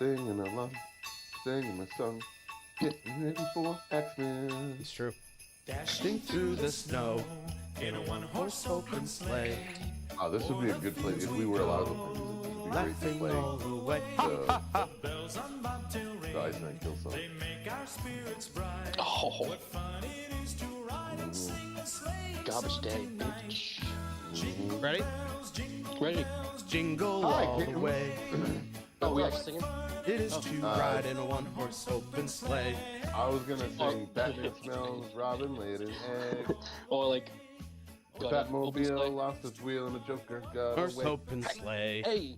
Singing along, singing my song, getting ready for Xmas. It's true. Dashing through the snow in a one-horse open sleigh. Oh, this would be a good play if we were allowed to play music. This would be great to Laughing play all the way. the Ice Nine Kill song. Oh. Garbage day, bitch. Ready? Ready? Jingle Hi, all the Kitten. way. Oh, we actually singing? It is to ride in a one-horse open sleigh. I was gonna sing Batman smells Robin laid an egg. Or like... The Batmobile lost its wheel and the Joker got Horse away. open sleigh. Hey!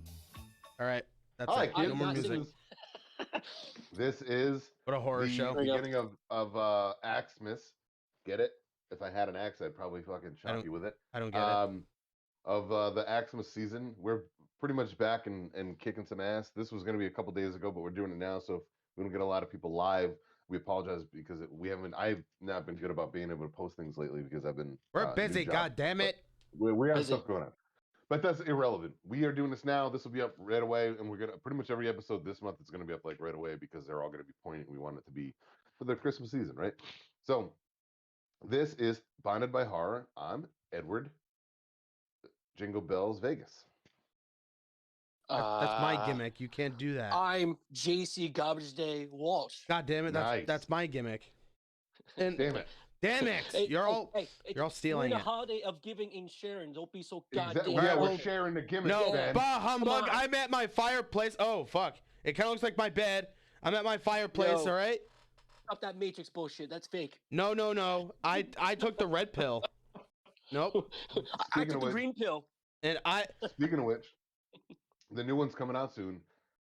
All right. That's Hi, it. kids. No more I'm music. This is What a horror the show. There you go. beginning of Axmas. Get it? If I had an axe, I'd probably fucking shock you with it. I don't get it. Of the Axmas season. We're pretty much back and kicking some ass. This was going to be a couple days ago, but we're doing it now. So if we don't get a lot of people live, we apologize because I've not been good about being able to post things lately because I've been We're new busy, job. God damn it. We have Busy. stuff going on. But that's irrelevant. We are doing this now. This will be up right away, and we're gonna pretty much every episode this month is gonna be up like right away because they're all gonna be pointing. We want it to be for the Christmas season, right? So this is Bonded by Horror. I'm Edward Jingle Bells Vegas. That's my gimmick. You can't do that. I'm JC Garbage Day Walsh. God damn it. Nice. That's my gimmick. And Damn it. damn it. Hey, You're all we're stealing in it. the holiday of giving and sharing. Don't be so Exactly. goddamn. Yeah, we're well, sharing the gimmick. No, Ben. bah humbug. on. I'm at my fireplace. Oh, fuck. It kind of looks like my bed. I'm at my fireplace, Yo. all right? Stop that Matrix bullshit. That's fake. No. I took the red pill. Nope. I Speaking took of the which- green pill. And Speaking of which, the new one's coming out soon.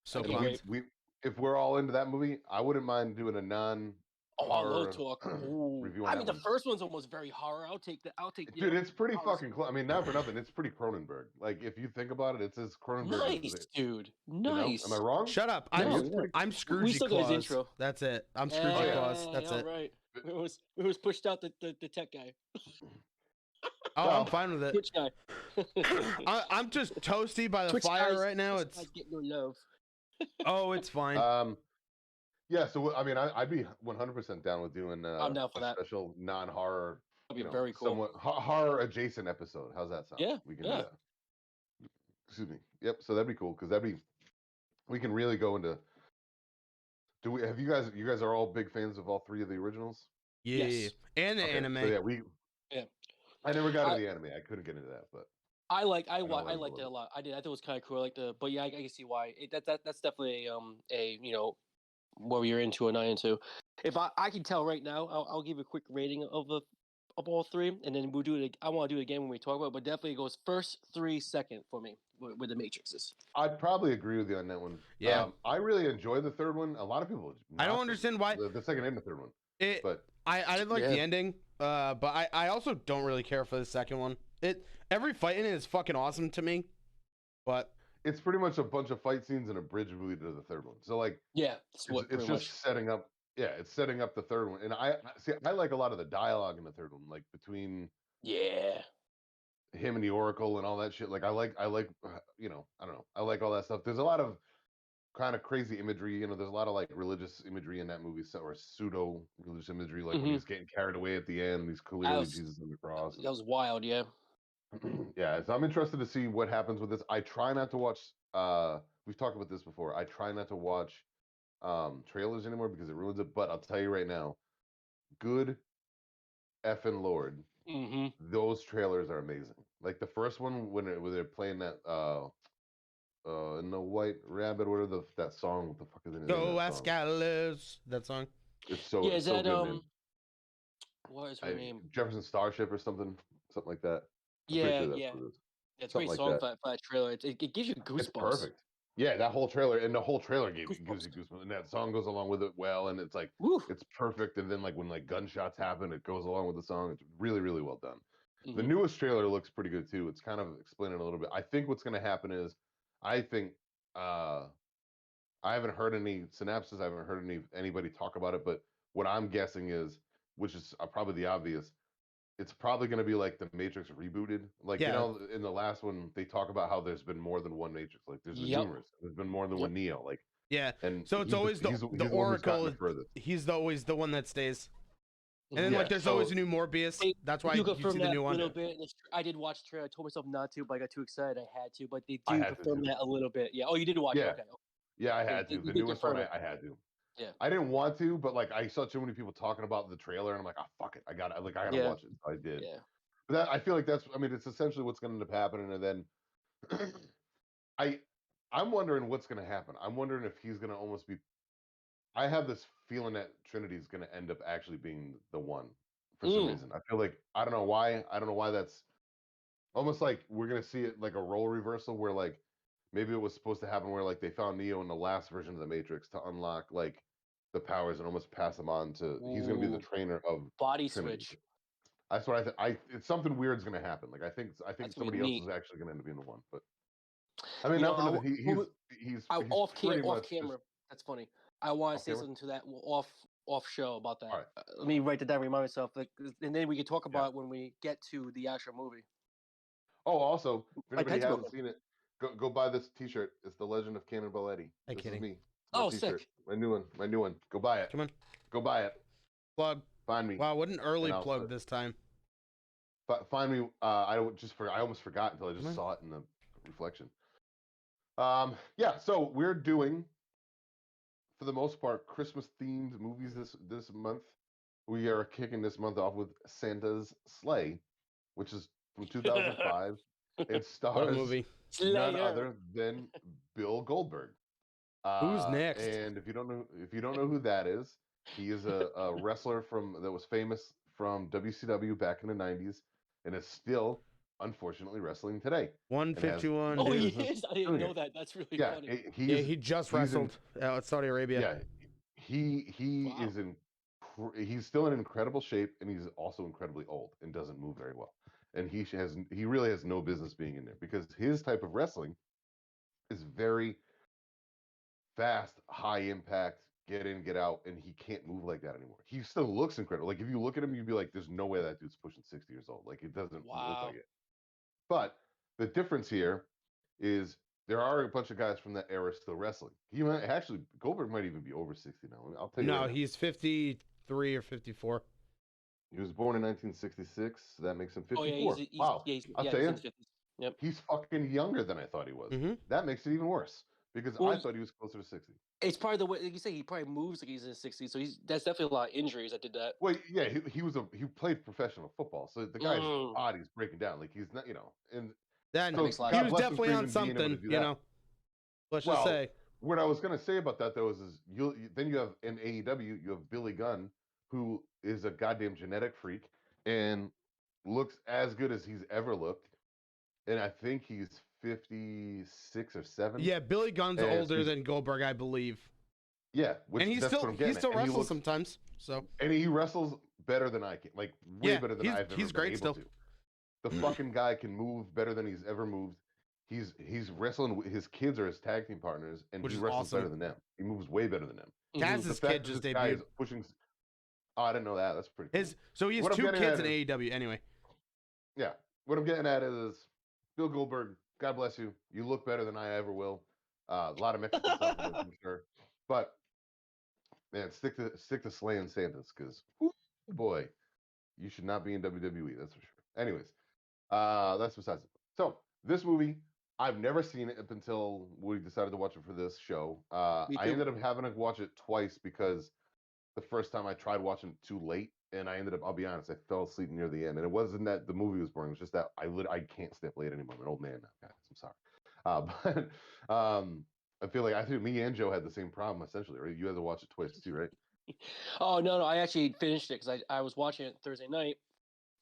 so Okay, pumped. great. If we're all into that movie, I wouldn't mind doing a non. Oh, I horror love talk. Ooh. review on I that mean, the one. first one's almost very horror. I'll take that. Dude, it's pretty horror fucking close. I mean, not for nothing. It's pretty Cronenberg. Like, if you think about it, it's as Cronenberg. Nice, as it, dude. you know? Nice. Am I wrong? Shut up. No, I'm we Scroogey still got his Claus. intro. That's it. I'm Scroogey yeah. Claus. That's all it. right. It was pushed out the tech guy. Oh, Well, I'm fine with it. Twitch guy. I'm just toasty by the Twitch fire guys- right now. Twitch It's guys get no love. oh, it's fine. Yeah. So I mean, I'd be 100% down with doing I'm down for a that. special non-horror, That'd be very cool. somewhat horror adjacent episode. How's that sound? Yeah, we can yeah. do that. Excuse me. Yep. So that'd be cool because we can really go into. Have you guys are all big fans of all three of the originals? Yeah, yes. and the Okay, anime. So yeah, Yeah. I never got into the anime. I couldn't get into that, but I know liked I it love a it. lot. I did. I thought it was kind of cool. I like but yeah, I can see why. That's definitely a what you're into or not into. If I can tell right now, I'll give a quick rating of all three, and then we'll do it. I want to do it again when we talk about it, but definitely it goes first, 3, second for me with the Matrixes. I'd probably agree with you on that one. Yeah. I really enjoy the third one. A lot of people. I don't knock understand why the second and the third one, it. but I didn't like the Yeah. ending, but I also don't really care for the second one. Every fight in it is fucking awesome to me, but it's pretty much a bunch of fight scenes and a bridge movie to the third one. So like, Yeah, that's what it's pretty just much. setting up. Yeah, it's setting up the third one, and I like a lot of the dialogue in the third one, like between Yeah, him and the Oracle and all that shit. Like I like I don't know. I like all that stuff. There's a lot of kind of crazy imagery. There's a lot of like religious imagery in that movie, or pseudo religious imagery, like when he's getting carried away at the end. He's clearly was- Jesus on the cross. that was wild. Yeah. Yeah, so I'm interested to see what happens with this. I try not to watch. We've talked about this before. I try not to watch trailers anymore because it ruins it. But I'll tell you right now, good effing lord, Mm-hmm. those trailers are amazing. Like the first one when they're playing that in the White Rabbit, what are that song? What the fuck is the name of Go that song? Ascalus. That song. It's so Yeah, it's is so that good, man. what is her name? Jefferson Starship or something like that. I'm pretty Yeah, sure that's yeah. what it is. It's a something great like song that. for that trailer. It gives you goosebumps. It's perfect. Yeah, that whole trailer gives you Goosebumps. goosebumps, and that song goes along with it well, and it's like Woo. it's perfect. And then like when like gunshots happen, it goes along with the song. It's really really well done. The Mhm. newest trailer looks pretty good too. It's kind of explaining a little bit. I think what's going to happen is, I think I haven't heard any synopsis. I haven't heard anybody talk about it, but what I'm guessing is, which is probably the obvious, it's probably going to be like the Matrix rebooted. Like, Yeah. in the last one, they talk about how there's been more than one Matrix. Like, there's been Yep. numerous. There's been more than Yep. one Neo. Like, Yeah. And So it's he's always he's the one who's Oracle. gotten the furthest. He's always the one that stays. And then Yeah, like there's always a new Morbius. Hey, That's why you you see confirm the that new a one. little bit. I did watch the trailer. I told myself not to, but I got too excited. I had to. But they I do had to confirm too. that a little bit. Yeah. Oh, you did watch Yeah. it. Okay. Yeah, I Yeah, had to. you The did newest one, confirm it. I had to. Yeah. I didn't want to, but like I saw too many people talking about the trailer, and I'm like, oh fuck it, I gotta Yeah. watch it. So I did. Yeah. But that, I feel like that's, I mean, it's essentially what's going to end up happening, and then I'm wondering what's going to happen. I'm wondering if he's going to almost be. I have this feeling that Trinity's going to end up actually being the one for some reason. I feel like I don't know why. I don't know why that's almost like we're going to see it like a role reversal where like maybe it was supposed to happen where like they found Neo in the last version of the Matrix to unlock like the powers and almost pass them on to. He's going to be the Ooh. trainer of Body Trinity. switch. That's what I it's something weird's going to happen. Like I think That's somebody gonna else be is neat. actually going to end up being the one. But I mean, You know, not for nothing. He's off pretty much camera. just That's funny. I want to off say camera. something to that off show about that. All right. Let me write that down. Remind myself, like, and then we can talk Yeah. about it when we get to the actual movie. Oh, also, if My anybody pen's hasn't broken. seen it, go buy this T-shirt. It's the Legend of Cannonball Eddie. Hey, This kidding. is me. My Oh, T-shirt. sick. My new one. My new one. Go buy it. Come on. Go buy it. Plug. Find me. Wow, what an early And I'll plug put- this time. Find me. I almost forgot until I just saw it in the reflection. Yeah. So we're doing, for the most part, Christmas themed movies this month. We are kicking this month off with Santa's Sleigh, which is from 2005. It What a stars movie. none Slayer. other than Bill Goldberg. Who's next? And if you don't know who that is, he is a wrestler that was famous from WCW back in the 90s, and is still unfortunately wrestling today. 151. Oh, dude. he is. I didn't know that. That's really Yeah, funny. He just wrestled at Saudi Arabia. Yeah, he Wow. is he's still in incredible shape, and he's also incredibly old and doesn't move very well. And he really has no business being in there because his type of wrestling is very fast, high impact, get in, get out, and he can't move like that anymore. He still looks incredible. Like if you look at him, you'd be like, "There's no way that dude's pushing 60 years old." Like it doesn't look Wow. like it. But the difference here is there are a bunch of guys from that era still wrestling. Goldberg might even be over 60 now. I'll tell you. No, right now. he's 53 or 54. He was born in 1966. So that makes him 54. Oh yeah, Wow. I'll tell he's you, in the 50s. Yep. he's fucking younger than I thought he was. Mhm. That makes it even worse because Well, I thought he was closer to 60. It's probably the way, like you say, he probably moves like he's in his 60s. So that's definitely a lot of injuries that did that. Well, yeah, he played professional football, so the guy's Mm. body's breaking down. Like he's not, and Then so makes a lot he of was God bless him definitely for on even being able to something, do that. Let's Well, just say. what I was gonna say about that though is then you have in AEW you have Billy Gunn, who is a goddamn genetic freak and looks as good as he's ever looked, and I think he's 56 or 7. Yeah, Billy Gunn's And so older he's- than Goldberg, I believe. Yeah, And that's what I'm he getting still at. And he wrestles looks- sometimes. So and he wrestles better than I can, like way Yeah, better than I've ever he's been great able still. to. The fucking guy can move better than he's ever moved. He's wrestling. His kids are his tag team partners, and Which he is wresles awesome. better than them. He moves way better than them. Mhm. Kaz's The fact kid that just this guy debuted. is pushing. Oh, I didn't know that. That's pretty cool. So he has What I'm 2 getting kids at in is- AEW anyway. Yeah, what I'm getting at is Bill Goldberg. God bless you. You look better than I ever will. A lot of Mexican stuff, in this, I'm sure. But man, stick to slaying Santas, because boy, you should not be in WWE. That's for sure. Anyways, that's besides the point. So this movie, I've never seen it up until we decided to watch it for this show. Me I too. ended up having to watch it twice because the first time I tried watching it too late, and I ended up, I'll be honest, I fell asleep near the end. And it wasn't that the movie was boring; it was just that I can't stay up late anymore. I'm an old man now, guys. I'm sorry. I feel like I think me and Joe had the same problem essentially, right? You had to watch it twice too, right? Oh no, I actually finished it because I was watching it Thursday night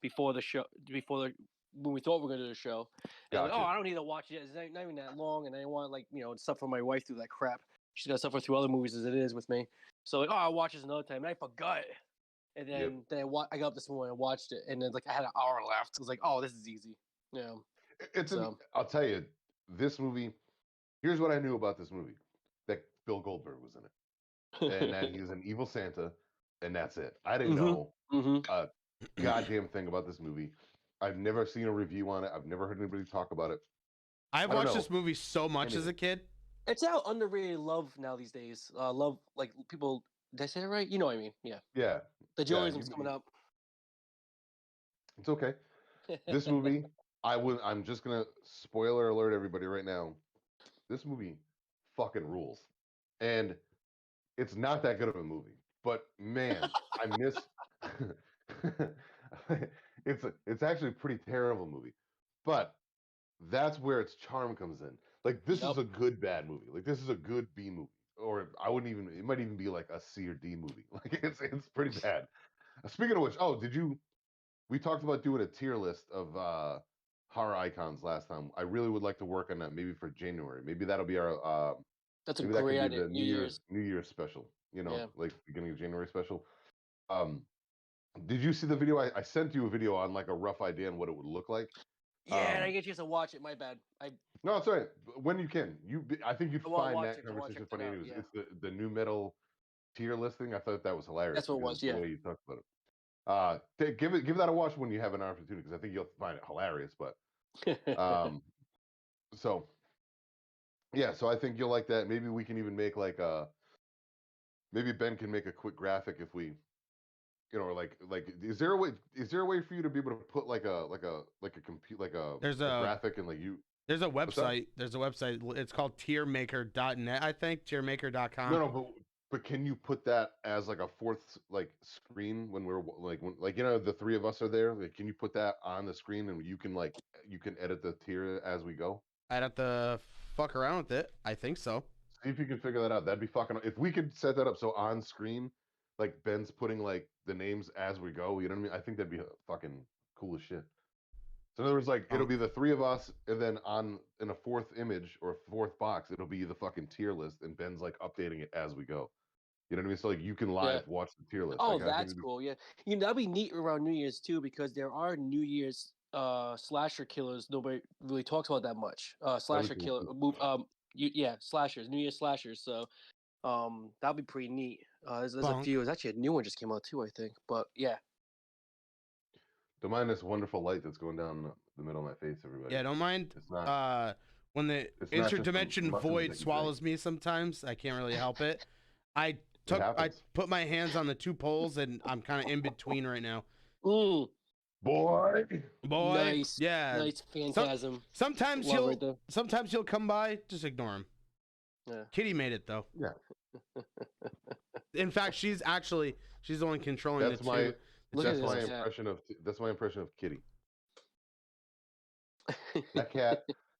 before the show, when we thought we were gonna do the show. And I'm like, Gotcha. I don't need to watch it. It's not even that long, and I want suffer my wife through that crap. She's got to suffer through other movies as it is with me. So like, I'll watch this another time. And I forgot. And then I got up this morning and watched it, and then like I had an hour left. I was like, oh, this is easy. Yeah. I'll tell you, this movie. Here's what I knew about this movie: that Bill Goldberg was in it, and that he's an evil Santa, and that's it. I didn't know a goddamn thing about this movie. I've never seen a review on it. I've never heard anybody talk about it. I've I don't watched know. this movie so much as a kid. It's how underrated love now these days. Love, like people. Did I say it right? You know what I mean? Yeah. Yeah, The yeah. Journalism's coming up. It's okay. This movie, I'm just gonna spoiler alert everybody right now. This movie fucking rules, and it's not that good of a movie. But man, I miss. It's actually a pretty terrible movie, but that's where its charm comes in. Like this is Yep. a good bad movie. Like this is a good B movie, or I wouldn't even. It might even be like a C or D movie. Like it's pretty bad. Speaking of which, oh, did you? We talked about doing a tier list of horror icons last time. I really would like to work on that maybe for January. Maybe that'll be our That's a maybe that great could be idea. the New Year's special, Yeah. like beginning of January special. Um did you see the video? I sent you a video on like a rough idea on what it would look like. Yeah, I get a chance to watch it. My bad. No, it's all right. When you can. I think you'd I want to find watch that it. I want to conversation check that funny. out. Anyways, Yeah. it's the new metal tier listing. I thought that was hilarious That's what it because was. the Yeah. way you talked about it. Give that a watch when you have an opportunity because I think you'll find it hilarious. But so yeah, so I think you'll like that. Maybe we can even make like maybe Ben can make a quick graphic if we, or like is there a way for you to be able to put like a compute like There's a a graphic and like you there's a what's that? website. There's a website. It's called tiermaker.net, I think. Tiermaker.com. No, but can you put that as like a fourth like screen when we're like the three of us are there? Like, can you put that on the screen and you can edit the tier as we go? I'd have to fuck around with it. I think so. See if you can figure that out. That'd be fucking. If we could set that up so on screen, like Ben's putting like the names as we go. You know what I mean? I think that'd be fucking cool as shit. So in other words, like it'll be the three of us, and then in a fourth image or fourth box, it'll be the fucking tier list, and Ben's like updating it as we go. You know what I mean? So like you can live watch the tier list. Oh, Like, I think that's cool. Yeah, that'd be neat around New Year's too, because there are New Year's slasher killers nobody really talks about that much. that'd Slasher be cool killer, too. yeah, slashers, New Year's slashers. So, that'd be pretty neat. There's a Bonk. few. There's actually a new one just came out too, I think. But yeah, Don't mind this wonderful light that's going down the middle of my face, everybody. Yeah, don't mind. It's not. When the It's not just the interdimension mushrooms void that you swallows me sometimes, I can't really help it. I happens. put my hands on the two poles and I'm kind of in between right now. mm, Boy. nice, yeah. nice phantasm. Sometimes Love right there. sometimes he'll come by, just ignore him. Yeah. Kitty made it though. Yeah. In fact, she's the one controlling That's the my two. that's my impression of Kitty.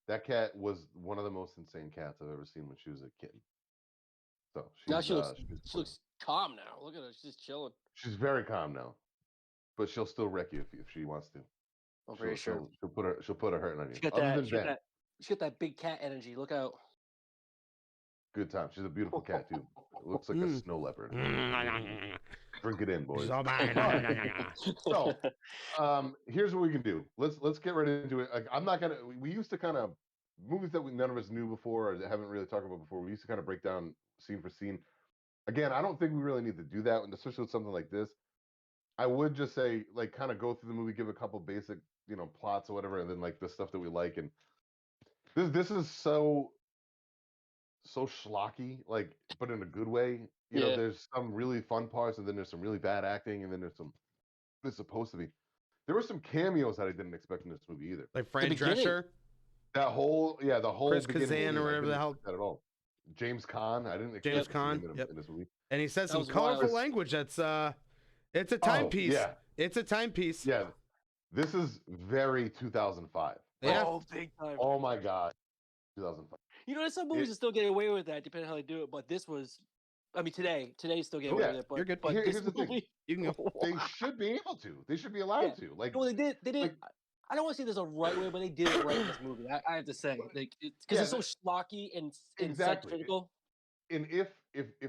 That cat was one of the most insane cats I've ever seen when she was a kitten. So Now she looks she's calm now. Look at her, she's just chilling. she's very calm now, but she'll still wreck you if she wants to. I'm pretty sure. She'll put a hurting on you. She got Other that. than She got Ben, that. She got that big cat energy. Look out. good time. She's a beautiful cat too. Looks like a snow leopard. Drink it in, boys. So, here's what we can do. Let's get right into it. Like, I'm not gonna. We used to kind of movies that none of us knew before or haven't really talked about before. We used to kind of break down scene for scene. Again, I don't think we really need to do that, and especially with something like this. I would just say, like, kind of go through the movie, give a couple basic, plots or whatever, and then like the stuff that we like. And this is so schlocky, like, but in a good way. There's some really fun parts, and then there's some really bad acting, and then there's some. It's supposed to be. There were some cameos that I didn't expect in this movie either. Like Fran Drescher. The whole Chris Kazan or whatever the hell. That at all. James Caan. I didn't expect James Caan. in this movie. And he says That some was colorful wild. language. That's it's a timepiece. Yeah. It's a timepiece. Yeah. This is very 2005. Yeah. Oh, big time. Oh my god. 2005. There's some movies that still get away with that, depending on how they do it. But this was, I mean, today's still getting away with it. But you're good. But Here's this the thing. movie, You can go. They should be able to. They should be allowed to. Like, well, they did. like- I don't want to say there's a right way, but they did it right in this movie. I have to say, like, because it's so schlocky and Exactly. physical. and if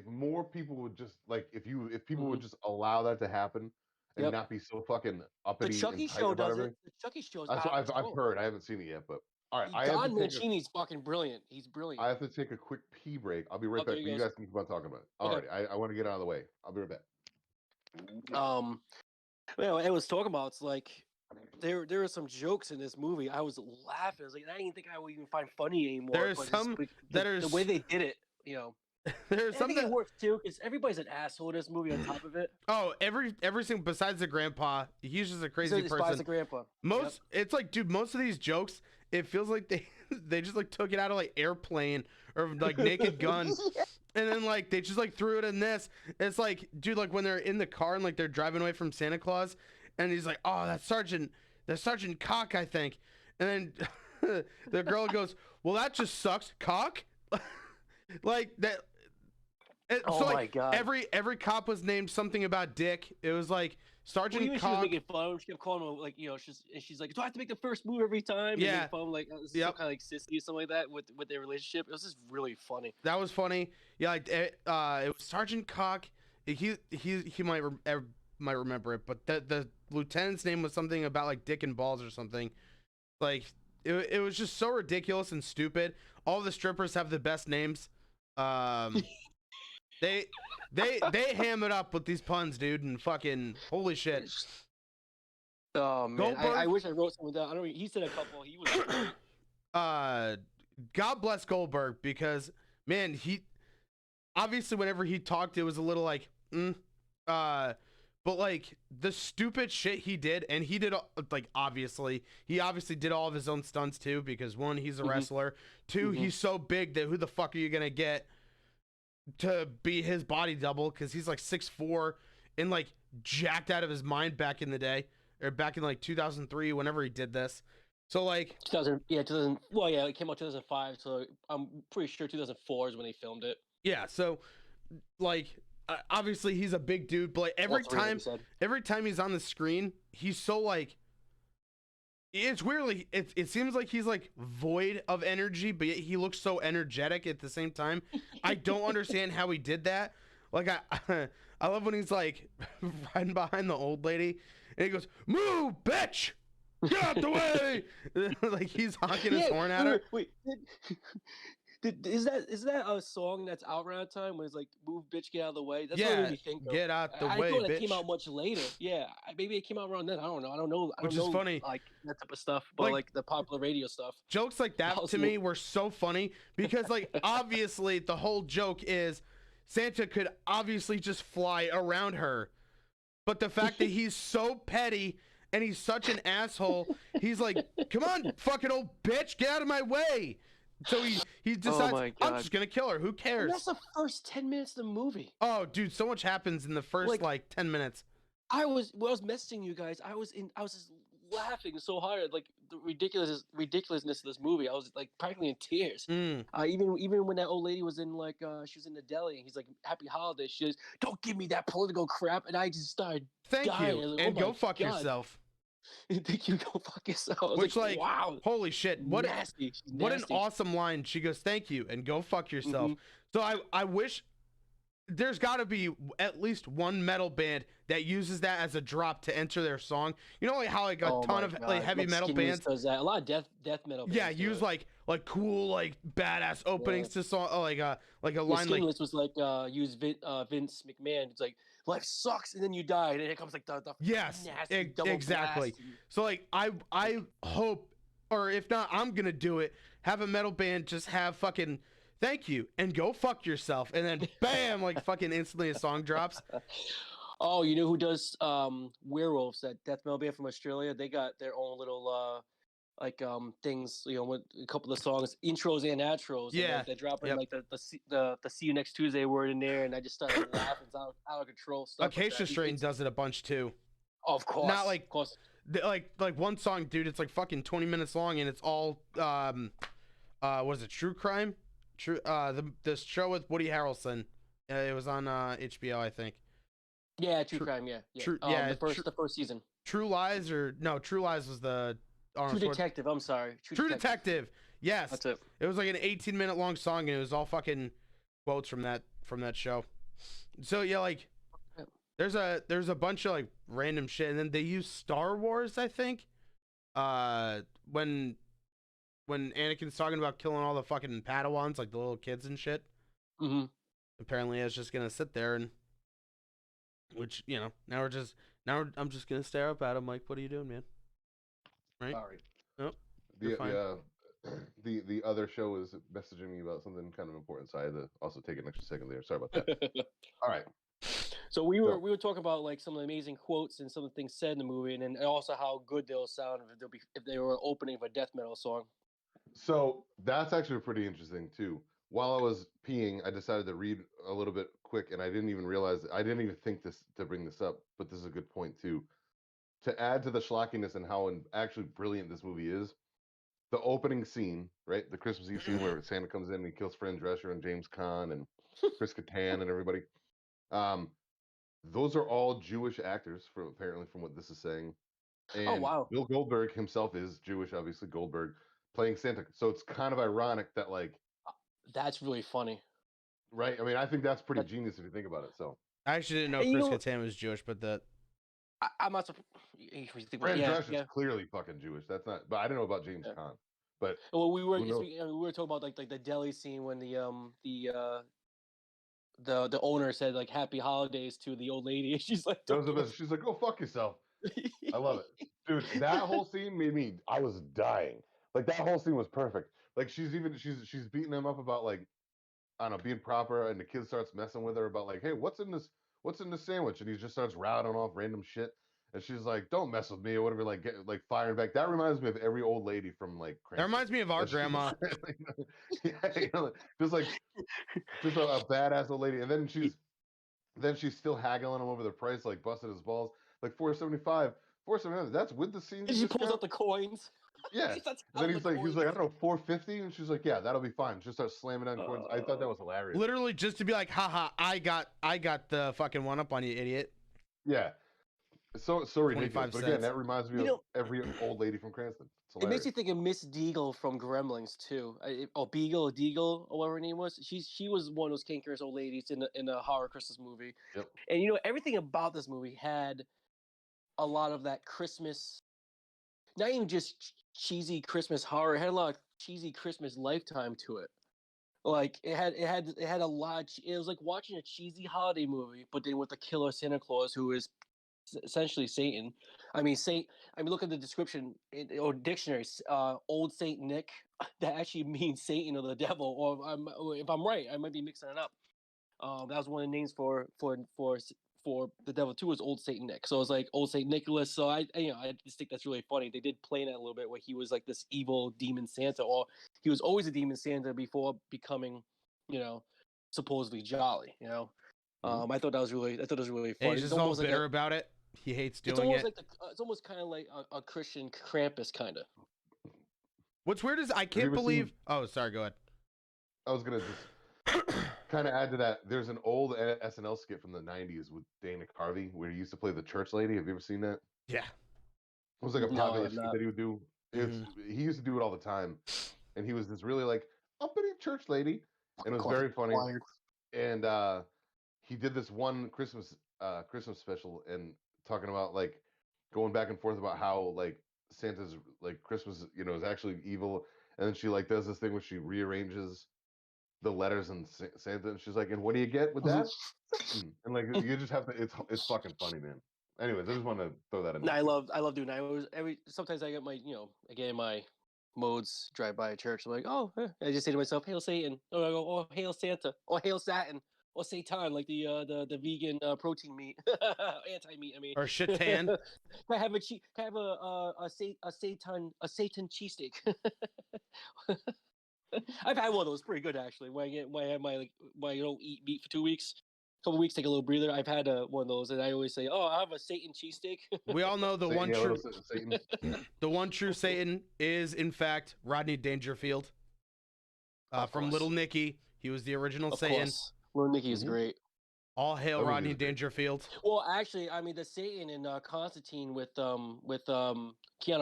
more people would just like if people would just allow that to happen and not be so fucking uppity. The Chucky and tight show about does everything. it. The Chucky show is That's what out of I've control. heard. I haven't seen it yet, but all right. Don Mancini's fucking brilliant. He's brilliant. I have to take a quick pee break. I'll be right back. Okay, But you guys can keep on talking about it. All right. I want to get out of the way. I'll be right back. Well, it was talking about. It's like there were some jokes in this movie. I was laughing. I was like, I didn't think I would even find funny anymore. There's But some that are the way they did it, you know. there's I some think it that works too because everybody's an asshole in this movie. On top of it, every single besides the grandpa, he's just a so crazy despise person. the grandpa. Most it's like, dude, most of these jokes, it feels like they just like took it out of like Airplane or like Naked Gun. Yeah. And then like they just like threw it in this. It's like, dude, like when they're in the car and like they're driving away from Santa Claus, and he's like, "Oh, that's Sergeant Cock, I think." And then the girl goes, "Well, that just sucks, cock." Like that. Oh So my like God. every cop was named something about Dick. It was like Well, Sergeant even she was Cock. making fun of him. She kept calling him like, you know, she's like, do I have to make the first move every time? And Yeah. making fun of him, like, this is Yep. some kind of like sissy or something like that with their relationship. It was just really funny. That was funny. Yeah, like it was Sergeant Cock. He might remember it, but the lieutenant's name was something about like dick and balls or something. Like it was just so ridiculous and stupid. All the strippers have the best names. They ham it up with these puns, dude, and fucking holy shit. Oh man, I Goldberg? wish I wrote something down. I don't. He said a couple. He was great. God bless Goldberg, because man, he obviously whenever he talked, it was a little like, but like the stupid shit he did, and he did like he obviously did all of his own stunts too, because one, he's a wrestler, two, he's so big that who the fuck are you gonna get to be his body double, because he's like 6'4" and like jacked out of his mind back in the day, or back in like 2003 whenever he did this. So like 2000. Yeah, 2000. Well, yeah, it came out 2005. So I'm pretty sure 2004 is when they filmed it. yeah, so like obviously he's a big dude, but like All three, like you said. every time he's on the screen, he's so like, it's weirdly, it seems like he's like void of energy, but yet he looks so energetic at the same time. I don't understand how he did that. Like I love when he's like riding behind the old lady and he goes, "Move, bitch! Get out the way!" Like he's honking his horn at her. Wait. Is that a song that's out around that time when it's like "Move, bitch, get out of the way"? That's what it Yeah, made me think of. get out the I way, thought it bitch. came out much later. Yeah, maybe it came out around then. I don't know. I Which don't is know, funny. like that type of stuff, but Like- like the popular radio stuff. Jokes like that Also- to me were so funny, because like obviously the whole joke is Santa could obviously just fly around her, but the fact that he's so petty and he's such an asshole, he's like, "Come on, fucking old bitch, get out of my way." So he decides, my "I'm God. just gonna kill her, who And cares?" that's the first 10 minutes of the movie. Oh dude, so much happens in the first like 10 minutes. I was messaging you guys. I was just laughing so hard, like the ridiculousness of this movie. I was like practically in tears. Even when that old lady was in like she was in the deli and he's like, "Happy holidays." She goes, "Don't give me that political crap," and I just started Thank dying. I you, was like, and "Oh go my fuck God." yourself. Thank you, go fuck yourself. I was Which like, wow, holy shit, what nasty. She's what an nasty. awesome line. She goes, "Thank you, and go fuck yourself." Mhm. So I wish there's got to be at least one metal band that uses that as a drop to enter their song. You know, like how like a Oh ton my of God. like heavy Like metal Skin Youth bands, does that. A lot of death metal bands yeah, do use it. like cool like badass openings to song, like a Yeah, line like, Skinless was like use Vince McMahon. It's like life sucks and then you die, and then it comes like the yes, nasty double exactly. blast and- So like I hope, or if not, I'm gonna do it. Have a metal band just have fucking "Thank you" and go fuck yourself, and then bam, like fucking instantly a song drops. Oh, you know who does Werewolves? That death metal band from Australia. They got their own little like things, you know, with a couple of songs, intros and outros. Yeah, and they're dropping yep. like the "See You Next Tuesday" word in there, and I just started laughing. It's out of control stuff. Acacia like that. Strain does it a bunch too. Of course, Not like- of course. Like one song, dude, it's like fucking 20 minutes long, and it's all what is it, true crime? The show with Woody Harrelson. It was on HBO, I think. Yeah, true crime. Yeah. The first season. True Lies, or no, True Lies was the Arnold True Schwarzenegger- Detective. I'm sorry. True Detective. Yes, That's it. it was like an 18-minute long song, and it was all fucking quotes from that show. So yeah, like Yep. there's a bunch of like random shit, and then they use Star Wars, I think. When Anakin's talking about killing all the fucking Padawans, like the little kids and shit. Mm-hmm. Apparently, I was just gonna sit there and, which, you know, now I'm just gonna stare up at him like, "What are you doing, man?" right? Sorry. Nope. You're fine. The other show is messaging me about something kind of important, so I had to also take an extra second there. Sorry about that. All right. So we were talking about like some of the amazing quotes and some of the things said in the movie, and then also how good they'll sound if they were opening of a death metal song. So that's actually pretty interesting too. While I was peeing, I decided to read a little bit quick, and I didn't even realize I didn't even think this to bring this up, but this is a good point too. To add to the schlockiness and how actually brilliant this movie is, the opening scene, right? The Christmas Eve scene where Santa comes in and he kills Fran Drescher and James Caan and Chris Kattan and everybody. Those are all Jewish actors, apparently from what this is saying. Oh And wow, Bill Goldberg himself is Jewish, obviously Goldberg playing Santa. So it's kind of ironic that like, that's really funny. right? I mean, I think that's pretty genius if you think about it. So I actually didn't know And you Chris know, Kattan was Jewish, but that I'm not surprised. Fran Yeah, Drescher's clearly fucking Jewish. That's not, but I don't know about James yeah. Caan. But Well, we were who knows? we were talking about like the deli scene when the owner said like happy holidays to the old lady, and she's like, That don't was the give a best. She's like, "Go fuck yourself." I love f-" it, dude. That whole scene made me. I was dying. Like that whole scene was perfect. Like she's beating him up about like I don't know being proper, and the kid starts messing with her about like, "Hey, what's in this? What's in this sandwich?" And he just starts rattling off random shit. And she's like, "Don't mess with me," or whatever. Like, like firing back. That reminds me of every old lady from like that Cranston. reminds me of our That's just, grandma. yeah, just a badass old lady. And then she's still haggling him over the price, like busting his balls, like 475, 475. That's with the senior And she pulls discount. out the coins. Yeah. She starts And then counting the he was coins. like, I don't know, 450, and she's like, yeah, that'll be fine. Just start slamming down coins. I thought that was hilarious. Literally just to be like, haha, I got the fucking one up on you, idiot. Yeah. So ridiculous. 25 But again, cents. that reminds me of every old lady from Cranston. It's It makes hilarious. you think of Miss Deagle from Gremlins too, or Beagle, or Deagle, or whatever her name was. She was one of those cankerous old ladies in a horror Christmas movie. Yep. And you know everything about this movie had a lot of that Christmas, not even just cheesy Christmas horror. It had a lot of cheesy Christmas lifetime to it. Like it had a lot. It was like watching a cheesy holiday movie, but then with the killer Santa Claus who is essentially Satan. I mean, look at the description or dictionary. Old Saint Nick. That actually means Satan or the devil. Or if I'm right, I might be mixing it up. That was one of the names for the devil too, was Old Saint Nick. So it was like Old Saint Nicholas. So I just think that's really funny. They did play that a little bit where he was like this evil demon Santa, or he was always a demon Santa before becoming, supposedly jolly. I thought that was really And funny. he's It's just all almost like bitter about it. He hates it's doing almost it. like it's almost kind of like a Christian Krampus kind of. What's weird is I you can't ever believe. seen- Oh, sorry. Go ahead. I was going to just kind of add to that. There's an old SNL skit from the 90s with Dana Carvey where he used to play the church lady. Have you ever seen that? Yeah. It was like a No, I popular have skit not. that he would do. He used to do it all the time, and he was this really like uppity church lady, and it was very funny. Acquired. And he did this one Christmas special and talking about like going back and forth about how like Santa's like Christmas is actually evil, and then she like does this thing where she rearranges the letters in Santa, and she's like, and what do you get with that? Satan. And like you just have to. It's fucking funny, man. Anyways, I just want to throw that in No, there. Too. I love doing that. Sometimes I get my my modes drive by a church. I'm like, oh, I just say to myself, hail Satan, or I go, oh, hail Santa, or hail Satin, or Satan, like the vegan protein meat, anti meat. I mean, Or shit tan. Can I have can I have a Satan cheesesteak? I've had one of those, pretty good actually. When I have when I don't eat meat for 2 weeks. Couple weeks, take a little breather. I've had one of those, and I always say, "Oh, I have a Satan cheesesteak." We all know the one true Satan. the one true Satan is in fact Rodney Dangerfield. From Little Nicky, he was the original Of Satan. course, Little Nicky is great. All hail That Rodney movie is great. Dangerfield. Well, actually, I mean the Satan in Constantine with Keanu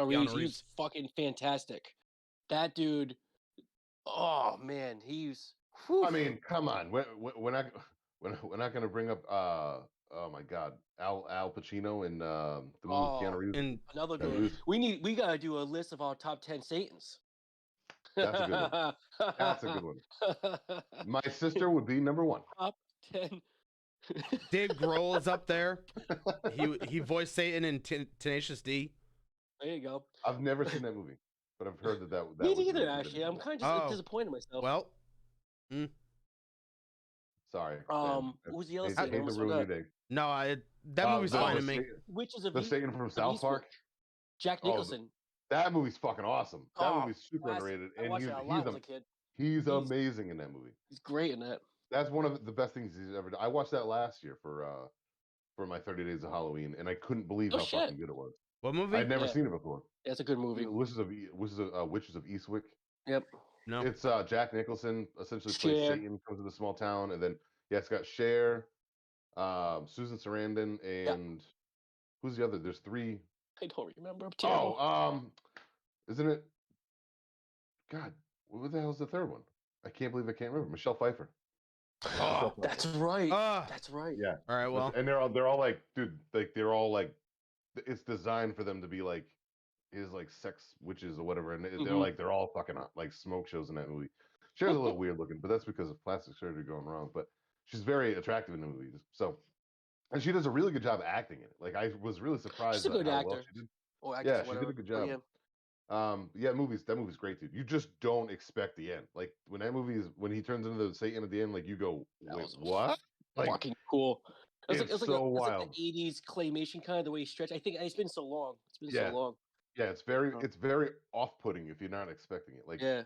Reeves, he was fucking fantastic. That dude, oh man, he's. I mean, come on. We're not going to bring up. Oh my God, Al Pacino in the movie with Keanu Reeves. And another good. We gotta do a list of our top 10 Satans. That's a good one. That's a good one. My sister would be number one. Top 10. Dave Grohl is up there. He voiced Satan in Tenacious D. There you go. I've never seen that movie, but I've heard that Me was neither, really actually. I'm kind of just Oh. disappointed in myself. Well, Sorry. man. What was the other Hate, scene? I hate to almost ruin your forgot. day. no, that movie's fine to me. Witches of The Satan from South Eastwick. Park. Jack Oh, Nicholson. That movie's fucking awesome. That Oh, movie's super classic. underrated, I and watched that a lot as a kid. he's amazing in that movie. He's great in that. That's one of the best things he's ever done. I watched that last year for my 30 Days of Halloween, and I couldn't believe how fucking good it was. What movie? I'd never seen it before. Yeah, it's a good movie. Witches of Eastwick. Yep. No. It's Jack Nicholson essentially plays Cher. Satan, comes to the small town, and then it's got Cher, Susan Sarandon, and who's the other? There's three. I don't remember. I'm terrible. Isn't it? God, what the hell is the third one? I can't believe I can't remember. Michelle Pfeiffer. That's right. That's right. Yeah. All right. Well, and they're all like, dude, like they're all like, it's designed for them to be like, is like sex witches or whatever, and they're all fucking like smoke shows in that movie. Cher's a little weird looking, but that's because of plastic surgery going wrong. But she's very attractive in the movies. So, and she does a really good job acting in it. Like I was really surprised. She's a good at how actor. well she did. Or Yeah, she did a good job. That movie's great, dude. You just don't expect the end. Like when he turns into the Satan at the end, like you go, wait, what? Like fucking cool. It's so wild. Like the 80s claymation kind of the way he stretched. I think it's been so long. So long. Yeah, it's very off-putting if you're not expecting it. Like, yeah,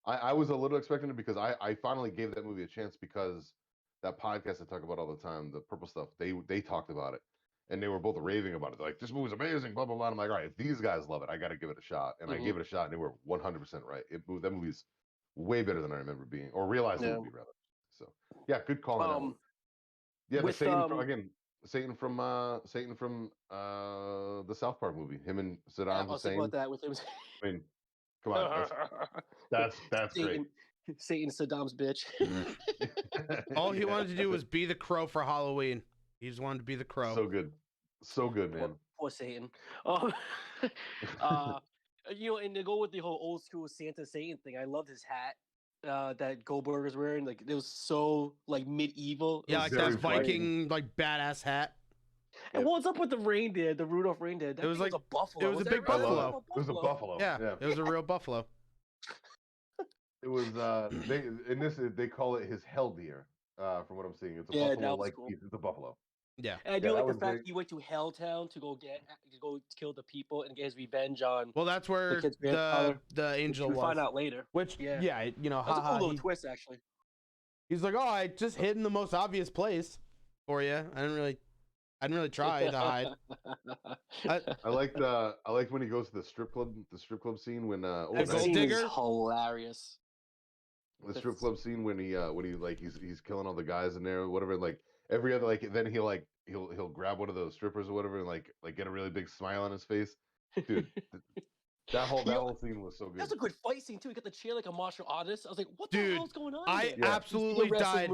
I was a little expecting it because I finally gave that movie a chance because that podcast I talk about all the time, the Purple Stuff, they talked about it and they were both raving about it. They're like, this movie's amazing, blah blah blah. I'm like, all right, if these guys love it, I got to give it a shot. And I gave it a shot, and they were 100% right. That movie's way better than I remember being, or realized it would be rather. So yeah, good call on that one. Yeah, the Satan from the South Park movie. Him and Saddam Hussein. About that with him. I mean, come on, that's great. Satan, Saddam's bitch. All he wanted to do was be the Crow for Halloween. He just wanted to be the Crow. So good, man. Poor Satan. And to go with the whole old school Santa Satan thing, I loved his hat. That Goldberg was wearing, like it was so like medieval. Yeah, like that Viking, like badass hat. And what's up with the reindeer, the Rudolph reindeer? It was like a buffalo. It was a big buffalo. It was a buffalo. Yeah, it was a real buffalo. It was they call it his hell deer. From what I'm seeing, it's a buffalo. Like cool. It's a buffalo. Yeah, and I do like the fact he went to Helltown to go kill the people and get his revenge on. Well, that's where the angel was. We'll find out later. Which you know, that's a cool little twist actually. He's like, oh, I just hid in the most obvious place for you. I didn't really try to hide. I liked when he goes to the strip club scene when that scene is hilarious. The strip club scene when he's killing all the guys in there or whatever, like every other, like then he'll grab one of those strippers or whatever and like get a really big smile on his face. Dude, that whole scene was so good. That's a good fight scene too. He got the chair like a martial artist. I was like, what the hell's going on? I absolutely died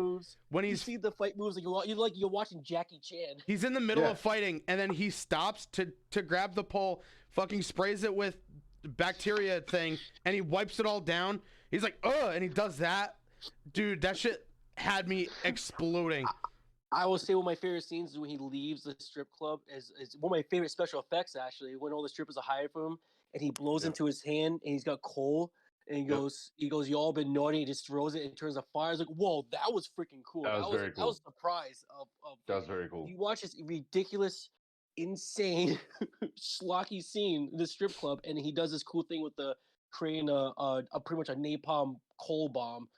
when you see the fight moves like you're watching Jackie Chan. He's in the middle of fighting and then he stops to grab the pole, fucking sprays it with bacteria thing, and he wipes it all down. He's like, ugh, and he does that. Dude, that shit had me exploding. I will say one of my favorite scenes is when he leaves the strip club. Is one of my favorite special effects, actually, when all the strippers are hired for him, and he blows into his hand, and he's got coal, and he goes, you all been naughty, he just throws it, and turns a fire. I was like, whoa, that was freaking cool. That was very cool. I was surprised of that was very cool. You watch this ridiculous, insane, schlocky scene in the strip club, and he does this cool thing with creating a pretty much a napalm coal bomb.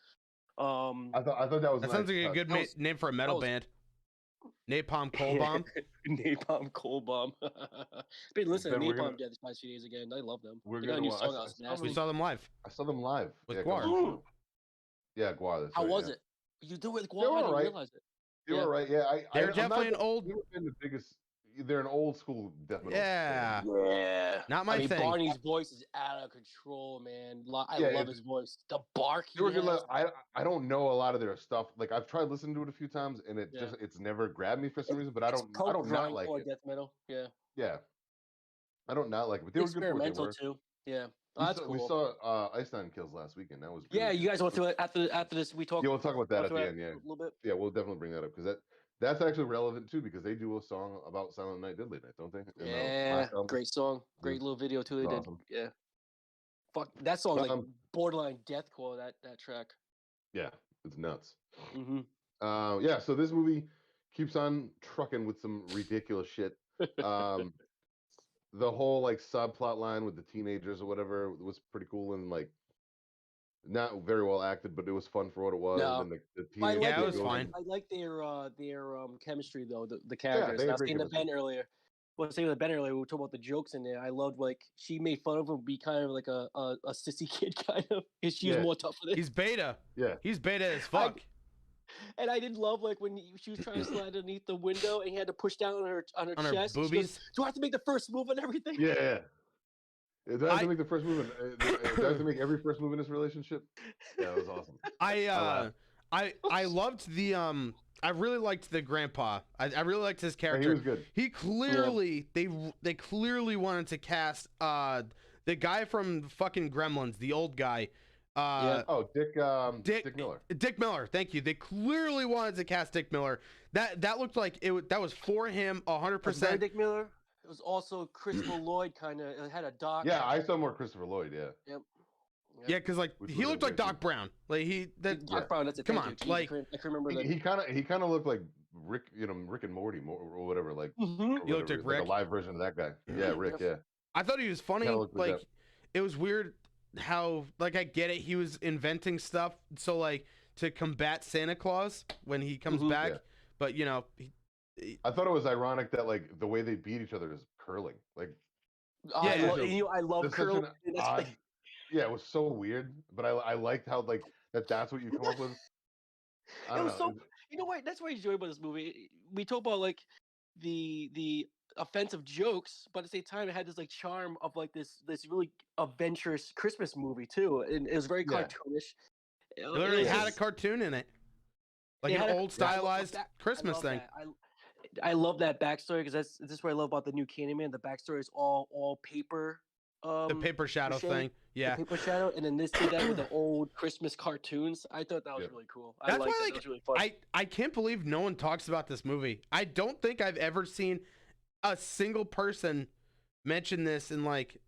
I thought that was. That sounds like a good name for a metal band. Napalm Coal Bomb. Napalm Coal Bomb. Been listening to Napalm Death this past few days again. I love them. They got a new song out. We saw them live. I saw them live with Guar. Yeah, Guar. How was it? You do it with Guar? I didn't realize it. They were right. Yeah, they're definitely an old. The biggest. They're an old school death metal. Yeah. Not my thing. Barney's voice is out of control, man. I love his voice. The bark. I don't know a lot of their stuff. Like I've tried listening to it a few times, and it's never grabbed me for some reason. But I don't not like it. Death metal. Yeah. Yeah. I don't not like it, but they were experimental too. Yeah. That's cool. We saw Einstein Kills last weekend. That was you guys went through it after this. We talked. Yeah, we'll talk about that at the end. Yeah, a little bit. Yeah, we'll definitely bring that up because That's actually relevant too because they do a song about Silent Night, Deadly Night, don't they? In the Yeah, last album. great song, great little video too. They did. Awesome. Yeah, fuck that song's like Um, borderline deathcore. That track. yeah, it's nuts. Mm-hmm. Yeah, so this movie keeps on trucking with some ridiculous shit. The whole like subplot line with the teenagers or whatever was pretty cool and like not very well acted, but it was fun for what it was. No. And the I teenagers like Yeah, it was their, fine. I like their chemistry though. The characters. they I had was great saying to chemistry. Ben earlier. Well, I was saying to Ben earlier, we were talking about the jokes in there. I loved like she made fun of him be kind of like a sissy kid kind of. Because she was Yeah. more tough for this. He's beta. Yeah. He's beta as fuck. And I did love like when she was trying to slide underneath the window and he had to push down on her On her chest. and she goes, boobies. do I have to make the first move and everything? Yeah. It does have to make the first move. It does have to make every first move in this relationship. Yeah, it was awesome. I loved the I really liked the grandpa. I really liked his Yeah, character. he was good. He clearly they clearly wanted to cast the guy from fucking Gremlins, the old guy. Oh, Dick Miller. Dick Miller, thank you. They clearly wanted to cast Dick Miller. That looked like that was for him 100%. Dick Miller. It was also Christopher Lloyd kind of. It had a doc. Yeah, I saw more Christopher Lloyd. Yeah. Yep. Yeah, because like Which he was looked like great, Doc Brown. Like Doc Brown. That's it. Come Thank on, you. Jeez, like I can remember that. He kind of looked like Rick, Rick and Morty or whatever. Like Mm-hmm. You looked like Rick? a live version of that guy. Yeah, Rick. Yeah. I thought he was funny. Kinda looked like Like it was weird how like I get it. He was inventing stuff so like to combat Santa Claus when he comes back. Yeah. But I thought it was ironic that like the way they beat each other is curling. Like Yeah. I love This is curl. an odd, yeah, it was so weird, but I liked how like that's what you come up with. I It don't was know. so. You know what? That's what I enjoy about this movie. We talk about like the offensive jokes, but at the same time, it had this like charm of like this really adventurous Christmas movie too, and it was very Yeah. cartoonish. it literally It had a was- cartoon in it, like it an had a- old I love stylized that- I Christmas love thing. that. I love that backstory because that's what I love about the new Candyman. The backstory is all paper. The paper shadow mache, thing. Yeah. The paper shadow, and then this did that with the old Christmas cartoons. I thought that was Yep. really cool. That's I liked why, that. like, That was really fun. I can't believe no one talks about this movie. I don't think I've ever seen a single person mention this in like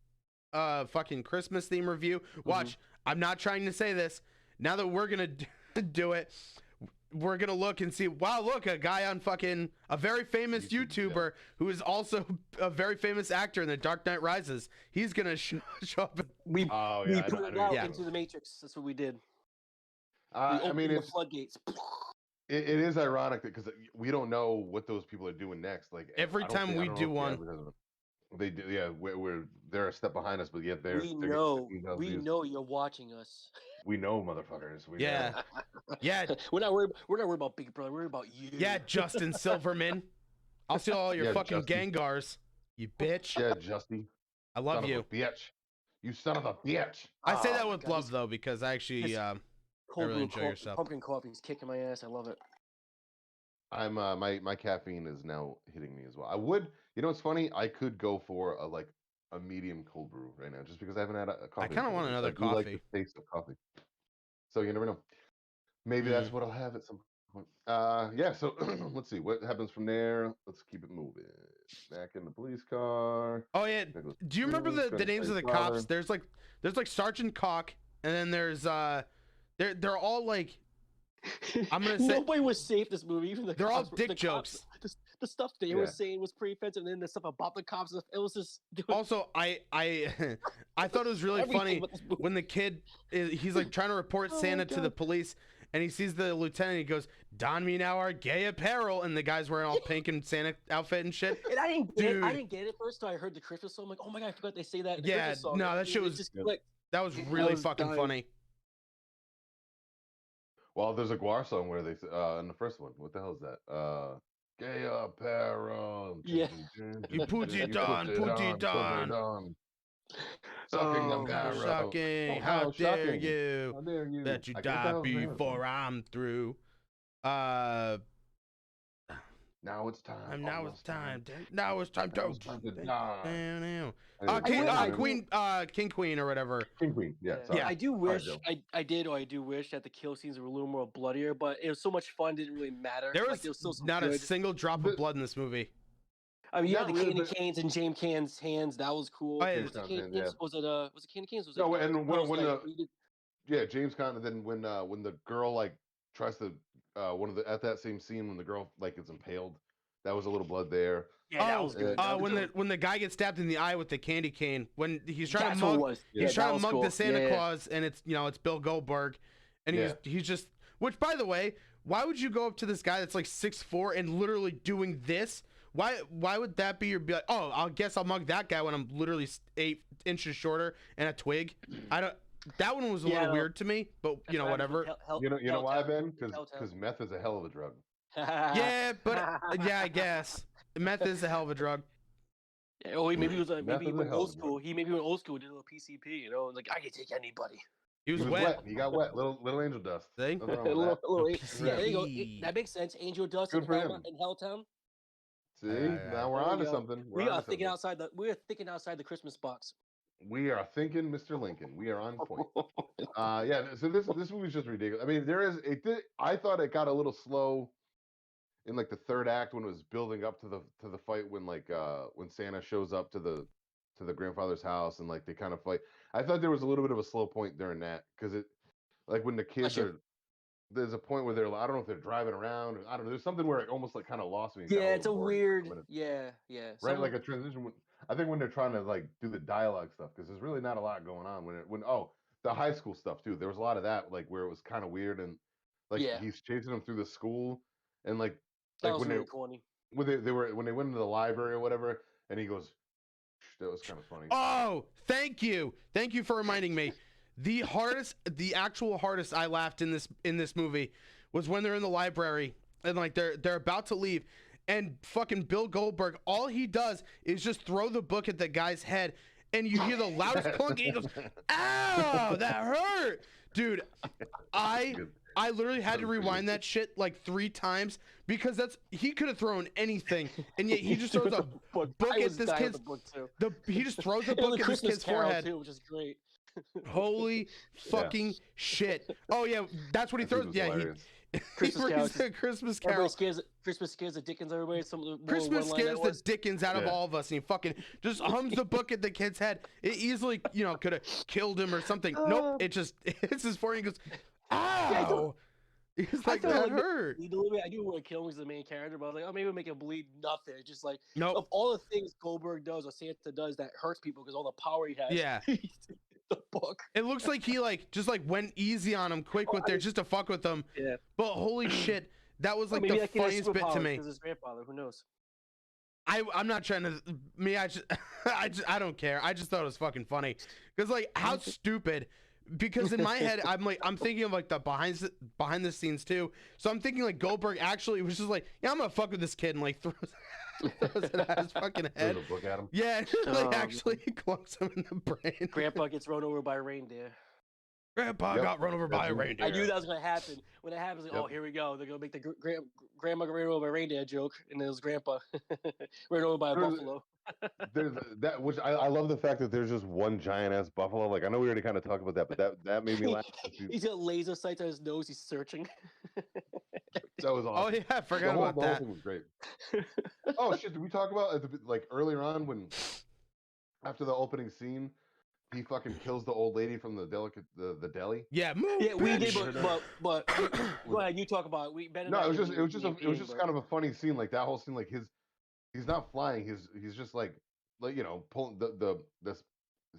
fucking Christmas theme review. Watch, I'm not trying to say this. Now that we're gonna do it, we're gonna look and see. Wow, look, a guy on fucking a very famous YouTuber who is also a very famous actor in The Dark Knight Rises. He's gonna show up. We Oh we yeah, put I it know out you're into the Matrix. That's what we did. We I opened mean, the it's floodgates. it is ironic because we don't know what those people are doing next. Like Every I don't time think- I we don't know do if the one. advertisement- they do. Yeah, we're they're a step behind us, but yet they're We getting know. 15,000 We views. know you're watching us. We know, motherfuckers. We Yeah. know. Yeah, We're not worried about Big Brother. We're worried about you. yeah, Justin Silverman. I'll steal all your Yeah, fucking Justin. Gengars, you bitch. Yeah, Justy. I love Son you. of a bitch. You son of a bitch. I say Oh that my with God, love this though, because I actually this- Cold really brew enjoy yourself. Pumpkin coffee's kicking my ass. I love it. I'm my caffeine is now hitting me as well. I would, it's funny. I could go for a medium cold brew right now, just because I haven't had a coffee. kinda in want 10 another years. I do like coffee. the taste of coffee. So you never know. Maybe that's what I'll have at some point. Yeah. So let's see what happens from there. Let's keep it moving. Back in the police car. Oh yeah. There goes Do you remember Bruce, the trying to names of play the father. cops? There's like Sergeant Cock, and then there's they're all like I'm gonna say Nobody was safe this movie. Even the they're all cops, dick the jokes. Cops, the stuff they Yeah. were saying was pretty offensive, and then the stuff about the cops. It was just. Also, I I thought it was really Everything funny about this movie. when the kid he's like trying to report Oh my Santa to the God. police, and he sees the lieutenant. He goes, "Don me now our gay apparel," and the guy's wearing all pink and Santa outfit and shit. And I didn't get it. I Dude. didn't get it first till I heard the Christmas song. I'm like, oh my God, I forgot they say that. In the Yeah, Christmas song. no, that shit It was- just Yeah. clicked. That was I really was fucking dying. funny. Well, there's a Guar song where they in the first one. What the hell is that? Gay apparel. Yeah. You put it on, put it on. Sucking Oh, the barrel. Shocking! Oh, How how dare shocking. you? How dare you? That you Like, what the die hell's that? before I'm through. Now it's time. And now it's almost time. time. Now it's time Now it's time to die. King Queen or whatever. King Queen. Yeah. Sorry. Yeah. I do Sorry, wish Joe. I do wish that the kill scenes were a little more bloodier, but it was so much fun, didn't really matter. There Like, was still some not a good. single drop of blood in this movie. I mean, you had Not the really, candy but- canes in James Caan's hands. That was cool. Oh, yeah. Was it James candy Caan's canes? hands, Was it candy canes? Was it? No, and when Girl's Night? the James Conn, and then when the girl like tries to at that same scene when the girl like is impaled, that was a little blood there. Yeah, that was good. When the guy gets stabbed in the eye with the candy cane, when he's trying That's to what it mug, was. he's Yeah, trying that to was mug cool. the Santa Yeah. Claus, and it's Bill Goldberg, and he's just. Which, by the way, why would you go up to this guy that's like 6'4" and literally doing this? Why would that be be like, oh, I guess I'll mug that guy when I'm literally 8 inches shorter and a twig? I don't. That one was a little weird to me, but you know, whatever. You know why, Ben? Because meth is a hell of a drug. Yeah, but yeah, I guess meth is a hell of a drug. Yeah, or maybe he was like, Meth maybe he is a went hell old of a school. He maybe went old school, did a little PCP. You know, like I can take anybody. He was He was wet. He got wet. Little angel dust. See? Nothing wrong with that. Yeah, there you go. That makes sense. Angel dust Good in, for him. in Helltown. See, Yeah. now we're There on you to go. something. We are thinking outside the Christmas box. We are thinking, Mr. Lincoln. We are on point. Yeah. So this movie's just ridiculous. I mean, I thought it got a little slow in like the third act when it was building up to the fight when when Santa shows up to the grandfather's house and like they kind of fight. I thought there was a little bit of a slow point during that because it like when the kids are. There's a point where I don't know if they're driving around. I don't know. There's something where it almost like kind of lost me. Yeah, it's a weird. Yeah. Right, like a transition. I think when they're trying to like do the dialogue stuff, because there's really not a lot going on when the high school stuff too. There was a lot of that, like where it was kind of weird and like he's chasing them through the school and like that was really corny. When they went into the library or whatever, and he goes, that was kind of funny. Oh, thank you for reminding me. The actual hardest I laughed in this movie was when they're in the library and like they're about to leave, and fucking Bill Goldberg, all he does is just throw the book at the guy's head, and you hear the loudest clunk, and he goes, "Ow, that hurt, dude!" I literally had to rewind that shit like 3 times because he could have thrown anything, and yet he just throws a book at this kid's. He just throws a book at this kid's forehead, too, which is great. Holy fucking shit! Oh yeah, that's what he throws. Yeah, Christmas Carol. Christmas scares the dickens out of everybody. Christmas scares the dickens out of all of us, and he fucking just hums the book at the kid's head. It easily, could have killed him or something. Nope, it's his forehead. He goes, ow! He's like, that hurt. I do want to kill him as the main character, but I was like, oh, maybe we'll make him bleed nothing. It's just like, nope. Of all the things Goldberg does or Santa does that hurts people because all the power he has. Yeah. The book. It looks like he just went easy on him quick with there just to fuck with them. Yeah. But holy shit, that was like the funniest bit to me. Because his grandfather, who knows? I'm not trying to. I don't care. I just thought it was fucking funny because like how stupid. Because in my head, I'm thinking of like the behind the scenes too. So I'm thinking like Goldberg actually was just like, yeah, I'm gonna fuck with this kid and like throws it at his fucking head. Throw the book at him. Yeah, actually clunks him in the brain. Grandpa gets run over by a reindeer. Grandpa got run over by a reindeer. I knew that was gonna happen. When it happens, like, oh, here we go. They're gonna make the grandma ran over by a reindeer joke, and then it was grandpa ran over by a buffalo. There's that, which I love the fact that there's just one giant ass buffalo. Like I know we already kind of talked about that, but that made me laugh. He's got laser sights on his nose. He's searching. That was awesome. Oh yeah, I forgot about that. The whole thing was great. Oh shit! Did we talk about like earlier on when after the opening scene? He fucking kills the old lady from the deli. Yeah, we did, but go ahead. You talk about it. No, it was just kind of a funny scene. Like that whole scene, like he's not flying. He's just like pulling it's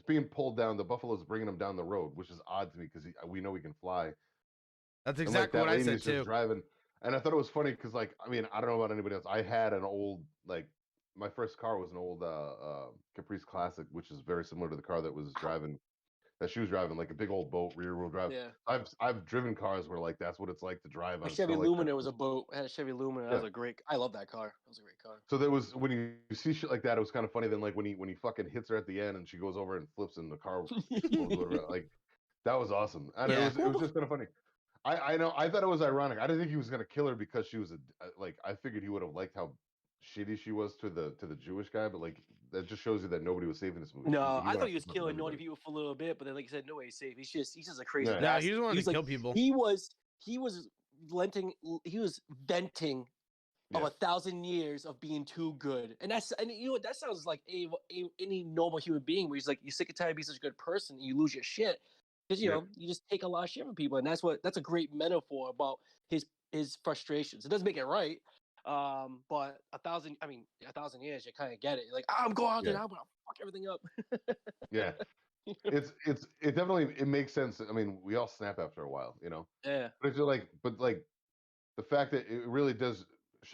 being pulled down. The buffalo's bringing him down the road, which is odd to me because we know he can fly. That's exactly what I said too. Driving, and I thought it was funny because like I mean I don't know about anybody else. I had an old my first car was an old Caprice Classic, which is very similar to the car that she was driving, like a big old boat, rear wheel drive. Yeah. I've driven cars where like that's what it's like to drive on. A Chevy Lumina was a boat. I had a Chevy Lumina. That was a great. I love that car. That was a great car. So there was when you see shit like that, it was kind of funny. Then like when he fucking hits her at the end and she goes over and flips and the car goes over, like that was awesome. And it was just kind of funny. I know. I thought it was ironic. I didn't think he was gonna kill her because she was like. I figured he would have liked how shitty she was to the Jewish guy, but like that just shows you that nobody was safe in this movie. No, He I went thought he after was fucking killing naughty everybody. people for a little bit, but then, like you said, no way he's safe. He's just a crazy Yeah. No, bastard. he just wanted was to like, kill people. He was venting of Yeah. 1,000 years of being too good, and you know what, that sounds like any normal human being where he's like, you're sick and tired of being such a good person, and you lose your shit because you Yeah. know you just take a lot of shit from people, and that's a great metaphor about his frustrations. It doesn't make it right, but 1,000 years, you kind of get it. You're like, I'm going out there, Yeah. I'm gonna fuck everything up. Yeah. It definitely it makes sense. I mean, we all snap after a while, you know. Yeah. But it's like, the fact that it really does.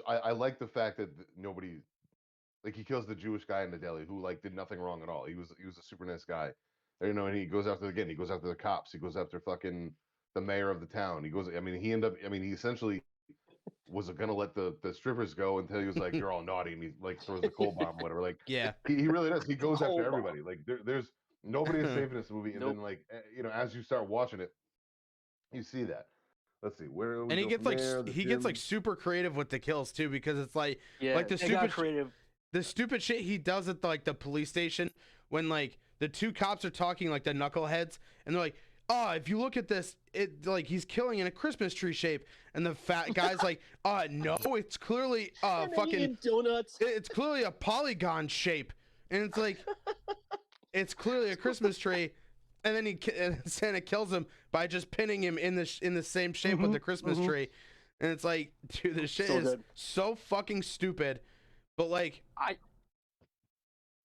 I like the fact that nobody, like, he kills the Jewish guy in the deli who like did nothing wrong at all. He was a super nice guy, you know. And he goes after He goes after the cops. He goes after fucking the mayor of the town. He goes. I mean, he essentially was gonna let the strippers go until he was like, "You're all naughty," and he like throws the coal bomb, whatever. Like, Yeah. he really does. He goes Coal after bomb. everybody. Like, there's nobody is safe in this movie. And Nope. then, like, you know, as you start watching it, you see that. Let's see where do we And he go gets from like there? The he gets like gym. super creative with the kills too, because it's like Yeah, like they got creative. the stupid shit he does at like the police station when like the two cops are talking, like the knuckleheads, and they're like, "Oh, if you look at this, it like he's killing in a Christmas tree shape," and the fat guy's like, no, it's clearly And then fucking eating donuts. it's clearly a polygon shape," and it's like it's clearly a Christmas tree. And then Santa kills him by just pinning him in the same shape with the Christmas tree, and it's like, dude, this shit So is good. so fucking stupid. But like,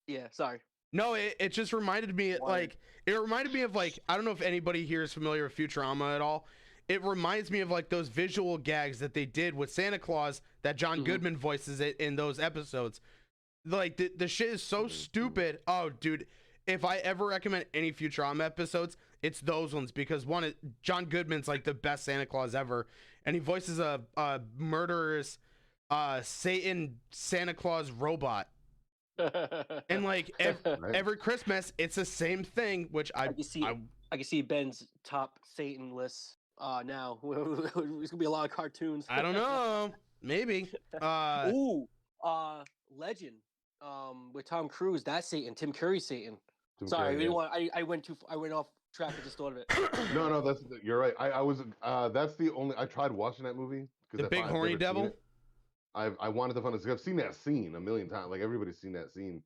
Yeah, sorry. no, it just reminded me like it reminded me of like, I don't know if anybody here is familiar with Futurama at all. It reminds me of like those visual gags that they did with Santa Claus that John Goodman voices it in those episodes. Like the shit is so stupid. Oh, dude. If I ever recommend any Futurama episodes, it's those ones, because one, John Goodman's like the best Santa Claus ever, and he voices a murderous Satan Santa Claus robot. And like every Christmas, it's the same thing, which I can see Ben's top Satan list now. There's gonna be a lot of cartoons. I don't know, maybe. Legend. With Tom Cruise, that's Satan. Tim Curry's Satan. Sorry, Curry, yeah. I went off track. I just thought of it. No, you're right. I was that's the only. I tried watching that movie because The big horny devil. I wanted to find it. I've seen that scene a million times. Like, everybody's seen that scene.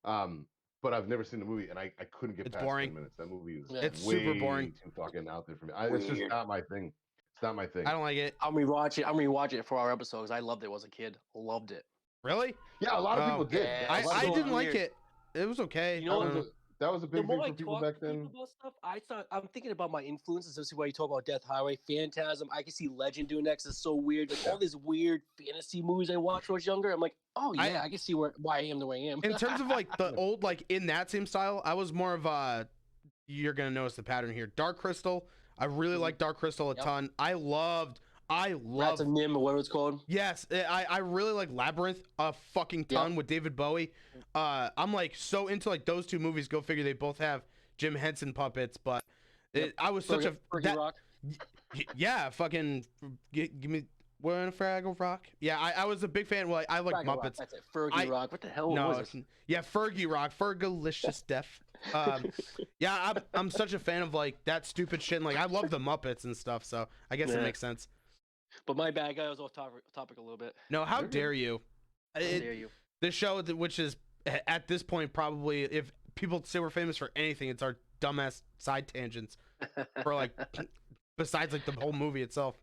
But I've never seen the movie, and I couldn't get It's past boring. 10 minutes. That movie is It's way super boring. too fucking out there for me. It's just not my thing. It's not my thing. I don't like it. I'm rewatching it for our episodes. I loved it as a kid. Loved it. Really? Yeah, a lot of people did. yeah. I didn't like weird. it. It was okay. You know, That was a the big more thing I for people talk back to then. people about stuff, I'm thinking about my influences. Especially when you talk about Death Highway, Phantasm. I can see Legend doing that 'cause it's so weird. Like all these weird fantasy movies I watched when I was younger. I'm like, oh yeah, I can see why I am the way I am. In terms of like the old, like in that same style, I was more of you're gonna notice the pattern here. Dark Crystal. I really like Dark Crystal a ton. I loved Rats of Nim or whatever it's called. Yes, I really like Labyrinth a fucking ton with David Bowie. I'm like so into like those two movies. Go figure, they both have Jim Henson puppets, but I was such a Rock. Yeah, fucking give me one Fraggle Rock. Yeah, I was a big fan. Well, I like Fraggle Muppets. Rock, that's it. Fergie Rock. What the hell was it? Yeah, Fergie Rock. Fergalicious Death. Yeah, I'm such a fan of like that stupid shit. And like I love the Muppets and stuff, so I guess it makes sense. But my bad, guy was off topic a little bit. No, how dare you? How dare you? The show, which is at this point probably, if people say we're famous for anything, it's our dumbass side tangents for like besides like the whole movie itself.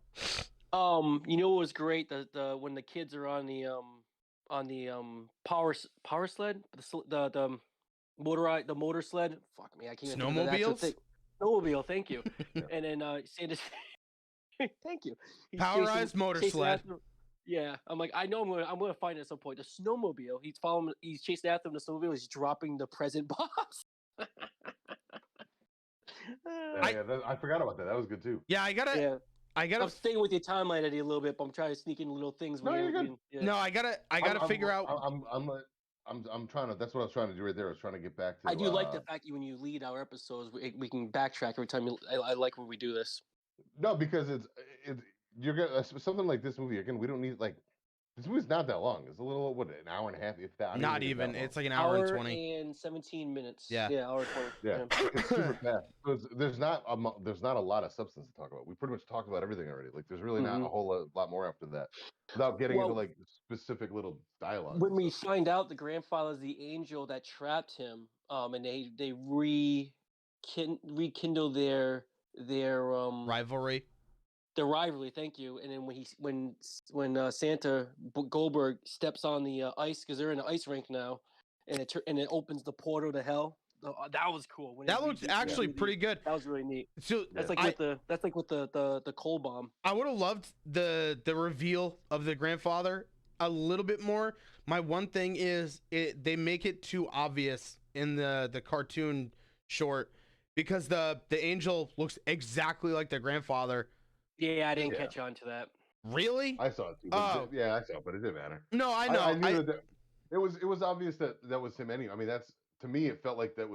You know what was great? The when the kids are on the power sled, the motor sled. Fuck me, I can't even think of the actual thing. Snowmobile, thank you. And then Sanders. Thank you. Powerized motor sled. Yeah, I'm like, I know I'm gonna find it at some point. The snowmobile. He's chasing after him. The snowmobile. He's dropping the present box. I forgot about that. That was good too. Yeah, I gotta. I'm staying with your timeline Eddie, a little bit, but I'm trying to sneak in little things. No, you're good. No, I gotta figure out. I'm trying to. That's what I was trying to do right there. I was trying to get back to. I do like the fact that when you lead our episodes, we can backtrack every time. I like when we do this. No, because it's you're gonna something like this movie again. We don't need like this movie's not that long. It's a little what an hour and a half. If that, I don't Not think it's that even. long. It's like an hour and Hour 20. and 17 minutes. Yeah. Yeah, hour 20. Yeah, it's super fast. So there's not a lot of substance to talk about. We pretty much talked about everything already. Like there's really not a whole lot more after that, without getting into Well, like specific little dialogue. when we find out the grandfather's the angel that trapped him, and they rekindle Rivalry. their rivalry. Thank you. And then when Santa Goldberg steps on the ice because they're in an ice rink now, and it opens the portal to hell. That was cool. When That looked actually pretty good. That was really neat. So That's like with the coal bomb. I would have loved the reveal of the grandfather a little bit more. My one thing is they make it too obvious in the cartoon short because the angel looks exactly like the grandfather. Yeah, I didn't catch on to that. Really? I saw it too. Oh. Yeah, I saw it, but it didn't matter. No, I know. I knew that it was obvious that was him anyway. I mean, that's to me. It felt like it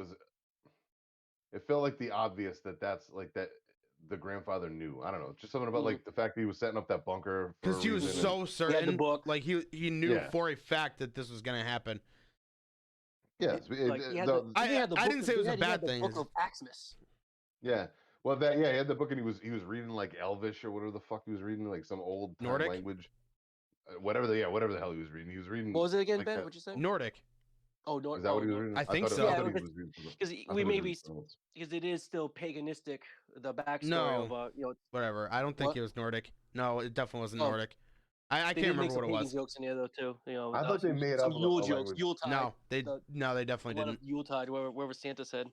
felt like the obvious that's like that the grandfather knew. I don't know, just something about like the fact that he was setting up that bunker because he was so certain. The book. Like he knew for a fact that this was gonna happen. Yes, I didn't say it was a bad thing. Book of Axmas. Yeah. Well, he had the book and he was reading like Elvish or whatever the fuck he was reading, like some old Nordic language, whatever the hell he was reading. He was reading. What was it again, like Ben? What'd you say? Nordic. Oh, Nordic. Is that what he was reading? I think so. Yeah, because it is still paganistic. The backstory of whatever. I don't think it was Nordic. No, it definitely wasn't Nordic. I can't remember what it was. Jokes in there though too. I thought they made some up Yule jokes. Yuletide. No, they definitely didn't. Yuletide, wherever Santa said.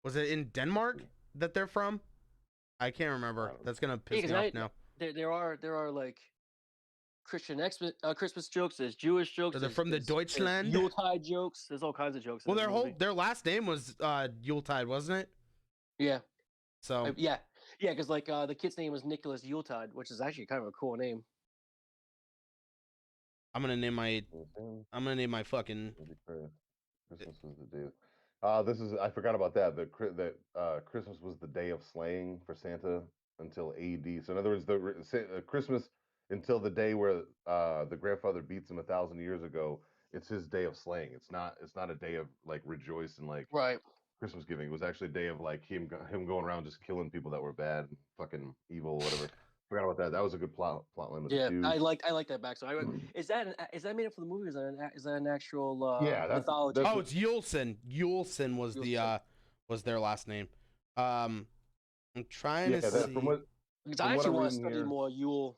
Was it in Denmark that they're from? I can't remember. That's gonna piss me off now. There are like Christian Christmas jokes. There's Jewish jokes. They're from the Deutschland. Yuletide jokes. There's all kinds of jokes. Well, their last name was Yuletide, wasn't it? Yeah. So yeah, because like the kid's name was Nicholas Yuletide, which is actually kind of a cool name. I'm gonna name my fucking. Christmas was the day. I forgot about that. Christmas was the day of slaying for Santa until AD. So in other words, Christmas until the day where the grandfather beats him 1,000 years ago. It's his day of slaying. It's not a day of like rejoice and like Christmas giving. It was actually a day of like him going around just killing people that were bad, fucking evil, whatever. Forgot about that. That was a good plot line. I like that backstory. Is that made up for the movie? Is that an actual mythology? Oh, it's Yulson. Yulson was was their last name. I'm trying to see. Because I actually want to study more Yule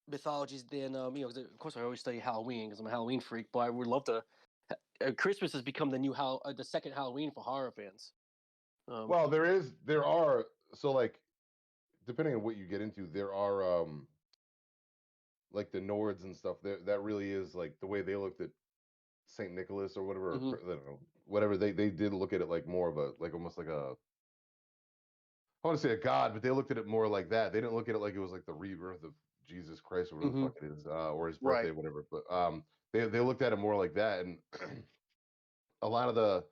mythologies than of course I always study Halloween because I'm a Halloween freak, but I would love to. Christmas has become the second Halloween for horror fans. Well, there are so like. Depending on what you get into, there are like the Nords and stuff. That really is like the way they looked at Saint Nicholas or whatever. I don't know, whatever they did look at it like more of a like almost like a. I want to say a god, but they looked at it more like that. They didn't look at it like it was like the rebirth of Jesus Christ or whatever the fuck it is, or his birthday, whatever. But they looked at it more like that, and a lot of the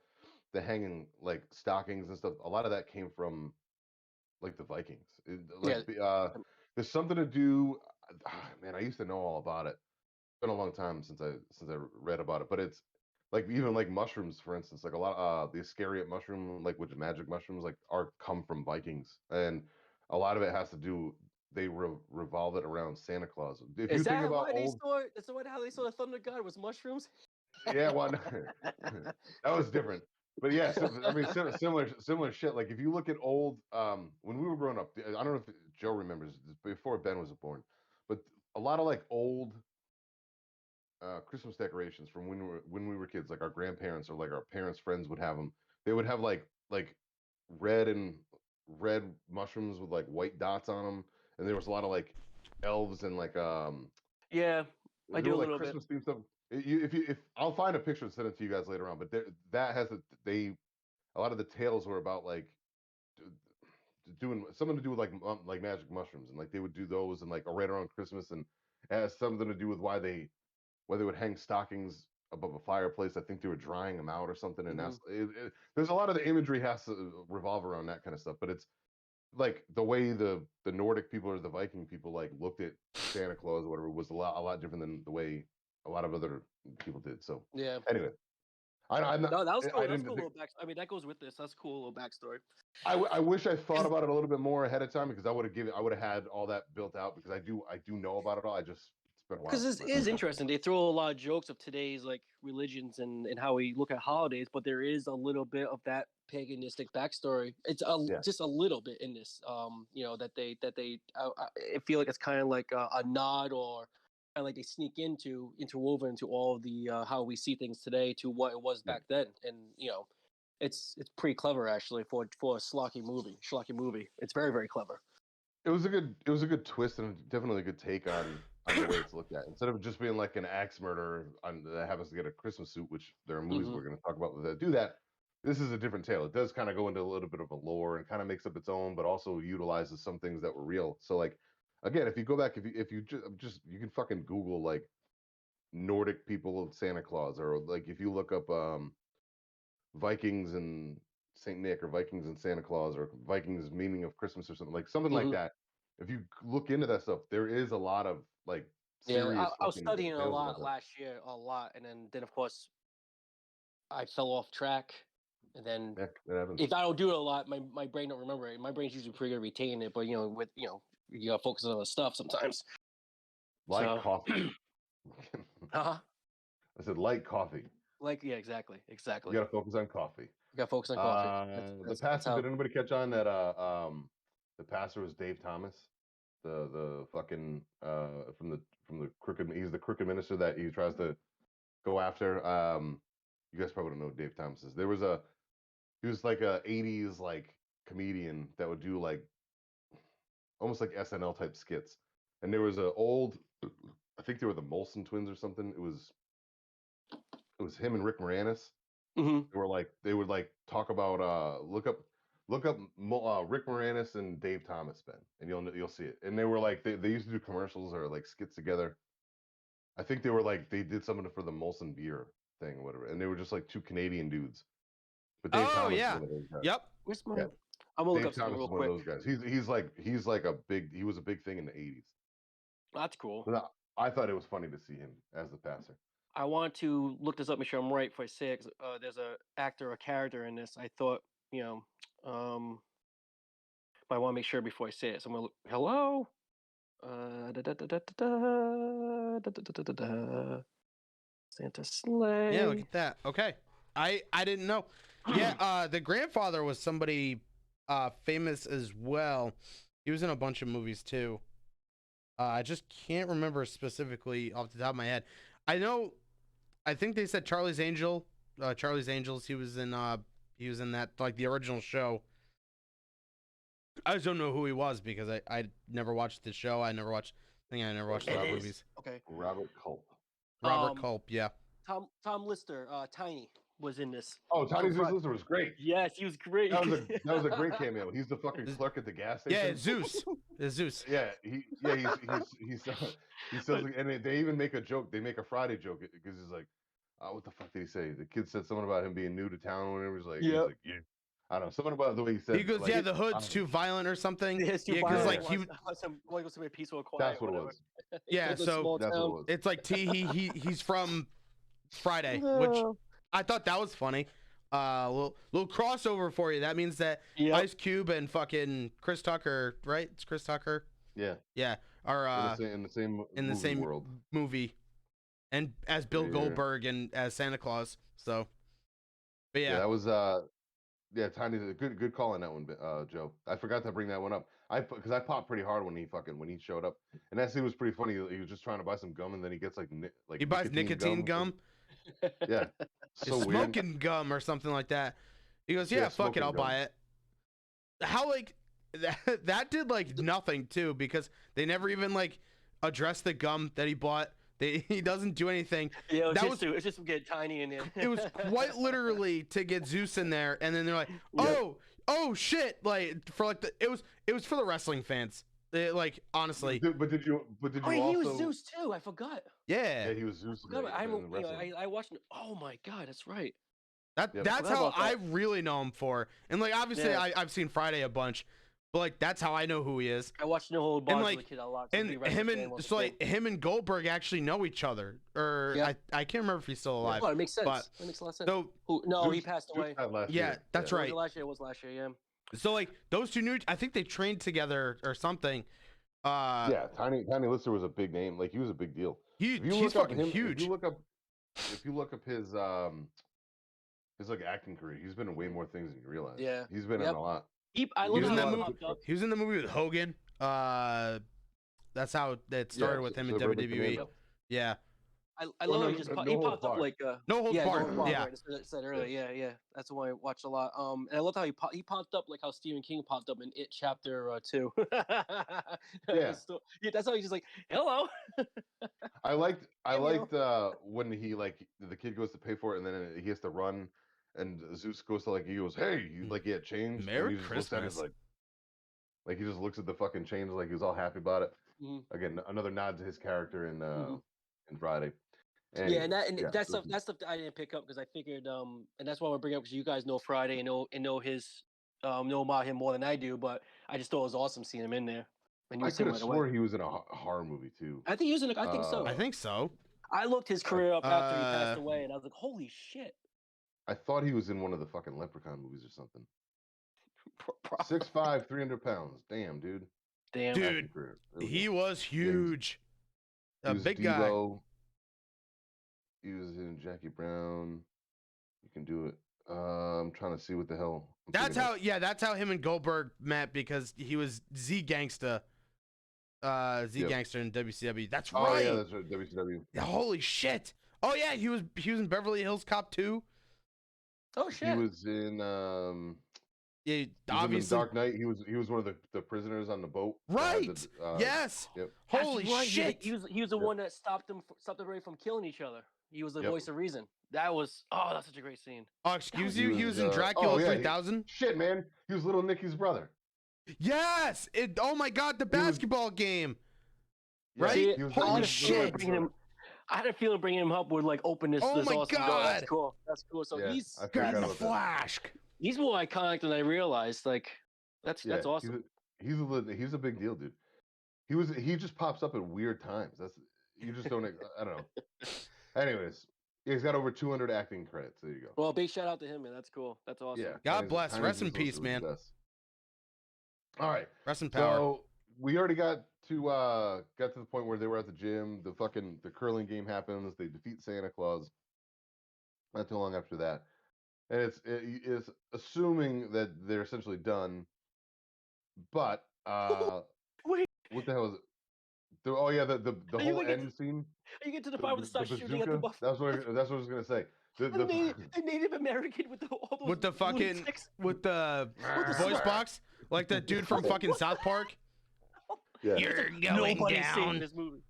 hanging like stockings and stuff. A lot of that came from. Like the Vikings, there's something to do. Man, I used to know all about it. It's been a long time since I read about it, but it's like even like mushrooms, for instance, like a lot the Iscariot mushroom, like which magic mushrooms, like come from Vikings, and a lot of it has to do. They revolve it around Santa Claus. If you think about that's how they saw the thunder god was mushrooms. Yeah, well, that was different. But yeah, I mean, similar shit. Like if you look at old, when we were growing up, I don't know if Joe remembers before Ben was born, but a lot of like old Christmas decorations from when we were kids, like our grandparents or like our parents' friends would have them. They would have like red mushrooms with like white dots on them, and there was a lot of like elves and like yeah, I do a little Christmas themed stuff. If I'll find a picture and send it to you guys later on, but that has a lot of the tales were about like doing something to do with like magic mushrooms, and like they would do those and like right around Christmas, and it has something to do with why they would hang stockings above a fireplace. I think they were drying them out or something, and there's a lot of the imagery has to revolve around that kind of stuff. But like the way the Nordic people or the Viking people like looked at Santa Claus or whatever was a lot different than the way a lot of other people did. So Yeah. anyway, I'm not. No, that was cool. I That's didn't cool. think. Little back. I mean, that goes with this. That's a cool little backstory. I wish I thought about it a little bit more ahead of time because I would have had all that built out because I do know about it all. I just it's been a while. Because it since is I- interesting. They throw a lot of jokes of today's like religions and how we look at holidays, but there is a little bit of that paganistic backstory. It's Yeah. just a little bit in this. That they I feel like it's kind of like a nod or kind of like they sneak interwoven into all of the how we see things today to what it was back then, and it's pretty clever actually for a schlocky movie. It's very, very clever. It was a good twist and definitely a good take on the way it's looked at. Instead of just being like an axe murderer that happens to get a Christmas suit, which there are movies we're going to talk about that do that. This is a different tale. It does kind of go into a little bit of a lore and kind of makes up its own, but also utilizes some things that were real. So like, again, if you go back, if you just you can fucking Google like Nordic people of Santa Claus, or like if you look up Vikings and Saint Nick, or Vikings and Santa Claus, or Vikings meaning of Christmas, or something like that. If you look into that stuff, there is a lot of like serious. I was studying a tales about lot that. last year, and then of course I fell off track, and then Yeah, that happens. if I don't do it a lot, my brain don't remember it. My brain's usually pretty good at retaining it, but you gotta focus on other stuff sometimes. Like coffee. Uh-huh. I said like coffee. Yeah, exactly. You gotta focus on coffee. You gotta focus on coffee. The pastor. Did anybody catch on that? The pastor was Dave Thomas, the fucking from the crooked. He's the crooked minister that he tries to go after. You guys probably don't know who Dave Thomas is. He was like a '80s like comedian that would do like almost like SNL type skits. And there was a old, I think they were the Molson twins or something. It was him and Rick Moranis. They would like talk about look up Rick Moranis and Dave Thomas, Ben, and you'll see it. And they were like they used to do commercials or like skits together. I think they were like they did something for the Molson beer thing or whatever, and they were just like two Canadian dudes. But Dave Thomas is one of those guys. Yep. Where's my? Yeah. I'm gonna Dave look up something Thomas real is one quick. of those guys. He's like he was a big thing in the '80s. That's cool. But I thought it was funny to see him as the pastor. I want to look this up, make sure I'm right before I say it. 'Cause, there's a actor, a character in this. I thought, but I want to make sure before I say it. So I'm gonna look. Hello. Santa sleigh. Yeah, look at that. Okay, I didn't know. Yeah, the grandfather was somebody famous as well. He was in a bunch of movies too. I just can't remember specifically off the top of my head. I think they said Charlie's Angels. He was in that like the original show. I just don't know who he was because I never watched the show. I never watched a lot of movies. Okay. Robert Culp. Robert Culp, yeah. Tom Lister, Tiny was in this. Oh, Tiny Lister was great. Yes, he was great. That was a great cameo. He's the fucking clerk at the gas station. Yeah, it's Zeus. It's Zeus. Yeah, he sells, and they even make a joke. They make a Friday joke because he's like, what the fuck did he say? The kid said something about him being new to town. Or whatever. He's like, yeah. I don't know, something about the way he said. He goes, like, yeah, the hood's too violent or something. Yeah, it's too because violent. like he was somewhere peaceful and quiet. That's what it was. Yeah, so that's what it was. it's like he's from Friday, which I thought that was funny. Little crossover for you. That means that Ice Cube and fucking Chris Tucker, right? It's Chris Tucker. Yeah. Yeah. Are in the same world movie, and as Bill Goldberg and as Santa Claus. So, but yeah, that was Tiny's a good call on that one, Joe. I forgot to bring that one up. Because I popped pretty hard when he showed up, and that scene was pretty funny. He was just trying to buy some gum, and then he gets like he buys nicotine gum. Yeah, so smoking weird. Gum or something like that. He goes, yeah, fuck it, I'll buy it. How like that did like nothing too, because they never even like addressed the gum that he bought. He doesn't do anything. Yeah, it's just get Tiny in there. It was quite literally to get Zeus in there, and then they're like, oh shit, like for like it was for the wrestling fans. Like honestly. But did you also... he was Zeus too. I forgot. Yeah, he was Zeus. I watched. Oh my god, that's right. That's how I really know him for. And like obviously I've seen Friday a bunch, but like that's how I know who he is. I watched No Hold Barred like- as a kid a lot. So I'm a And big wrestling him fan and once so a kid. like him and Goldberg actually know each other, or Yeah. I can't remember if he's still alive. Oh, it makes sense. but- It makes a lot of sense. So No, he Zeus- passed Zeus away. died last yeah, year. that's Was right. it last year? It was last year, yeah. So like those two knew. I think they trained together or something. Yeah, Tiny Lister was a big name. Like he was a big deal. He's look up fucking him, huge. if you look up his like acting career, he's been in way more things than you realize. Yeah. He's been in Yep. a lot. I He love was in how that he movie. popped up. He was in the movie with Hogan. That's how it started with him in Suburban WWE. Commando. Yeah. I love how he just No he Holds popped up Barred. like No holds yeah, barred. No Holds Barred, Yeah. right, that's what I said earlier. Yeah. That's the one I watched a lot. And I love how he popped up like how Stephen King popped up in It Chapter 2. Yeah. That's how he's just like, hello. I liked Cameo. when he like the kid goes to pay for it and then he has to run and Zeus goes to like he goes, hey, you like get changed. Merry and he just looks at it Christmas. like he just looks at the fucking change like he was all happy about it. Mhm. Again, another nod to his character in Mhm. in Friday. Yeah, and yeah, that's stuff that I didn't pick up because I figured and that's why I bring up because you guys know Friday and know his know about him more than I do, but I just thought it was awesome seeing him in there. And you I see could him have right away. swore he was in a horror movie too. I think he was in I think so. I think so. I looked his career up after he passed Uh, away, and I was like, "Holy shit!" I thought he was in one of the fucking Leprechaun movies or something. Probably. 6'5", 300 pounds. Damn, dude. Damn. Dude, Acting career. There we He go. was huge. He A was big guy. Devo. He was in Jackie Brown. You can do it. I'm trying to see what the hell. I'm That's thinking of. that's how him and Goldberg met because he was Z Gangsta. Yep. Gangster in WCW. That's Oh right. yeah, that's right. WCW. Holy shit. Oh yeah, he was in Beverly Hills Cop 2. Oh He shit! was in Yeah, he was in the obviously. Dark Knight. He was one of the prisoners on the boat. that had Right. the, Yes. Yep. That's Holy right, shit. He was the Yep. one that stopped everybody from killing each other. He was the Yep. voice of reason. That's such a great scene. Oh, excuse He you. He was, was in Dracula oh, yeah, 3000. Shit, man. He was Little Nicky's brother. Yes. Oh my God, the He was- basketball game. Yeah, Right? See, he was Holy I had a shit. feeling bringing him. I had a feeling bringing him up would like open this. Oh this my awesome door. That's God. cool. That's cool. So Yeah, he's I Got forgot the about that. Flash. he's more iconic than I realized. Like that's awesome. He's a big deal, dude. He just pops up at weird times. You just don't. I don't know. Anyways, yeah, he's got over 200 acting credits. There you go. Well, big shout out to him, man. That's cool. That's awesome. Yeah. God Tiny's- bless. Tiny's Rest in just peace, also man. the best. All right. Rest in power. So we already got to the point where they were at the gym. The curling game happens. They defeat Santa Claus. Not too long after that, and it's assuming that they're essentially done. But Wait. what the hell is it? Oh yeah, the Are you whole gonna get end scene. Are you get to the part where they start shooting at the bazooka. buffalo? That's what I was gonna say. The Native American with all those With the fucking lunatics. with the With the voice slur. box, like that dude from fucking South Park. yeah. You're going Nobody's seen down, this movie.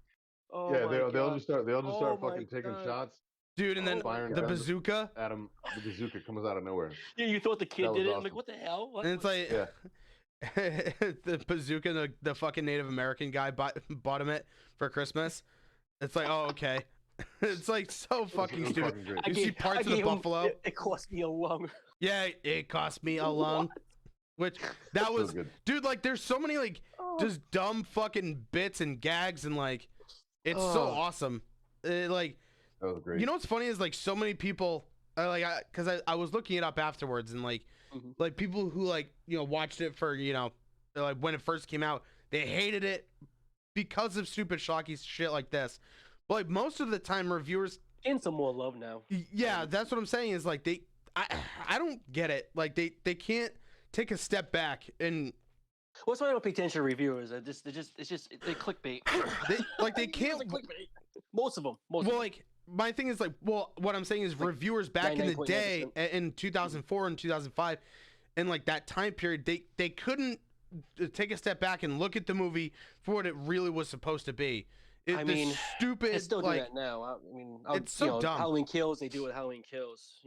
Oh Yeah, my they'll God. just start Oh my fucking taking God. shots. dude. And then Oh my Firing the guns bazooka, at him. The bazooka comes out of nowhere. Yeah, you thought the kid That was did it. I'm awesome. like, what the hell? What? and it's like Yeah. the bazooka. The fucking Native American guy bought him it for Christmas. It's like, oh okay. It's like so fucking It was stupid. fucking great. You see parts of the gave him- buffalo. It cost me a lung. Yeah, it cost me a lung. Which that So was, good. dude. Like, there's so many like Oh. just dumb fucking bits and gags and like, it's so Oh. awesome. Like, That was great. you know what's funny is like so many people because I was looking it up afterwards and like Mhm. like people who like watched it for like when it first came out, they hated it because of stupid shocky shit like this. But like most of the time reviewers, Getting some more love now. yeah, that's what I'm saying is like I don't get it. Like they can't take a step back and What's why I don't pay attention to reviewers? It's just they clickbait. they can't. It's clickbait. Most of them. Well, like my thing is like, well, what I'm saying is Like reviewers back in the 99.9%. day in 2004 and 2005, and like that time period, they couldn't take a step back and look at the movie for what it really was supposed to be. I mean, stupid. They still do like, that now. I mean, it's so dumb. Halloween Kills. They do it. Halloween Kills.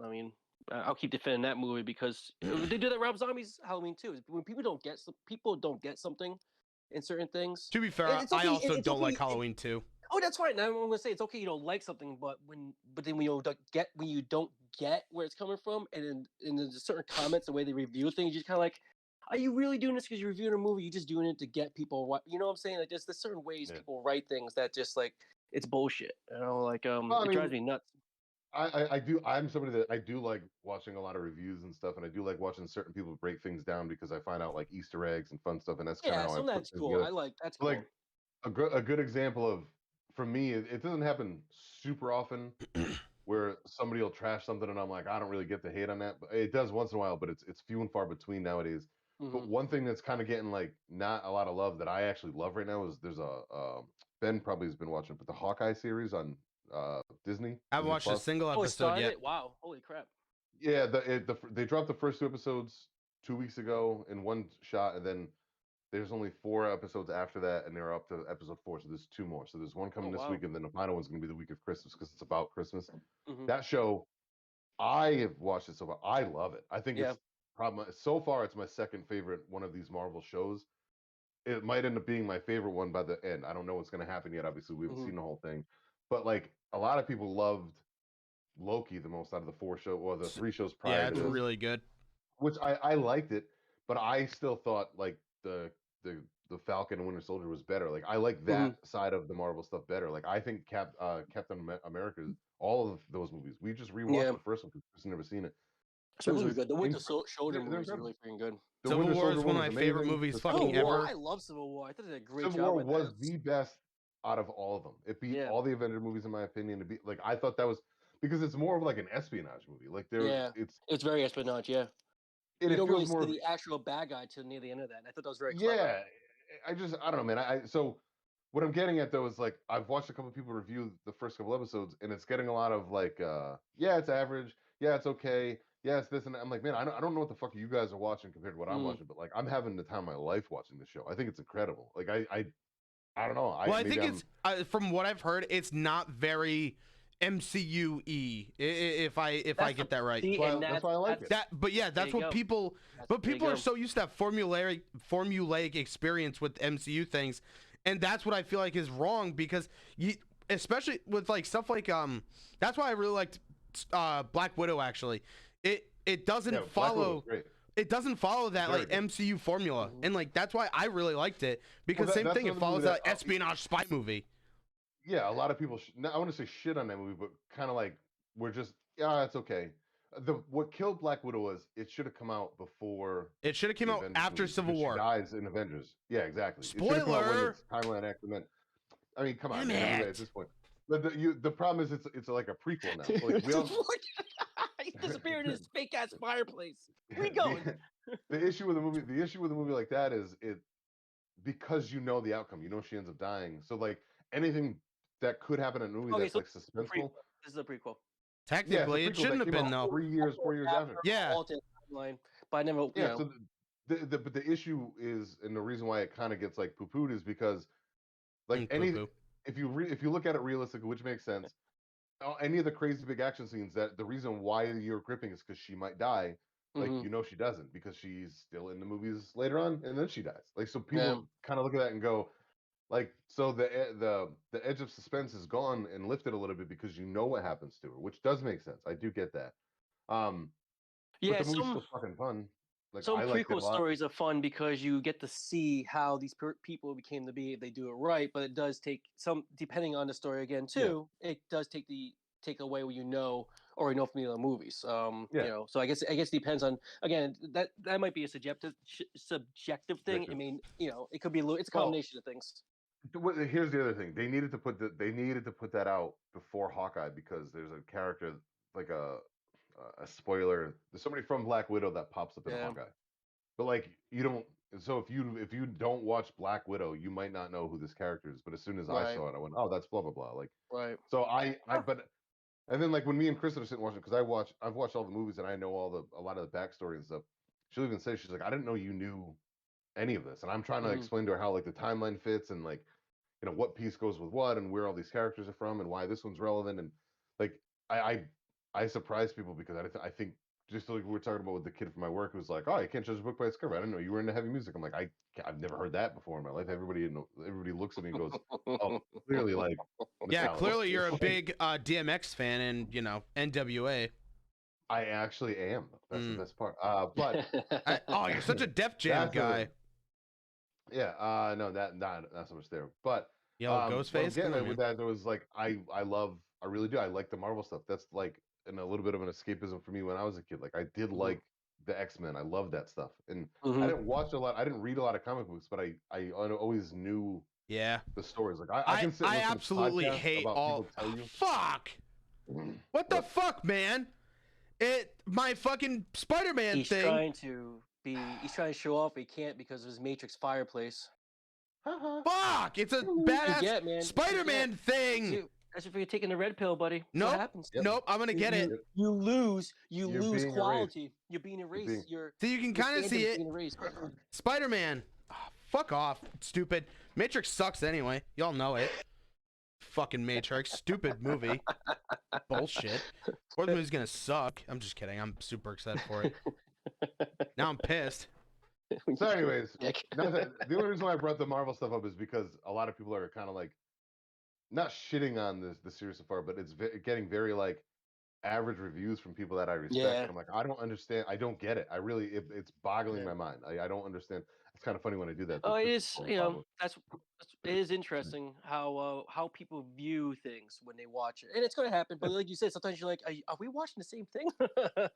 I mean, I'll keep defending that movie because they do that. Rob Zombie's Halloween too. When people don't get something in certain things. To be fair, it's okay, I also it's don't okay, like Halloween too. Oh, that's fine. Now I'm gonna say it's okay you don't like something, but then when you don't get where it's coming from, and then there's certain comments, the way they review things, you're kind of like, are you really doing this because you're reviewing a movie? You're just doing it to get people. You know what I'm saying? Like, there's certain ways Yeah. people write things that just like it's bullshit. You know, like Well, I it drives mean, me nuts. I do. I'm somebody that I do like watching a lot of reviews and stuff, and I do like watching certain people break things down because I find out like Easter eggs and fun stuff, and that's kind of Yeah, how I so put that's things cool. together. I like that's But, cool. like a good example of, for me, it doesn't happen super often where somebody will trash something and I'm like, I don't really get the hate on that. But it does once in a while, but it's few and far between nowadays. But Hmm. one thing that's kind of getting like not a lot of love that I actually love right now is there's a Ben probably has been watching, but the Hawkeye series on Disney I haven't Disney watched a Plus. single Oh, it episode started yet. it. Wow, holy crap! Yeah, they dropped the first 2 episodes 2 weeks ago in one shot, and then there's only 4 episodes after that, and they're up to episode 4. So there's 2 more. So there's one Oh coming this wow. week, and then the final one's gonna be the week of Christmas because it's about Christmas. Hmm. That show, I have watched it so far. I love it. I think Yeah. it's probably so far it's my second favorite one of these Marvel shows. It might end up being my favorite one by the end. I don't know what's gonna happen yet. Obviously, we haven't Hmm. seen the whole thing, but like a lot of people loved Loki the most out of the 4 show or the 3 shows prior Yeah, to it's this, really good. which I liked it, but I still thought like the the Falcon and Winter Soldier was better. Like I like Hmm. that side of the Marvel stuff better. Like I think Captain America, all of those movies. We just rewatched Yeah, the first one because Chris never seen it. so That it was really movie's good. The Winter Soldier they're movie is incredible. really freaking good. The Civil Winter War Soldier is one one of was my favorite amazing. movies The fucking Civil War, ever. I love Civil War. I thought they did a great Civil job War with was that. the best out of all of them. It beat Yeah, all the Avenger movies in my opinion. To be like I thought that was because it's more of like an espionage movie. Like yeah. It's very espionage. Yeah, you it don't really feels see more the actual bad guy till near the end of that. And I thought that was very clever. yeah. I don't know, man. So what I'm getting at though is like I've watched a couple people review the first couple episodes, and it's getting a lot of like, yeah, it's average, yeah, it's okay, yeah, it's this and that. I'm like, man, I don't know what the fuck you guys are watching compared to what I'm Mm. watching, but like I'm having the time of my life watching this show. I think it's incredible. Like I don't know. Well, I Maybe think it's from what I've heard, it's not very MCU-y. If I get that right. See, That's and why, that's why I like it. That, but yeah, There that's you what go. people. But There you people are go. so used to that formulaic experience with MCU things, and that's what I feel like is wrong because especially with like stuff like That's why I really liked Black Widow. Actually, it doesn't Yeah, Black Widow was follow. great. It doesn't follow that Very like good. MCU formula, Mhm. and like that's why I really liked it because Well, same that's thing. It another follows movie that that espionage spy movie. yeah, a lot of people. I want to say shit on that movie, but kind of like we're just yeah, it's okay. What killed Black Widow was it should have come out before It should have came the out Avengers after movies Civil because she War. dies in Avengers. Yeah, exactly. It should have come out when Spoiler. its timeline actually meant. I mean, come on, Damn man. Everybody it. at this point. But the problem is it's like a prequel now. Like we all He's disappearing in his fake ass fireplace. Where you going? the issue with a movie like that is it because you know the outcome. You know she ends up dying. So like anything that could happen in a movie Okay, that's so like suspenseful. this is a prequel. Yeah, it's a Technically, it prequel shouldn't that have came been out though. 3 years, 4 years after. Yeah. Alternate timeline, but I never. You Yeah, know. so but the issue is, and the reason why it kind of gets like poo-pooed is because like Poo-poo. if you look at it realistically, which makes sense, any of the crazy big action scenes that the reason why you're gripping is because she might die. Like Mhm. you know she doesn't because she's still in the movies later on, and then she dies. Like so Yeah. people kind of look at that and go, like so the edge of suspense is gone and lifted a little bit because you know what happens to her, which does make sense. I do get that. But Yeah. the movie's Some still fucking fun. Like some I liked it a prequel lot. stories are fun because you get to see how these people became to be if they do it right. But it does take some, depending on the story again Yeah. too. It does take away what you know or you know from the other movies. Yeah. You know. So I guess it depends on again that might be a subjective thing. I Subjective. mean, you know, it could be it's a Well, combination of things. Here's the other thing. They needed to put that out before Hawkeye because there's a character like a spoiler. There's somebody from Black Widow that pops up in Yeah. Hawkeye. But like you don't. So if you don't watch Black Widow, you might not know who this character is. But as soon as I Right. saw it, I went, oh, that's blah blah blah. Like Right. so but and then like when me and Chris are sitting watching because I've watched all the movies and I know a lot of the backstory and stuff. She'll even say she's like I didn't know you knew any of this, and I'm trying to Mhm. explain to her how like the timeline fits and like you know what piece goes with what and where all these characters are from and why this one's relevant and like I I surprise people because I think just like we were talking about with the kid from my work who's like, oh, you can't judge a book by its cover. I didn't know you were into heavy music. I'm like, I've never heard that before in my life. Everybody looks at me and goes, oh, clearly like Yeah, Metallica. clearly you're a big DMX fan and, you know, NWA. I actually am. That's the best part. But you're such a Def Jam that's the guy. thing. Yeah, no, not so much there. But Yo, what I'm Ghostface, getting come on, at with man. that though is like I really do. I like the Marvel stuff. That's like a little bit of an escapism for me when I was a kid. Like I did like the X-Men. I love that stuff. And I didn't watch a lot. I didn't read a lot of comic books, but I always knew Yeah. the stories. Like I can sit and I listen to absolutely podcasts hate about all. people tell you. Fuck. What the fuck, man? My fucking Spider-Man He's thing. He's trying to show off. He can't because of his Matrix fireplace. Fuck! It's a badass Spider-Man thing. That's if you're taking the red pill, buddy. Nope. What happens? Nope. I'm gonna get it. You lose. You You're lose being quality. erased. You're being erased. You're So you can kind of see it. Spider-Man. Oh, fuck off, stupid. Matrix sucks anyway. Y'all know it. Fucking Matrix. Stupid movie. Bullshit. Or the movie's gonna suck. I'm just kidding. I'm super excited for it. Now I'm pissed. So, anyways, the only reason why I brought the Marvel stuff up is because a lot of people are kind of like not shitting on the series so far, but it's getting very like average reviews from people that I respect. Yeah. And I'm like, I don't understand. I don't get it. I really, it's boggling my mind. I don't understand. It's kind of funny when I do that. Oh, it is. You know, it is interesting how people view things when they watch it, and it's going to happen. But like you said, sometimes you're like, are we watching the same thing?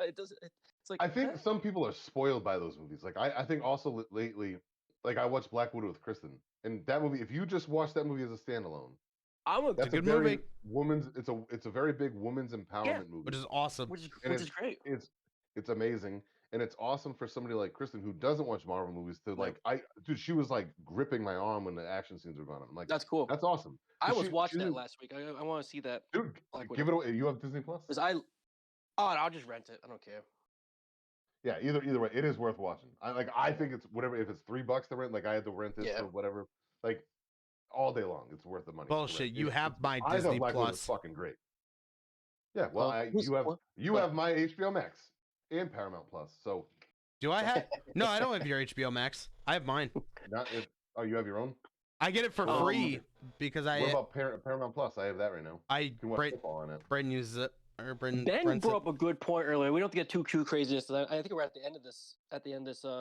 It doesn't. It's like I think some people are spoiled by those movies. Like I think also lately, like I watched Black Widow with Kristen, and that movie. If you just watch that movie as a standalone, that's a good movie. It's a very big women's empowerment movie, which is awesome. Which is great. It's amazing, and it's awesome for somebody like Kristen who doesn't watch Marvel movies to like. Dude, she was like gripping my arm when the action scenes were going on. I'm like, that's cool. That's awesome. I was watching that last week. I want to see that. Dude, give it away. You have Disney Plus? I'll just rent it. I don't care. Yeah, either way, it is worth watching. I think it's whatever. If it's $3 to rent, like I had to rent this or whatever, like all day long, it's worth the money. Bullshit. You have my Disney Plus. It's fucking great. Yeah, well, you have my HBO Max and Paramount Plus. So do I have? No, I don't have your HBO Max. I have mine. You have your own? I get it for free because I. What about Paramount Plus? I have that right now. You can watch football on it. Braden uses it. Ben brought up a good point earlier. We don't have to get too crazy. I think we're at the end of this.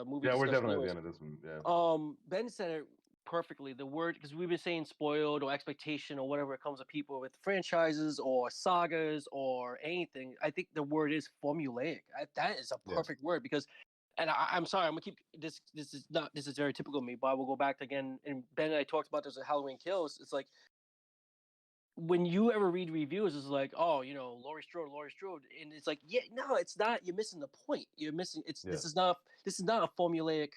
Movie. Yeah, we're definitely at the end of this one. Yeah. Ben said it perfectly. The word, because we've been saying spoiled or expectation or whatever it comes to people with franchises or sagas or anything. I think the word is formulaic. That is a perfect word because. And I'm sorry, I'm gonna keep this. This is very typical of me. But I will go back again. And Ben and I talked about this at Halloween Kills. It's like when you ever read reviews, it's like, oh, you know, Laurie Strode, and it's like, yeah, no, it's not. You're missing the point. You're missing. This is not a formulaic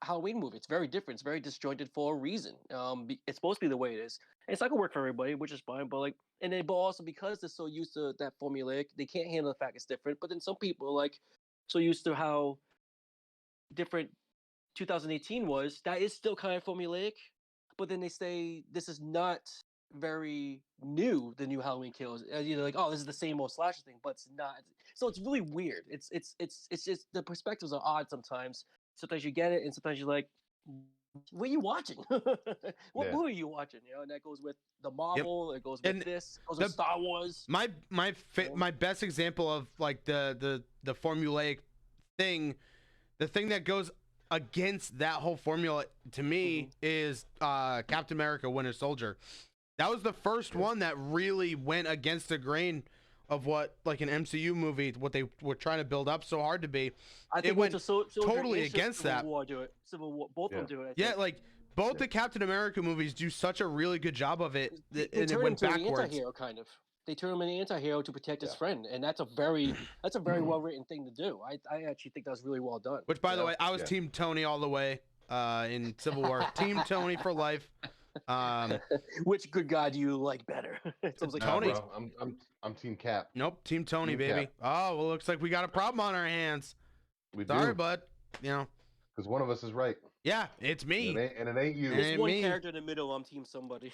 Halloween movie. It's very different. It's very disjointed for a reason. It's supposed to be the way it is. And it's not gonna work for everybody, which is fine. But but also because they're so used to that formulaic, they can't handle the fact it's different. But then some people are like so used to how different 2018 was, that is still kind of formulaic, but then they say this is not very new, the new Halloween Kills. You're like, oh, this is the same old slasher thing, but it's not. So it's really weird. It's just the perspectives are odd sometimes. Sometimes you get it, and sometimes you're like, what are you watching? What movie are you watching? You know, and that goes with the Marvel. It goes with this. It goes with Star Wars. My best example of like the formulaic thing. The thing that goes against that whole formula to me is Captain America: Winter Soldier. That was the first one that really went against the grain of what like an MCU movie, what they were trying to build up so hard to be. I think it went totally against that. Civil War, both of them do it. Yeah, like both the Captain America movies do such a really good job of it, and it went backwards. An anti-hero, kind of. They turn him into an anti-hero to protect his friend, and that's a very well written thing to do. I actually think that was really well done. Which, by the way, I was Team Tony all the way in Civil War. Team Tony for life. Which good guy do you like better? Sounds like Tony. I'm Team Cap. Nope, Team Tony, baby. Cap. Oh well, looks like we got a problem on our hands. Sorry, bud. You know, because one of us is right. Yeah, it's me, and it ain't you. There's one character in the middle. I'm Team somebody.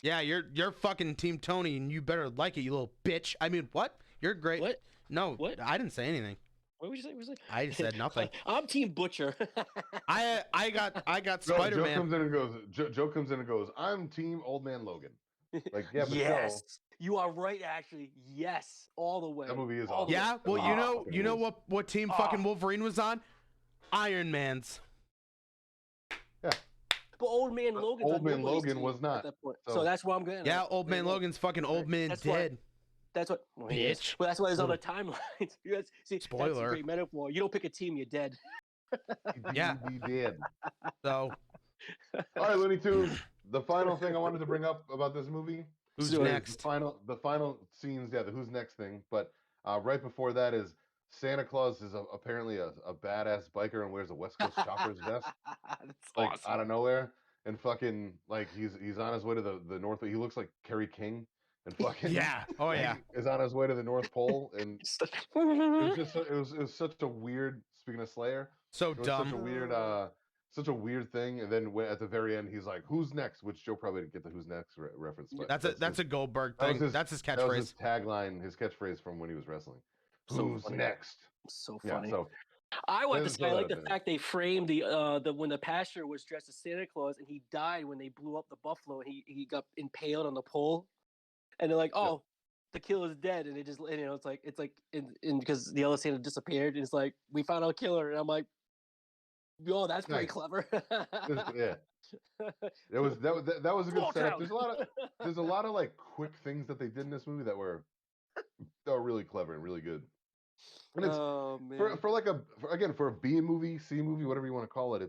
Yeah, you're fucking Team Tony, and you better like it, you little bitch. I mean, what? You're great. What? No, what? I didn't say anything. What would you say? I said nothing. I'm Team Butcher. I got Spider-Man. Joe comes in and goes. I'm Team Old Man Logan. Like, yeah, but yes, You are right, actually. Yes, all the way. That movie is all the way. Yeah, well, movie you is know, fucking you know amazing. what team fucking Wolverine was on? Iron Man's. Yeah. But Old Man Logan's Old on Man nobody's Logan team was not. at that point. So- So that's where I'm getting Yeah, at. Old There Man you go. Logan's fucking old man That's why- dead. That's what. Well, he is. Bitch. But that's why it's on the timeline. See, that's a Spoiler. great metaphor. You don't pick a team, you're dead. Yeah. Be dead. So, All right, Looney Tunes. The final thing I wanted to bring up about this movie who's So- is next? the final scenes. Yeah, the who's next thing. But right before that is Santa Claus is apparently a badass biker and wears a West Coast Choppers vest, That's like awesome. out of nowhere, and fucking like he's on his way to the North. He looks like Kerry King, and fucking Yeah. Oh like, yeah. is on his way to the North Pole, and it was just it was such a weird. Speaking of Slayer, So it was dumb. such a weird thing. And then at the very end, he's like, "Who's next?" Which Joe probably didn't get the "Who's next" reference, but That's a Goldberg that was thing. his- That's his that was his catchphrase. tagline, his catchphrase from when he was wrestling. So Who's funny. next? So Yeah, funny. so I want to Just say I throw like that the out there. fact they framed the when the pastor was dressed as Santa Claus and he died when they blew up the buffalo and he got impaled on the pole, and they're like, oh, the killer's dead, and it just it's like in because the other Santa disappeared, and it's like we found our killer, and I'm like, yo, that's pretty Nice. clever. yeah, it was that was a good Small setup. town. There's a lot of like quick things that they did in this movie that were really clever and really good. And it's Oh man. for like for a B movie, C movie, whatever you want to call it,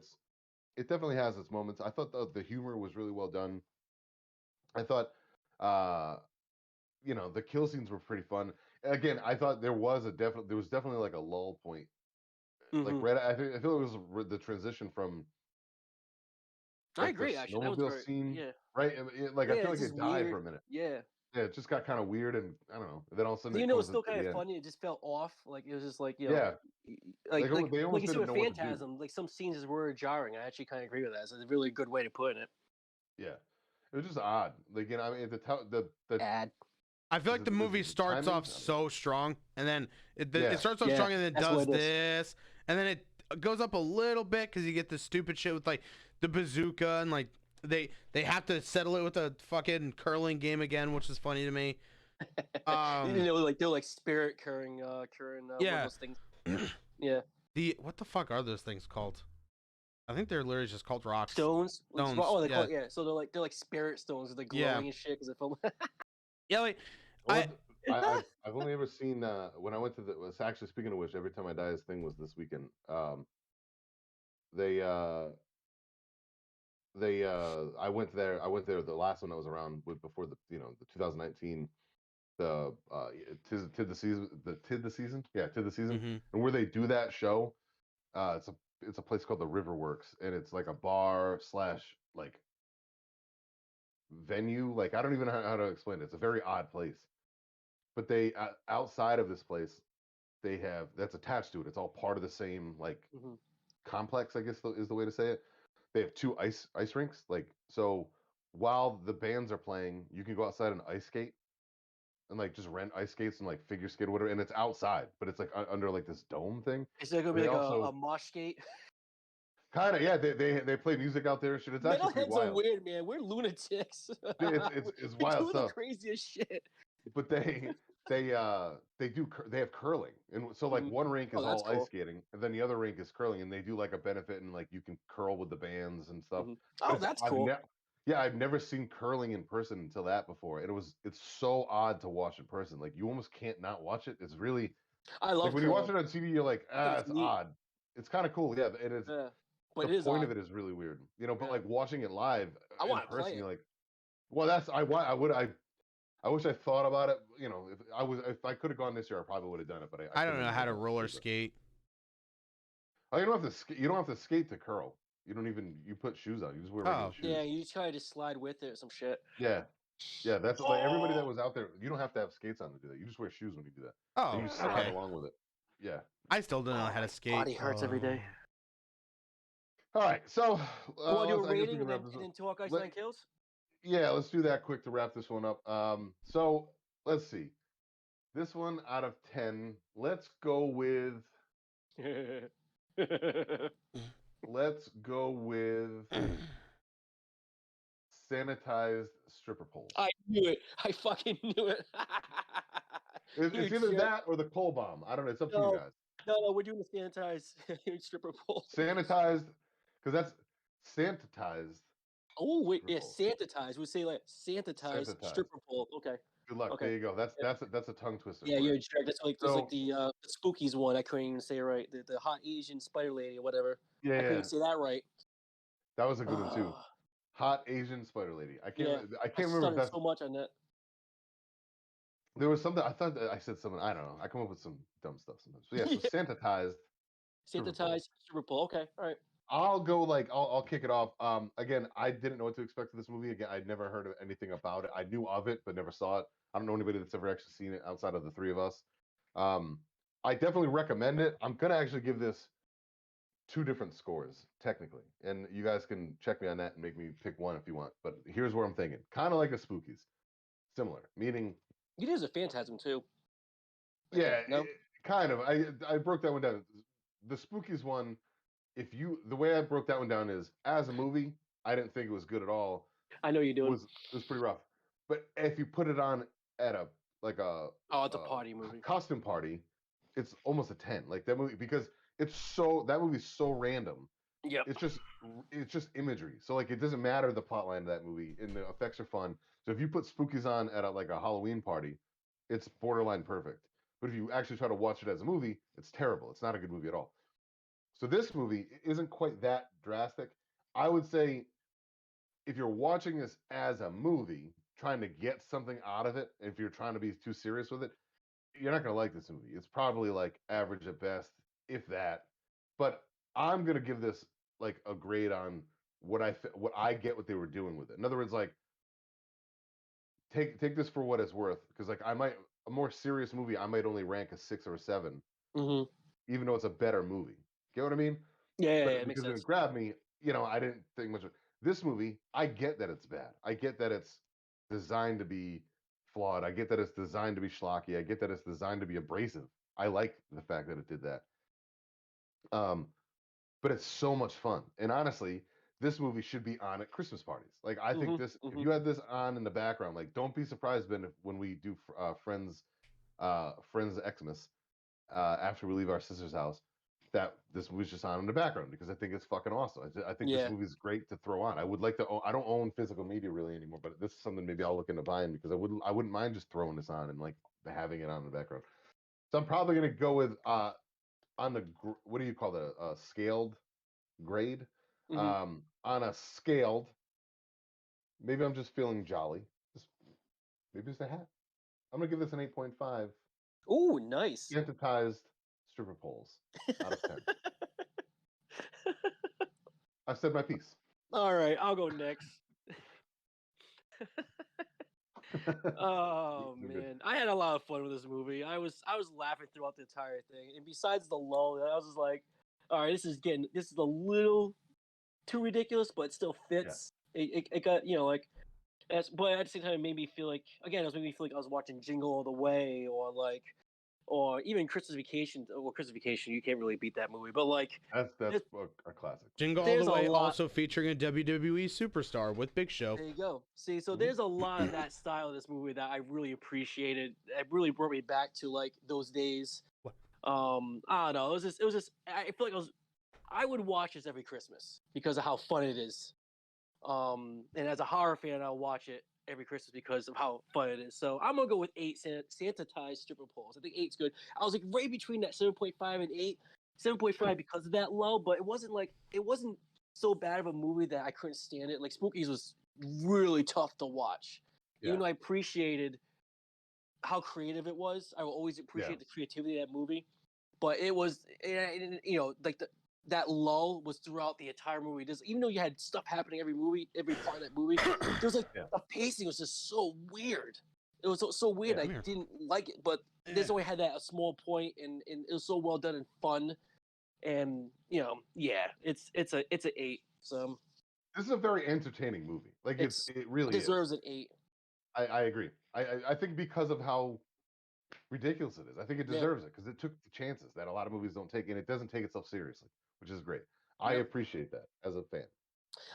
it definitely has its moments. I thought the humor was really well done. I thought the kill scenes were pretty fun. Again, I thought there was definitely like a lull point. Like Mhm. I feel it was the transition from I like the agree. Actually, that was snowmobile very scene, yeah. right? Like I Yeah, feel it's like just it died weird. for a minute. Yeah. Yeah, it just got kind of weird, and I don't know. Then all of a sudden Even it though it's comes still into kind the of end. funny, it just felt off. Like it was just like Yeah, like they almost you see didn't with know what to do. Phantasm, like some scenes were jarring. I actually kind of agree with that. It's a really good way to put it. Yeah, it was just odd. Like I mean, the Ad. I feel like the movie is it starts timing? off so strong, and then it Yeah. starts off Yeah, strong, and then it that's does what it is. this, and then it goes up a little bit because you get the stupid shit with like the bazooka, and like they have to settle it with a fucking curling game again, which is funny to me. They're like spirit curring one Yeah. of those things. Yeah. What the fuck are those things called? I think they're literally just called rocks. Stones. Stones, Oh, they call yeah. it, yeah. So they're like spirit stones. They're glowing Yeah. and shit. Because Yeah, like I've only ever seen when I went to was actually speaking of which, Every Time I Die's thing was this weekend. They I went there the last one that was around before the 2019 the Tid the season mhm. and where they do that show, it's a place called the Riverworks, and it's like a bar slash like venue. Like I don't even know how to explain it. It's a very odd place, but they outside of this place they have that's attached to it. It's all part of the same like complex, I guess is the way to say it. They have two ice rinks, like so. While the bands are playing, you can go outside and ice skate, and like just rent ice skates and like figure skate or whatever, and it's outside, but it's like under like this dome thing. is there gonna be They like also a mosh skate? kind of, yeah. They play music out there and shit. It's actually pretty Metalheads are wild. weird, man. We're lunatics. It's We're wild doing the stuff. craziest shit. But they have curling, and so like one rink is Oh, that's all ice cool. skating, and then the other rink is curling, and they do like a benefit, and like you can curl with the bands and stuff. Oh, that's cool. I've never seen curling in person until that before, and it's so odd to watch in person. Like you almost can't not watch it. It's really I love like when you watch it on TV, you're like, it's it's neat. odd. It's kind of cool, yeah. It is. Yeah. But The it is point odd. of it is really weird, but Yeah. like watching it live I in wanna play person, it. you're like, well, I wish I thought about it. If I could have gone this year, I probably would have done it. But I don't couldn't know how to remember roller but- skate. Oh, you don't have to. You don't have to skate to curl. You don't even. You put shoes on. You just wear regular shoes. Yeah, you try to slide with it or some shit. Yeah. That's like everybody that was out there. You don't have to have skates on to do that. You just wear shoes when you do that. Oh, And you slide okay. along with it. Yeah. I still don't know how to skate. Body hurts every day. All right. So, Want to do a I guess we rating can and wrap then, this up. talk Ice Let- Nine Kills? Yeah, let's do that quick to wrap this one up. So let's see. This one out of 10. Let's go with. Let's go with sanitized stripper poles. I knew it. I fucking knew it. It's either that or the coal bomb. I don't know. It's up to you guys. No, we're doing the sanitized stripper pole. Sanitized, because that's sanitized. Oh wait, stripper yeah, pole. sanitized. We say like sanitized stripper pole. Okay. Good luck. Okay. There you go. That's a tongue twister. Yeah, for you're you. a jerk. That's like there's like the Spookies one. I couldn't even say it right. The hot Asian spider lady or whatever. Yeah, I couldn't even say that right. that was a good one too. Hot Asian spider lady. I can't remember if stuttered that's so much on that. there was something I thought that I said something. I don't know. I come up with some dumb stuff sometimes. So yeah, so sanitized. Sanitized stripper pole. Okay, all right. I'll go I'll kick it off. Again, I didn't know what to expect of this movie. Again, I'd never heard of anything about it. I knew of it, but never saw it. I don't know anybody that's ever actually seen it outside of the three of us. I definitely recommend it. I'm gonna actually give this 2 different scores, technically. And you guys can check me on that and make me pick one if you want. But here's where I'm thinking. Kind of like a Spookies. Similar. Meaning It is a Phantasm too. yeah, No? kind of. I broke that one down. The Spookies one, the way I broke that one down is as a movie, I didn't think it was good at all. I know you're It doing. was pretty rough. But if you put it on at it's a party movie. Costume party, it's almost a 10. Like that movie because that movie's so random. Yep. It's just imagery. So like it doesn't matter the plot line of that movie and the effects are fun. So if you put Spookies on at a Halloween party, it's borderline perfect. But if you actually try to watch it as a movie, it's terrible. It's not a good movie at all. So this movie isn't quite that drastic. I would say if you're watching this as a movie, trying to get something out of it, if you're trying to be too serious with it, you're not going to like this movie. It's probably like average at best, if that. But I'm going to give this like a grade on what I get what they were doing with it. In other words, like take this for what it's worth because like a more serious movie I might only rank a 6 or a 7, even though it's a better movie. Get what I mean? Yeah, but it makes because sense. it grabbed me, I didn't think much of this movie. I get that it's bad. I get that it's designed to be flawed. I get that it's designed to be schlocky. I get that it's designed to be abrasive. I like the fact that it did that. But it's so much fun. And honestly, this movie should be on at Christmas parties. Like I think if you had this on in the background, like don't be surprised, Ben, when we do Friends Xmas after we leave our sister's house, that this movie's just on in the background because I think it's fucking awesome. I think this movie's great to throw on. I would like to I don't own physical media really anymore, but this is something maybe I'll look into buying because I wouldn't mind just throwing this on and like having it on in the background. So I'm probably gonna go with on the what do you call that? Scaled grade. On a scaled, maybe I'm just feeling jolly. Maybe it's a hat. I'm gonna give this an 8.5. Ooh, nice. Sensitized stripper poles out of 10. I've said my piece. All right, I'll go next. Oh man, I had a lot of fun with this movie. I was laughing throughout the entire thing, and besides the lull, I was just like, all right, this is a little too ridiculous, but it still fits. Yeah. It got but at the same time, it made me feel like I was watching Jingle All the Way or even Christmas Vacation. Well, Christmas Vacation, you can't really beat that movie, but like that's a classic. Jingle All the Way, also featuring a WWE superstar with Big Show. There you go. See, so there's a lot of that style of this movie that I really appreciated. It really brought me back to like those days. What? I don't know. It was just. I feel like I would watch this every Christmas because of how fun it is. And as a horror fan, I'll watch it every Christmas because of how fun it is. So I'm gonna go with 8 sanitized stripper poles. I think 8's good. I was like right between that 7.5 and 8. 7.5 because of that low, but it wasn't so bad of a movie that I couldn't stand it. Like Spookies was really tough to watch. Yeah. Even though I appreciated how creative it was, I will always appreciate the creativity of that movie. But it was, like that lull was throughout the entire movie. Even though you had stuff happening every part of that movie, there's like the pacing was just so weird. It was so weird. I didn't like it, but this only had a small point, and it was so well done and fun. And it's an 8. So this is a very entertaining movie. Like it really deserves an 8. I agree. I think because of how ridiculous it is, I think it deserves it because it took the chances that a lot of movies don't take, and it doesn't take itself seriously, which is great. I appreciate that as a fan.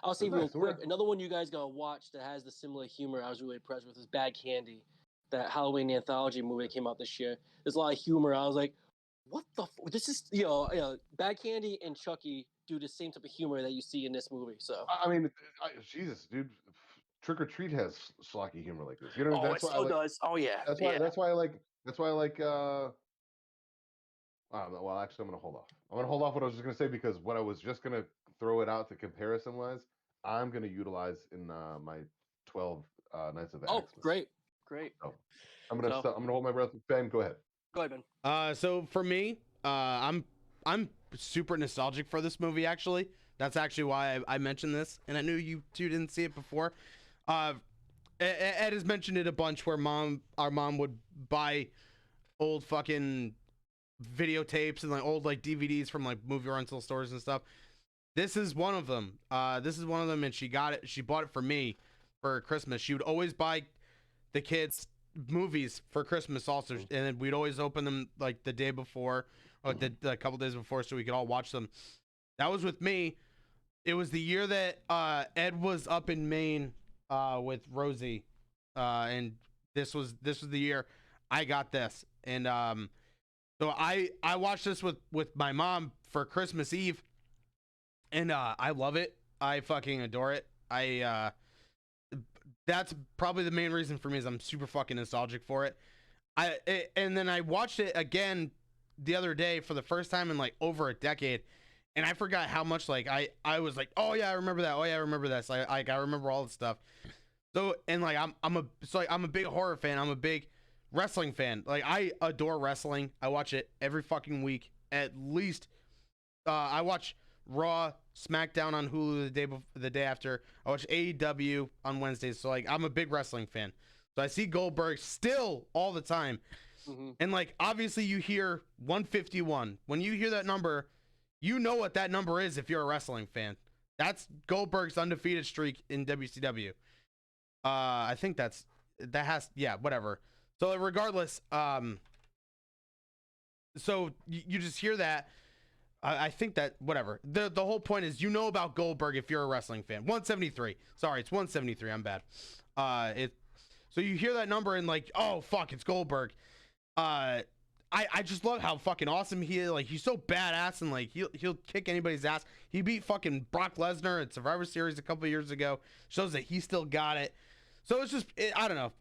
I'll say That's real nice. quick. Okay. Another one you guys gotta watch that has the similar humor I was really impressed with is Bad Candy, that Halloween anthology movie that came out this year. There's a lot of humor. I was like, what the? This is Bad Candy and Chucky do the same type of humor that you see in this movie. So I mean, Jesus, dude, Trick or Treat has schlocky humor like this. You know, it so does. Oh yeah, That's why. That's why I like. That's why I like. Well, actually, I'm gonna hold off. I'm gonna hold off what I was just gonna say because what I was just gonna throw it out to comparison wise, I'm gonna utilize in my 12 Nights of the Oh, Xmas. great. So I'm gonna hold my breath. Ben, go ahead. Go ahead, Ben. So for me, I'm super nostalgic for this movie. Actually, that's actually why I mentioned this, and I knew you two didn't see it before. Ed has mentioned it a bunch where our mom would buy old fucking videotapes and like old like DVDs from like movie rental stores and stuff. This is one of them. And she bought it for me for Christmas. She would always buy the kids movies for Christmas also, and then we'd always open them like the day before or the couple days before so we could all watch them. That was with me. It was the year that Ed was up in Maine with Rosie, and this was the year I got this, and so I watched this with my mom for Christmas Eve, and I love it. I fucking adore it. That's probably the main reason for me is I'm super fucking nostalgic for it. And then I watched it again the other day for the first time in like over a decade, and I forgot how much like I was like, oh yeah, I remember that. Oh yeah, I remember that. So I remember all the stuff. So and like I'm a big horror fan. I'm a big wrestling fan. Like I adore wrestling. I watch it every fucking week at least. I watch Raw, SmackDown on Hulu the day after. I watch AEW on Wednesdays. So like I'm a big wrestling fan. So I see Goldberg still all the time. Mm-hmm. And like obviously you hear 151. When you hear that number, you know what that number is if you're a wrestling fan. That's Goldberg's undefeated streak in WCW. I think whatever. So regardless, so you just hear that. I think that whatever. The whole point is you know about Goldberg if you're a wrestling fan. 173. Sorry, it's 173. I'm bad. So you hear that number and like, oh fuck, it's Goldberg. I just love how fucking awesome he is. Like he's so badass and like he'll kick anybody's ass. He beat fucking Brock Lesnar at Survivor Series a couple years ago. Shows that he still got it. So it's just I don't know.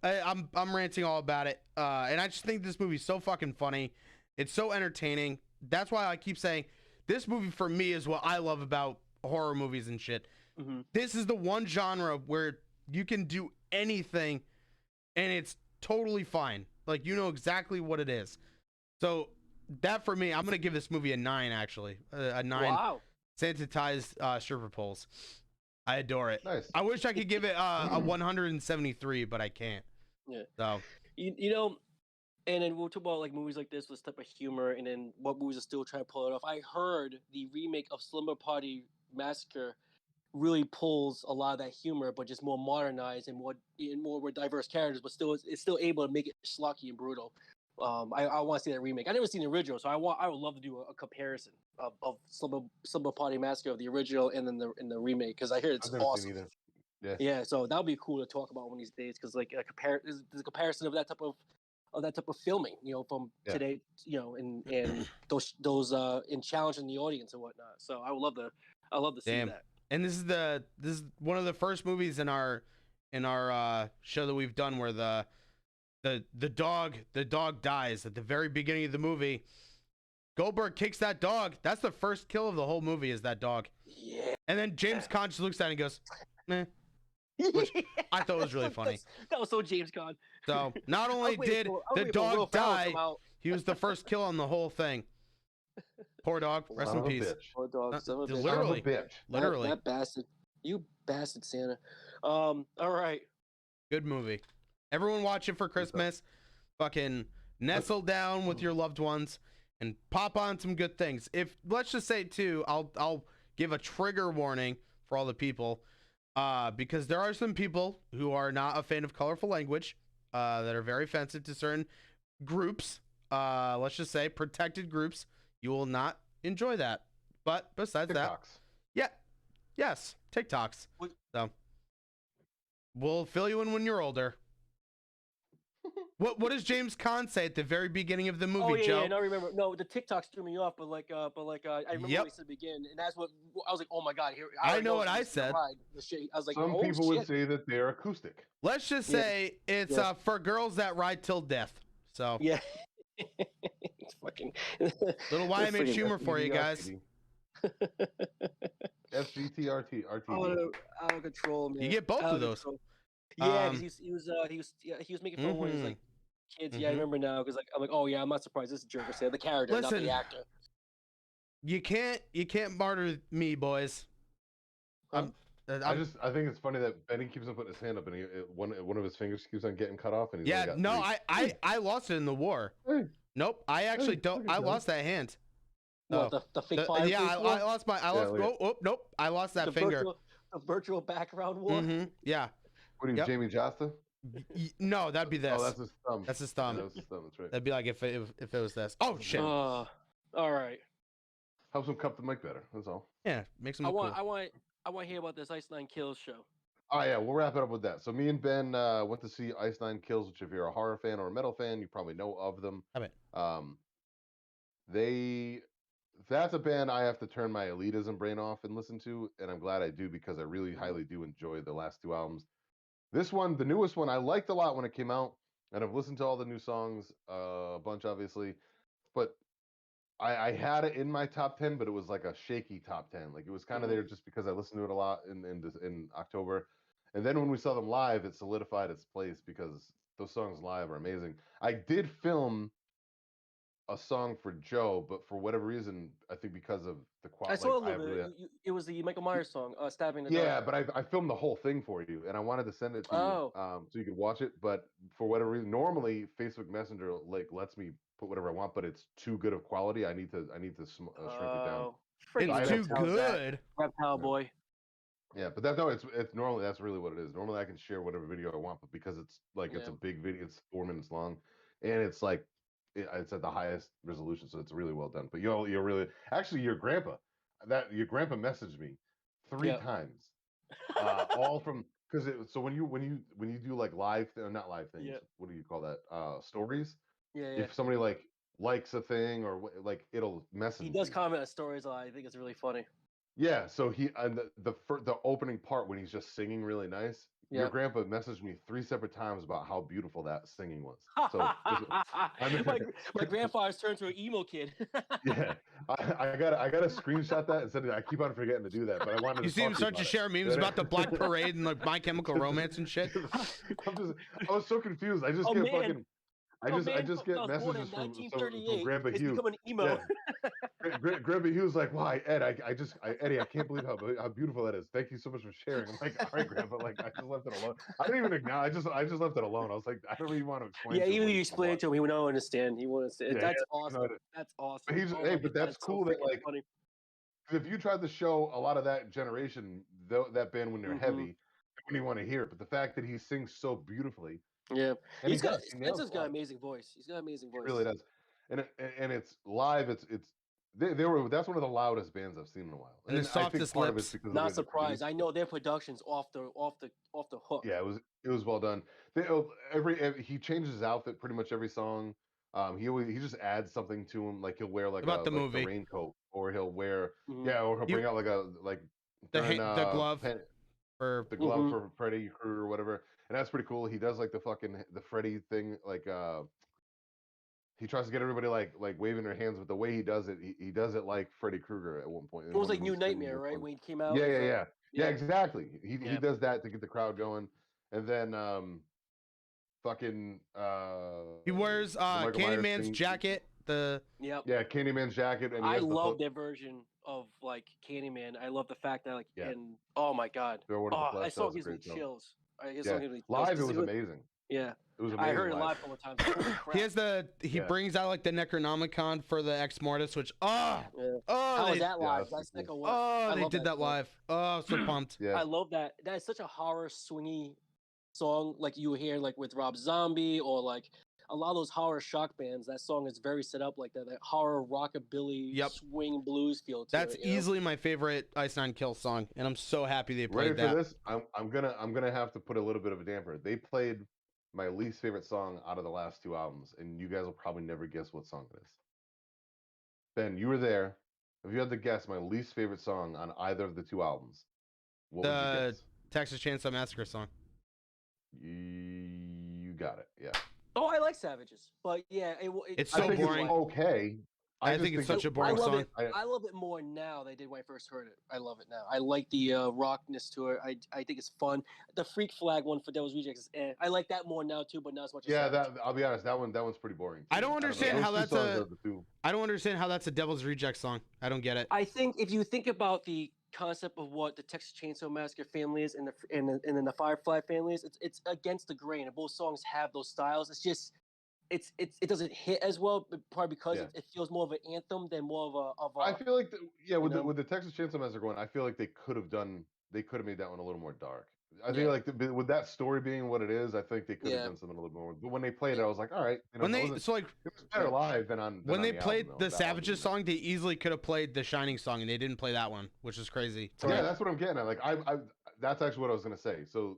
I'm ranting all about it. And I just think this movie's so fucking funny. It's so entertaining. That's why I keep saying this movie for me is what I love about horror movies and shit. Mm-hmm. This is the one genre where you can do anything and it's totally fine. Like you know exactly what it is. So that for me, I'm gonna give this movie a 9 actually. A 9. Wow. Sensitized stripper poles. I adore it. Nice. I wish I could give it a 173, but I can't. Yeah. So you know, and then we'll talk about like movies like this with this type of humor, and then what movies are still trying to pull it off. I heard the remake of Slumber Party Massacre really pulls a lot of that humor, but just more modernized and more with diverse characters, but it's still able to make it schlocky and brutal. I want to see that remake. I never seen the original, so I would love to do a comparison of Slumber Party Massacre of the original and then the remake because I hear it's I've never awesome. seen either. Yeah. Yeah, so that would be cool to talk about one of these days because like there's a comparison of that type of filming, from today, and those in challenging the audience and whatnot. So I would love to see that. And this is one of the first movies in our show that we've done where the dog dies at the very beginning of the movie. Goldberg kicks that dog. That's the first kill of the whole movie is that dog. Yeah. And then James Caan just looks at it and goes, "Meh." Which I thought was really funny. That was so James Caan. So not only did the dog die, he was the first kill on the whole thing. Poor dog. Rest in peace. Poor dog. Literally. Literally. That bastard. You bastard Santa. All right. Good movie. Everyone watch it for Christmas. Fucking nestle down with your loved ones and pop on some good things. If let's just say too, I'll give a trigger warning for all the people. Because there are some people who are not a fan of colorful language, that are very offensive to certain groups. Let's just say protected groups. You will not enjoy that. But besides TikToks. that, yeah, Yes, TikToks. What- So we'll fill you in when you're older. What does James Caan say at the very beginning of the movie, Oh yeah, Joe? yeah. No, I remember. No, the TikToks threw me off, but I remember Yep. when he said begin, and that's what I was like. Oh my god, here I already know what it's I gonna said. ride the shit. I was like, Some oh people shit. would say that they're acoustic. Let's just Yeah. say it's Yeah. for girls that ride till death. So Yeah. It's fucking little YMH freaking- humor for you guys. FGTRT. out of control, man. You get both Out of those. control. Yeah, Um, because he was making fun when he was like kids. Yeah, I Mhm. remember now because I'm like, oh yeah, I'm not surprised. This is Jerker said the character, not Listen. the actor. you can't martyr me, boys. Huh? I think it's funny that Benny keeps on putting his hand up, and one of his fingers keeps on getting cut off, and he's only Yeah, got no, three. I lost it in the war. Hey, Nope, I actually Hey, don't. look at I that. lost that hand. What, Oh. the fake The- fire? yeah, I war? lost my. look at- Oh, nope, I lost that the finger. virtual background war. Yeah. What are you, Yep. Jamie Jasta? No, that'd be this. Oh, that's his thumb. That's his thumb. Yeah, that's his thumb. That's right. That'd be like if it was this. Oh shit. All right. Helps him cup the mic better. That's all. Yeah, makes him I look want cool. I want to hear about this Ice Nine Kills show. Oh yeah, we'll wrap it up with that. So me and Ben went to see Ice Nine Kills, which if you're a horror fan or a metal fan, you probably know of them. I bet. That's a band I have to turn my elitism brain off and listen to, and I'm glad I do because I really highly do enjoy the last two albums. This one, the newest one, I liked a lot when it came out, and I've listened to all the new songs, a bunch obviously, but I had it in my top 10, but it was like a shaky top 10. Like it was kind of there just because I listened to it a lot in October, and then when we saw them live, it solidified its place because those songs live are amazing. I did film a song for Joe, but for whatever reason, I think because of the quality, I saw a little bit. It was the Michael Myers song, "Stabbing the Dark." Yeah, but I filmed the whole thing for you, and I wanted to send it to you, so you could watch it. But for whatever reason, normally Facebook Messenger lets me put whatever I want, but it's too good of quality. I need to shrink it down. It's too good. Reptile boy. Yeah, but it's normally that's really what it is. Normally I can share whatever video I want, but because it's like it's a big video, it's 4 minutes long, and it's like it's at the highest resolution, so it's really well done. But you're really actually your grandpa messaged me 3 times, all from because so when you do like not live things, what do you call that? Stories. Yeah. If somebody likes a thing or like it'll message. He does comment on stories a lot. I think it's really funny. Yeah, so he and the opening part when he's just singing really nice. Your grandpa messaged me 3 separate times about how beautiful that singing was. So my grandfather's turned to an emo kid. Yeah, I gotta screenshot that and send it. I keep on forgetting to do that, but I wanted. You see him start to share memes about the Black Parade and like My Chemical Romance and shit. I was so confused. I just get fucking. I just get messages from Grandpa Hugh. Becoming emo. Yeah. Grandpa Hugh's like, "Why, Ed? Eddie, I can't believe how beautiful that is. Thank you so much for sharing." I'm like, "All right, Grandpa." Like, I just left it alone. I didn't even acknowledge. I just left it alone. I was like, I don't even want to explain. Yeah, even if you explain it to him, he would not understand. He won't understand. Yeah, that's awesome. That's awesome. But but that's cool that like, funny. if you tried to show a lot of that generation, that band when they're heavy, when you want to hear it, but the fact that he sings so beautifully. Yeah, and Spencer's got an amazing voice. He's got an amazing voice. He really does, and it's live. They were that's one of the loudest bands I've seen in a while. And the softest lips. Not surprised. I know their production's off the hook. Yeah, it was well done. He changes his outfit pretty much every song. He just adds something to him. Like he'll wear like the movie the raincoat, or he'll wear or he'll bring out the glove for the glove for Freddy Krueger or whatever. And that's pretty cool. He does like the Freddy thing, like he tries to get everybody like waving their hands, but the way he does it, he does it like Freddy Krueger at one point. It was like New Nightmare, right? When he came out. Yeah, exactly. He does that to get the crowd going, and then he wears Candyman's jacket. Candyman's jacket, and I love their version of like Candyman. I love the fact that and oh my god, I saw it gives me chills. Live it was amazing. Yeah, it was amazing. I heard it live all the time. He brings out like the Necronomicon for the Ex Mortis, which how was that live? They did that live. Oh, so pumped. Yeah, I love that. That is such a horror swingy song, like you hear like with Rob Zombie or like a lot of those horror shock bands, that song is very set up like that. That horror rockabilly Yep. swing blues feel to That's it. You know? easily my favorite Ice Nine Kills song, and I'm so happy they Ready played for that. this? I'm gonna have to put a little bit of a damper. They played my least favorite song out of the last two albums, and you guys will probably never guess what song it is. Ben, you were there. If you had to guess my least favorite song on either of the two albums, what would you The guess? Texas Chainsaw Massacre song. You got it. Yeah. Oh, I like Savages, but yeah, It's I so think boring. it's okay. I just think it's such a boring I love song. it. I love it more now than I did when I first heard it. I love it now. I like the rockness to it. I think it's fun. The Freak Flag one for Devil's Rejects is I like that more now too, but not as much as Yeah, Savage. I'll be honest. That one's pretty boring. I don't understand how that's a. Two. I don't understand how that's a Devil's Reject song. I don't get it. I think if you think about the concept of what the Texas Chainsaw Massacre family is and then the Firefly family is, it's against the grain. And both songs have those styles. It's just it doesn't hit as well, but probably because it feels more of an anthem than more of a. I feel like with the Texas Chainsaw Massacre going, I feel like they could have made that one a little more dark. I think like with that story being what it is, I think they could have done something a little more. But when they played it, I was like, all right. You know, When it was better live than on. When they played album, the Savages song, they easily could have played the Shining song, and they didn't play that one, which is crazy. Yeah, that's what I'm getting at. Like I that's actually what I was gonna say. So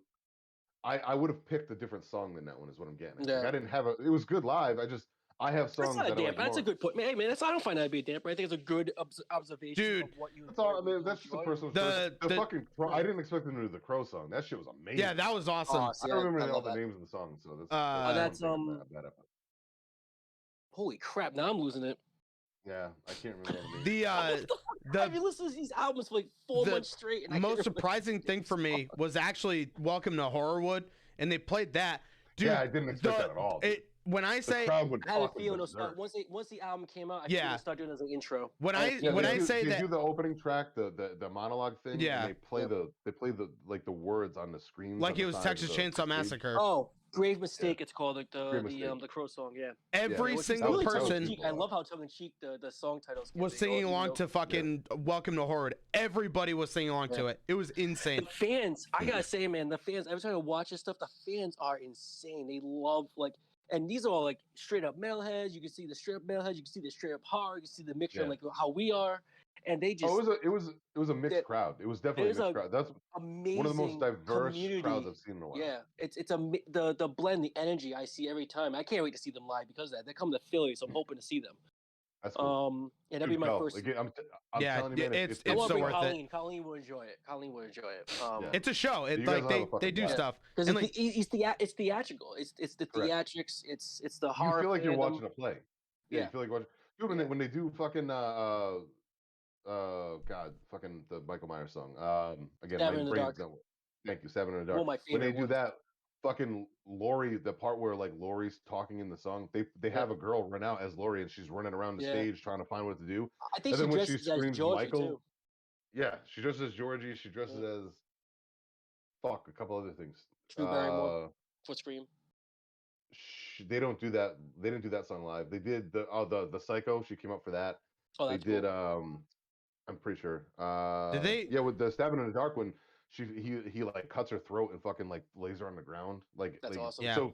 I would have picked a different song than that one. Is what I'm getting at. Yeah. Like, I didn't have it was good live. I have songs That's not a that damper. That's a good point. Hey, man, I don't find that to be a damper. I think it's a good observation Dude, of what you. That's all. I mean, that's just a personal. The fucking. I didn't expect them to do the Crow song. That shit was amazing. Yeah, that was awesome. Oh, I don't remember all the names of the songs, so that's bad. Holy crap! Now I'm losing it. Yeah, I can't remember all the names. I've been listening to these albums for like 4 months straight. And the most surprising thing for me was actually Welcome to Horrorwood, and they played that. Dude, yeah, I didn't expect that at all. When I say I had a feeling once the album came out, I think they'll start doing it as an intro. When I say that they do the opening track, the monologue thing, yeah, and they play the like the words on the screen, like it was Texas Chainsaw Massacre. Oh, Grave Mistake, it's called the Crow song. Yeah, every single person. I love how tongue in cheek the song titles was singing along to fucking Welcome to Horror. Everybody was singing along to it. It was insane. The fans, I gotta say, man, the fans. Every time I watch this stuff, the fans are insane. They love and these are all like straight up metalheads. You can see the straight up metalheads. You can see the straight up horror. You can see the mixture of like how we are, and they just. It was a mixed crowd. It was definitely a mixed crowd. That's amazing. One of the most diverse crowds I've seen in a while. Yeah, it's the blend, the energy I see every time. I can't wait to see them live because of that. They come to Philly, so I'm hoping to see them. That's cool. And that'd be my first. Like, I'm telling you, man, it's so worth Colleen. Colleen will enjoy it. It's a show. It's like they do stuff because it's theatrical. It's the theatrics. It's the horror. You feel like you're watching a play. Yeah, you feel like watching. Dude, when they do fucking fucking the Michael Myers song. Again, my brain's going. Thank you, Seven in the Dark. One of my when they favorite do that, fucking Laurie, the part where like Laurie's talking in the song, they have a girl run out as Laurie and she's running around the stage trying to find what to do. I think and she then dresses as Georgie too. Yeah, she dresses as Georgie. She dresses as a couple other things. Drew Barrymore for Scream. They don't do that. They didn't do that song live. They did the Psycho. She came up for that. Oh, that's they did. Cool. I'm pretty sure. Did they? Yeah, with the Stabbing in the Dark one, he like cuts her throat and fucking like lays her on the ground. Like that's awesome. Yeah. So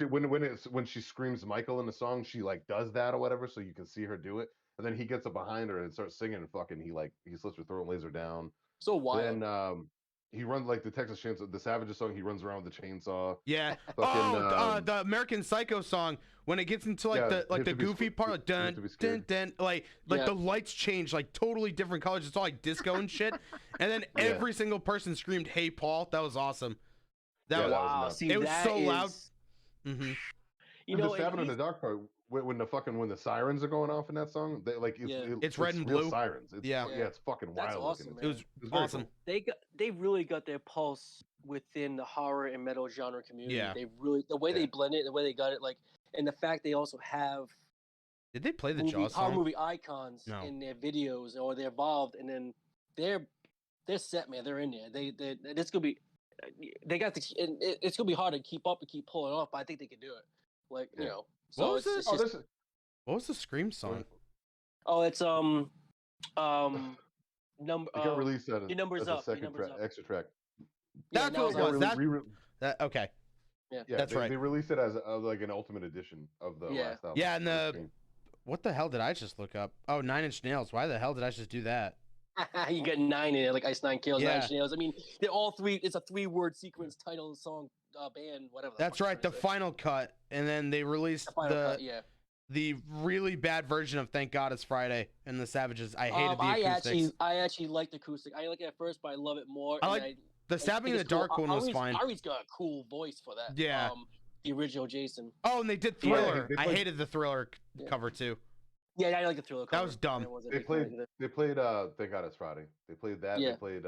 when she screams Michael in the song, she like does that or whatever, so you can see her do it. And then he gets up behind her and starts singing and fucking he slits her throat and lays her down. So wild. Then he runs like the Texas Chainsaw, the Savages song. He runs around with the chainsaw. Yeah. Fucking, the American Psycho song when it gets into like the goofy part, like dun dun dun, like the lights change like totally different colors. It's all like disco and shit. And then every single person screamed, "Hey, Paul!" That was awesome. That was See, it was so loud. Mm-hmm. You know, the Stabbing in the Dark part. When the sirens are going off in that song, it's red and blue sirens. It's fucking wild. That's awesome. Looking. It was awesome. Cool. They really got their pulse within the horror and metal genre community. Yeah. They really the way they blend it, the way they got it, like, and the fact they also have. Did they play the Jaws song? Horror movie icons in their videos, or they're involved, and then they're set, man. They're in there. It's gonna be. They got it's gonna be hard to keep up and keep pulling off, but I think they can do it. Like you know. So what was the Scream song? Oh, it's number. It got released as Your number's a up. second extra track. That's what it was. Okay. Yeah. That's right. They released it as like an ultimate edition of the Yeah. last album. Yeah, and what the hell did I just look up? Oh, 9 Inch Nails. Why the hell did I just do that? You get 9 in it, like Ice Nine Kills, 9 Yeah. Inch Nails. I mean, they're all three. It's a 3-word sequence, title, song, band, whatever. That's right, the final cut, and then they released the really bad version of Thank God It's Friday and the Savages. I hated the acoustics. I actually liked the acoustic. I like it at first, but I love it more. I like the Stabbing in the Dark one was fine. Ari's got a cool voice for that. Yeah. The original Jason. Oh, and they did Thriller. I hated the Thriller cover too. Yeah, I like the Thriller cover. That was dumb. They played Thank God It's Friday. They played that. Yeah. They played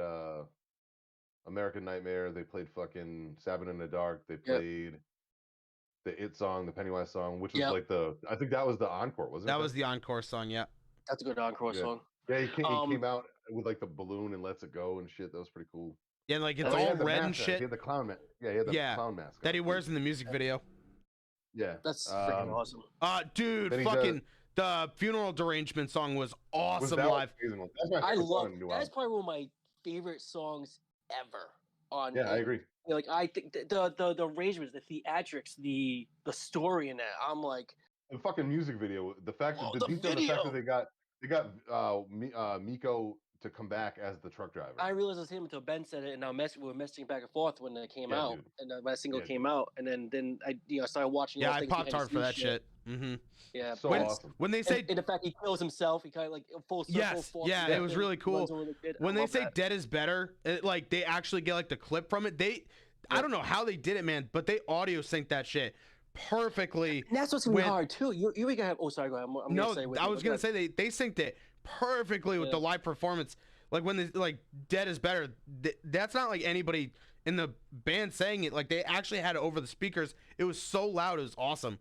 American Nightmare. They played fucking Stabbing in the Dark. They played the It song, the Pennywise song, which was like I think that was the encore, wasn't it? That was the encore song, yeah. That's a good encore song. Yeah, he came out with like the balloon and lets it go and shit. That was pretty cool. Yeah, like it's all red and shit. He had the clown mask. Yeah, he had the clown mask that he wears in the music video. Yeah, that's freaking awesome. Dude, fucking the Funeral Derangement song was awesome live. I love that's probably one of my favorite songs ever. I agree. Like I think the arrangements, the theatrics, the story in that. I'm like the fucking music video. The fact that the fact that they got Miko to come back as the truck driver. I realized it was him until Ben said it, and we were messaging back and forth when it came out, and my single came out, and then I started watching. Yeah, I popped hard for that shit. Mm-hmm. Yeah, so awesome. When they say, and the fact he kills himself, he kind of like full circle. Yes, yeah, it was really cool. When they say "dead is better," like they actually get like the clip from it. I don't know how they did it, man, but they audio synced that shit perfectly. And that's what's gonna be hard too. You gotta have. Oh, sorry, go ahead. I was gonna say they synced it perfectly with the live performance. Like when they like "dead is better," that's not like anybody in the band saying it. Like they actually had it over the speakers. It was so loud. It was awesome.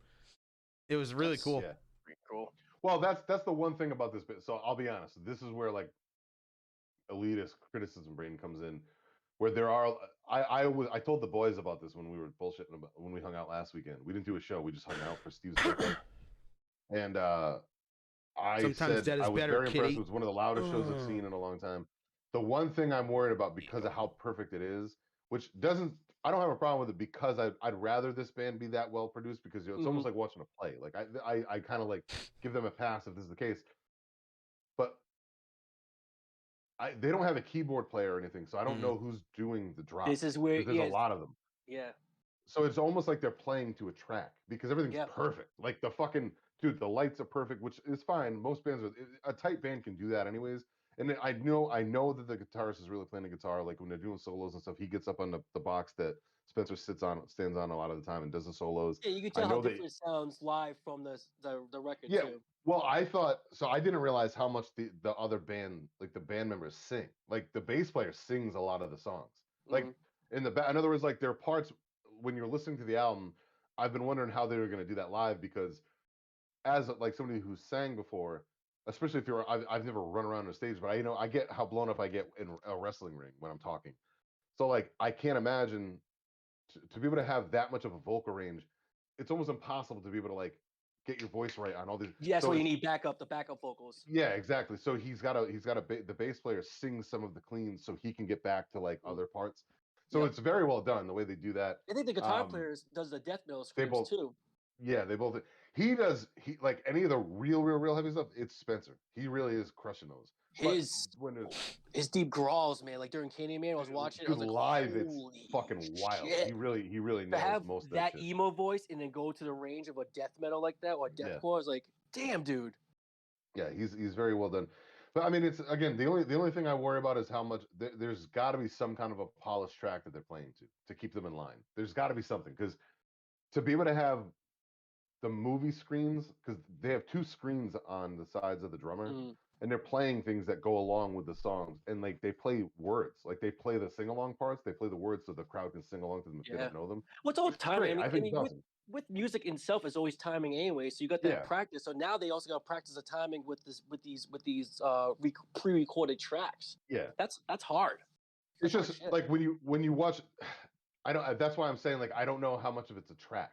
It was really cool. Yeah, pretty cool. Well, that's the one thing about this bit. So I'll be honest. This is where like elitist criticism brain comes in, where there are. I told the boys about this when we were bullshitting about when we hung out last weekend. We didn't do a show. We just hung out for Steve's birthday, and I Sometimes said I was very impressed. It was one of the loudest shows I've seen in a long time. The one thing I'm worried about because of how perfect it is, which doesn't, I don't have a problem with it because I'd rather this band be that well produced because it's almost like watching a play. Like I kind of like give them a pass if this is the case, but they don't have a keyboard player or anything, so I don't know who's doing the drops. This is where there's a lot of them. Yeah. So it's almost like they're playing to a track because everything's perfect. Like the fucking dude, the lights are perfect, which is fine. Most bands a tight band can do that anyways. And I know that the guitarist is really playing the guitar. Like when they're doing solos and stuff, he gets up on the box that Spencer stands on a lot of the time and does the solos. Yeah, you can tell how different it sounds live from the record too. Well, I didn't realize how much the other band, like the band members sing. Like the bass player sings a lot of the songs. Like in other words, like there are parts when you're listening to the album, I've been wondering how they were going to do that live because as like somebody who sang before, especially if I've never run around on stage, but I get how blown up I get in a wrestling ring when I'm talking. So like I can't imagine to be able to have that much of a vocal range. It's almost impossible to be able to like get your voice right on all these. Yeah, so you need the backup vocals. Yeah, exactly. So the bass player sings some of the cleans so he can get back to like other parts. So it's very well done the way they do that. I think the guitar player does the death metal screams too. Yeah, they both. He like any of the real heavy stuff. It's Spencer. He really is crushing those. His deep growls, man. Like during Candyman, I was watching. I was like, live, it's fucking wild. Shit. He really to nails have most of that shit. emo voice and then go to the range of a death metal like that or deathcore. I was like, damn, dude. Yeah, he's very well done. But I mean, it's again the only thing I worry about is how much there's got to be some kind of a polished track that they're playing to keep them in line. There's got to be something because to be able to have the movie screens, because they have two screens on the sides of the drummer, and they're playing things that go along with the songs, and like they play words, like they play the sing along parts, they play the words so the crowd can sing along to them if they don't know them. What's all timing? I mean with music itself is always timing anyway, so you got that practice. So now they also got to practice the timing with these pre-recorded tracks. Yeah, that's hard. It's just like when you watch, I don't. That's why I'm saying like I don't know how much of it's a track.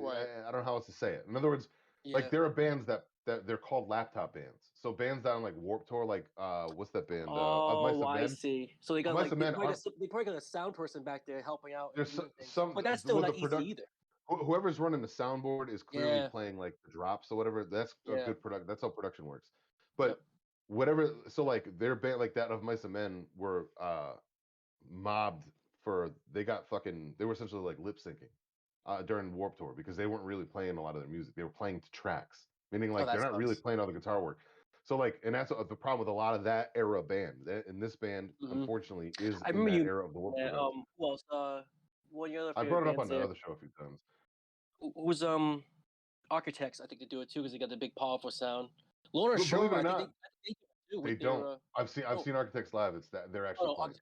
Right. I don't know how else to say it. In other words, Like there are bands that they're called laptop bands. So bands down like Warped Tour, like what's that band? Of Mice Oh, and I Men. see. So they Of got Mice like and Men are they probably got a sound person back there helping out and there's doing things. some But that's still well, the not easy product either. whoever's running the soundboard is clearly Yeah, playing like the drops or whatever. That's a yeah, good product. That's how production works. yep. But whatever, so like their band like that of Mice and Men were mobbed for they were essentially like lip syncing during Warped Tour because they weren't really playing a lot of their music. They were playing to tracks, meaning Oh, like that they're not really sucks. playing all the guitar work. So like, and that's the problem with a lot of that era band. And this band, Hmm. unfortunately, is I in remember that you. era of the Warped Tour Yeah, bands. well, it's, one of your other I favorite brought it up bands on the there other show a few times. was Architects. I think they do it too because they got the big powerful sound. Lorna But believe Shore, it or I think not, they do they with their. don't. I've Oh, seen Architects live. It's that they're oh actually no, playing.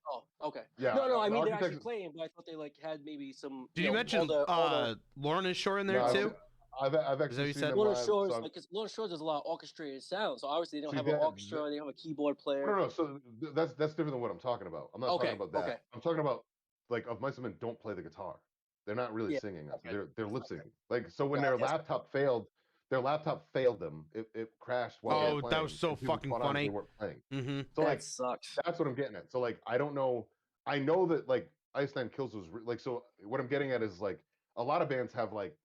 okay. Yeah, No, I the mean they're actually Architects. playing, but I thought they like had maybe some. Did you mention all the Lorna Shore in No, there too? I've Is that actually what you seen said? them Lorna live. Shore So is like because Lorna Shore does a lot of orchestrated sound, so obviously they don't see have an that orchestra. They don't have a keyboard player. no. So that's different than what I'm talking about. I'm not talking Okay, about that. okay, I'm talking about like of Mice and Men don't play the guitar. They're not really yeah, singing. okay, They're lip syncing. Like so when got their it. laptop failed, them. It crashed while they were Oh, that playing, was so and people fucking caught on they funny. weren't playing. Mm-hmm. So That like sucks. that's what I'm getting at. So like I don't know. I know that like Iceland Kills was like so. What I'm getting at is like a lot of bands have like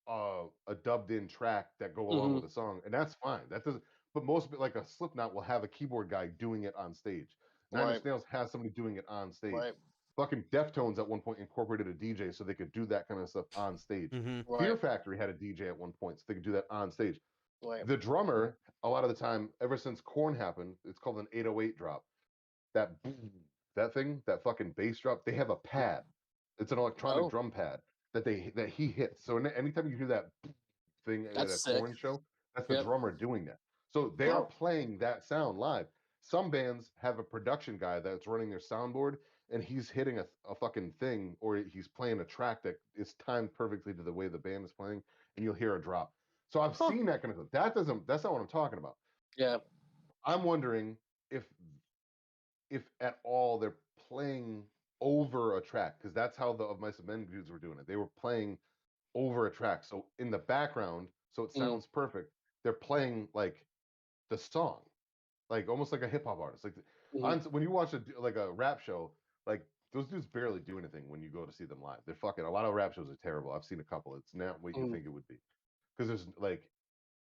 a dubbed in track that go along Hmm. with a song, and that's fine. That doesn't. But most of it, like a Slipknot, will have a keyboard guy doing it on stage. Nine Right, Inch Nails has somebody doing it on stage. right, Fucking Deftones at one point incorporated a DJ so they could do that kind of stuff on stage. Mm-hmm. Fear right, Factory had a DJ at one point so they could do that on stage. right. The drummer, a lot of the time, ever since Korn happened, it's called an 808 drop. That that thing, that fucking bass drop, they have a pad. It's an electronic Oh, drum pad that he hits. So anytime you hear that thing at a that's sick. Corn show, that's the Yep. drummer doing that. So they are Wow. playing that sound live. Some bands have a production guy that's running their soundboard and he's hitting a fucking thing or he's playing a track that is timed perfectly to the way the band is playing and you'll hear a drop. So I've Huh. seen that kind of stuff. That's not what I'm talking about. Yeah. I'm wondering if at all they're playing over a track because that's how the of Mice and Men dudes were doing it. They were playing over a track, so in the background, so it Mm. sounds perfect. They're playing like the song, like almost like a hip hop artist. Like Hmm. when you watch like a rap show, like those dudes barely do anything when you go to see them live. They're fucking. A lot of rap shows are terrible. I've seen a couple. It's not what you Mm. think it would be because there's like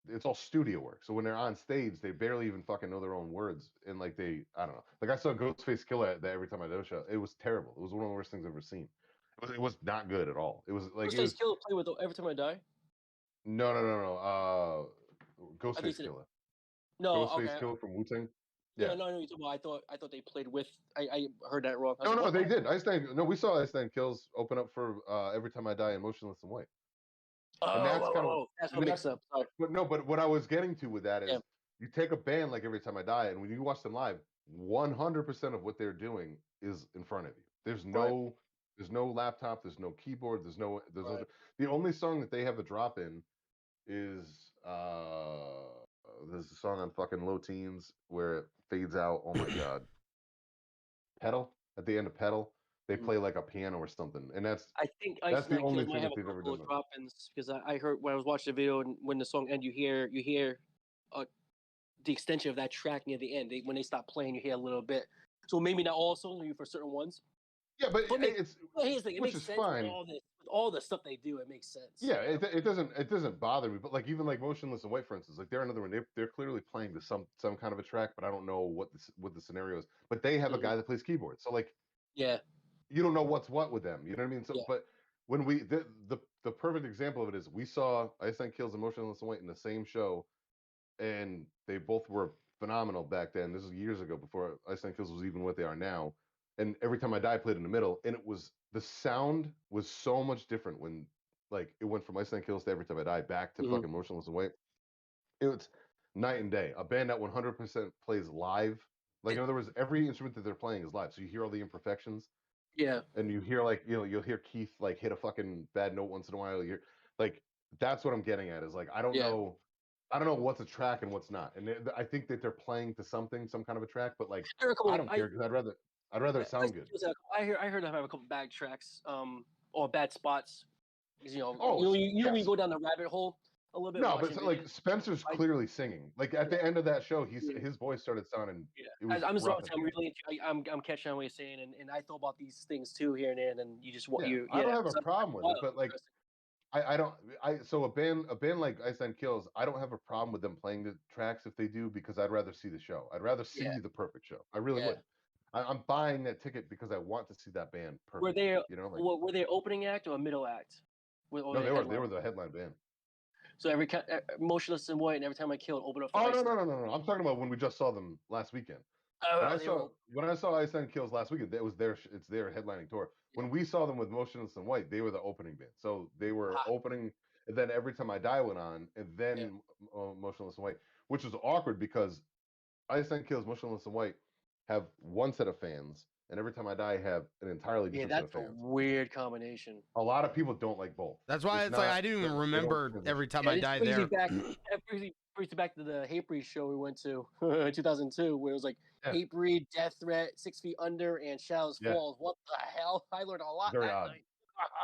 it's all studio work. So when they're on stage, they barely even fucking know their own words. And like I don't know. Like I saw Ghostface Killer at that every time I did a show. It was terrible. It was one of the worst things I've ever seen. It was not good at all. It was like it Ghostface was Killer play with Every Time I Die. no. I think Ghostface it's Killer. no. Ghostface Okay. Killer from Wu Tang. Yeah. Yeah. No. Well, I thought they played with. I heard that wrong. I was No, like, no, what? they did. No, we saw Iceland Kills open up for Every Time I Die and Motionless in White. And that's kind of That's and what makes that's up. Sorry. but what I was getting to with that Yeah. is you take a band like Every Time I Die, and when you watch them live, 100% of what they're doing is in front of you. Right. There's no laptop, there's no keyboard, there's no Right. the only song that they have a drop in is there's a song on fucking Low Teens where it fades out. Oh my god. Pedal at the end of Pedal, they Mm. play like a piano or something, and I think that's the Iceland only Kills might thing have that a they've ever couple done. of drop-ins because I heard when I was watching the video and when the song ends, you hear the extension of that track near the end. When they stop playing, you hear a little bit. So maybe not all songs, maybe for certain ones. Yeah, but But it's here's the thing: it which makes is sense fine. with all the stuff they do. It makes sense. Yeah, You know? it doesn't bother me. But like even like Motionless in White, for instance, like they're another one. They're clearly playing to some kind of a track, but I don't know what the scenario is. But they have a Mhm. guy that plays keyboard, so like Yeah. you don't know what's what with them. You know what I mean? So, Yeah. but when the perfect example of it is we saw Iceland Kills and Motionless in White in the same show, and they both were phenomenal back then. This is years ago before Iceland Kills was even what they are now. And Every Time I Die played in the middle, and it was the sound was so much different when like it went from Iceland Kills to Every Time I Die back to Hmm. fucking Motionless in White. It's night and day. A band that 100% plays live. Like in other words, every instrument that they're playing is live, so you hear all the imperfections, Yeah. and you hear like you'll hear Keith like hit a fucking bad note once in a while. You're like that's what I'm getting at is like Yeah. I don't know what's a track and what's not, and I think that they're playing to something, some kind of a track, but like There are a couple I like don't care because I'd rather it sound good. I heard them have a couple bad tracks, or bad spots. Because Oh you know when yes, you go down the rabbit hole, a little bit. No, but watching so, like videos. Spencer's I- clearly singing. Like at the Yeah. end of that show, Yeah. his voice started sounding. Yeah, It was I'm rough at the I'm end. really I'm catching on what you're saying, and I thought about these things too here and there, and then you just Yeah, you I don't have a so- problem with wow, it, but like interesting. I don't so a band like Ice and Kills, I don't have a problem with them playing the tracks if they do because I'd rather see the show. I'd rather see Yeah, the perfect show. I really yeah. would. I'm buying that ticket because I want to see that band Were perfect. they You know, like were they opening act or a middle act? Or no, they they headline? were the headline band. So Motionless in White, and every time I killed, open up for Oh Ice. no! I'm talking about when we just saw them last weekend. Oh, they were. When I saw Ice and Kills last weekend, that was it's their headlining tour. When we saw them with Motionless in White, they were the opening band. So they were Ah, opening, and then Every Time I Die went on, and yeah. then Motionless in White, which was awkward because Ice and Kills, Motionless in White have one set of fans, and Every Time I Die have an entirely Yeah, different set of that's a fans. weird combination. A lot of people don't like both. That's why it's like I didn't even they don't remember transition. Every Time Yeah, I this Die brings me there. back. That brings me back to the Hatebreed show we went to in 2002, where it was like Yeah. Hatebreed, Death Threat, 6 Feet Under, and Shadows Yeah. Falls. What the hell? I learned a lot Very that odd. night.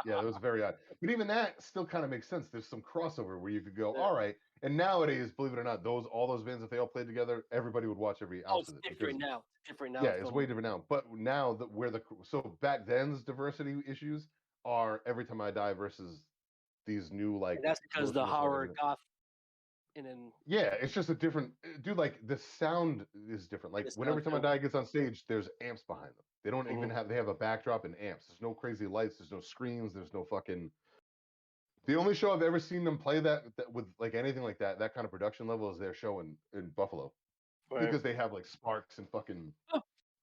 Yeah, it was very odd. But even that still kind of makes sense. There's some crossover where you could go, Yeah. all right. And nowadays, believe it or not, all those bands, if they all played together, everybody would watch every Oh, ounce it's of it. different now. It's different now. Yeah, it's way different now. But now that so back then's diversity issues are Every Time I Die versus these new like. And that's because the Motionless horror White. goth, and then Yeah, it's just a different dude. Like the sound is different. Like the when sound Every Time I too. Die gets on stage, there's amps behind them. They don't even Mhm. they have a backdrop and amps. There's no crazy lights. There's no screens. There's no fucking. The only show I've ever seen them play that with like anything like that kind of production level is their show in Buffalo, Right. because they have like sparks and fucking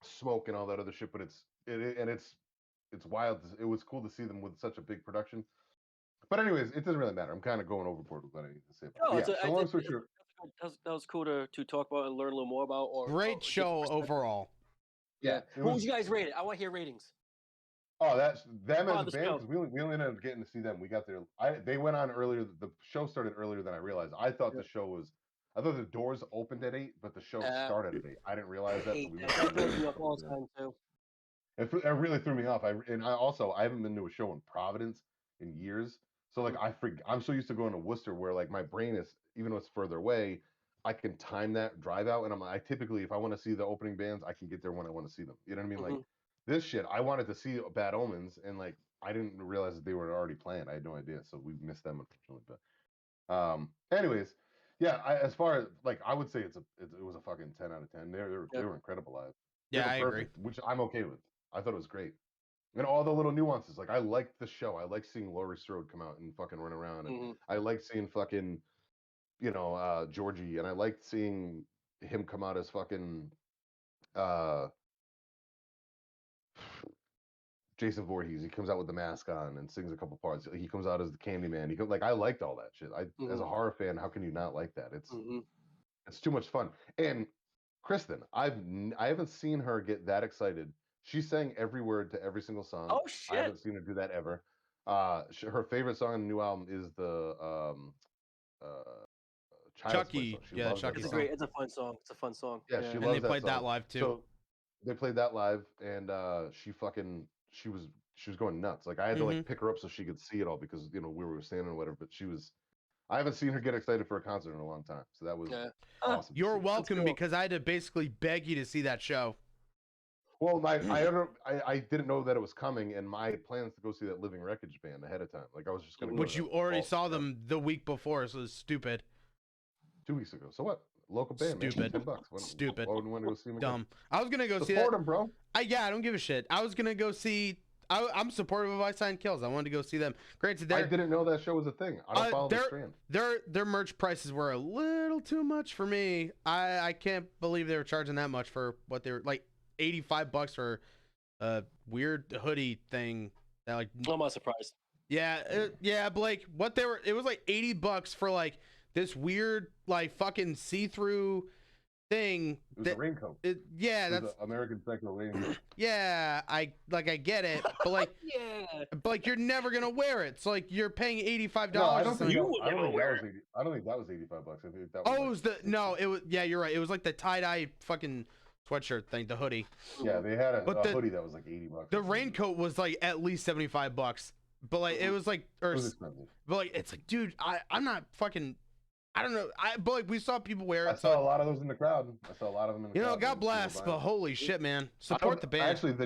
smoke and all that other shit. But it's wild. It was cool to see them with such a big production. But anyways, it doesn't really matter. I'm kind of going overboard with what I need to say. No, But yeah, so long story short, that was cool to talk about and learn a little more about. Great show overall. Yeah. it Who was- would you guys rate it? I want to hear ratings. Oh, that's them Oh, as a the band, show. because we only ended up getting to see them. We got there. They went on earlier. The show started earlier than I realized. I thought the doors opened at 8, but the show started at 8. I didn't realize that. So we missed That throws it. me up all the time too. It really threw me off. I haven't been to a show in Providence in years. So like I'm so used to going to Worcester where like my brain is, even though it's further away, I can time that drive out, and I typically, if I want to see the opening bands, I can get there when I want to see them. You know what I mean? Like this shit, I wanted to see Bad Omens, and like I didn't realize that they were already playing. I had no idea, so we missed them unfortunately. But anyways, yeah. As far as like, I would say it was a fucking 10 out of 10. They were incredible live. They Yeah, were I perfect, agree. which I'm okay with. I thought it was great. And all the little nuances. Like I liked the show. I like seeing Laurie Strode come out and fucking run around, and I like seeing fucking Georgie, and I liked seeing him come out as fucking Jason Voorhees. He comes out with the mask on and sings a couple parts. He comes out as the Candyman. Like I liked all that shit. As a horror fan, how can you not like that? It's too much fun. And Kristen, I haven't seen her get that excited. She sang every word to every single song. Oh shit! I haven't seen her do that ever. Her favorite song on the new album is the Chucky. Yeah, Chucky It's song. It's a fun song. It's a fun song. Yeah, she loves And they that played that song. live too. So they played that live, and she was going nuts. Like I had to like pick her up so she could see it all, because we were standing or whatever. But I haven't seen her get excited for a concert in a long time. So that was awesome. You're welcome, cool. because I had to basically beg you to see that show. Well, I didn't know that it was coming, and my plans to go see that Living Wreckage band ahead of time. Like I was just gonna go. Which you already saw them the week before, so it's stupid. 2 weeks ago. So what? Local band. Stupid. Man, $10. Stupid. Why wouldn't want to go see them again? Dumb. I was gonna go see Support that. them, bro. I don't give a shit. I was gonna go see. I'm supportive of Ice and Kills. I wanted to go see them. Granted, I didn't know that show was a thing. I don't follow the strand. Their merch prices were a little too much for me. I can't believe they were charging that much for what they were, like $85 for a weird hoodie thing. That like. I'm not surprised. Yeah, Blake. It was like $80 for like this weird like fucking see-through thing. It was a raincoat. That's American Psycho raincoat. Yeah, I get it, but like, but like you're never gonna wear it. So like you're paying $85. No, I don't think You that, would I don't never think wear that was I don't think that was $85. I think that was. Oh, it was it was you're right. It was like the tie-dye fucking sweatshirt thing, the hoodie. Yeah, they had a the hoodie that was like $80. The raincoat was like at least $75. but like it was like, It was expensive. but like it's like, dude, I'm not fucking. I don't know. But like we saw people wear it. I saw a lot of those in the crowd. I saw a lot of them in the You crowd. know, God man. People bless, buying but it. holy shit, man! I Support don't- the band. Actually, the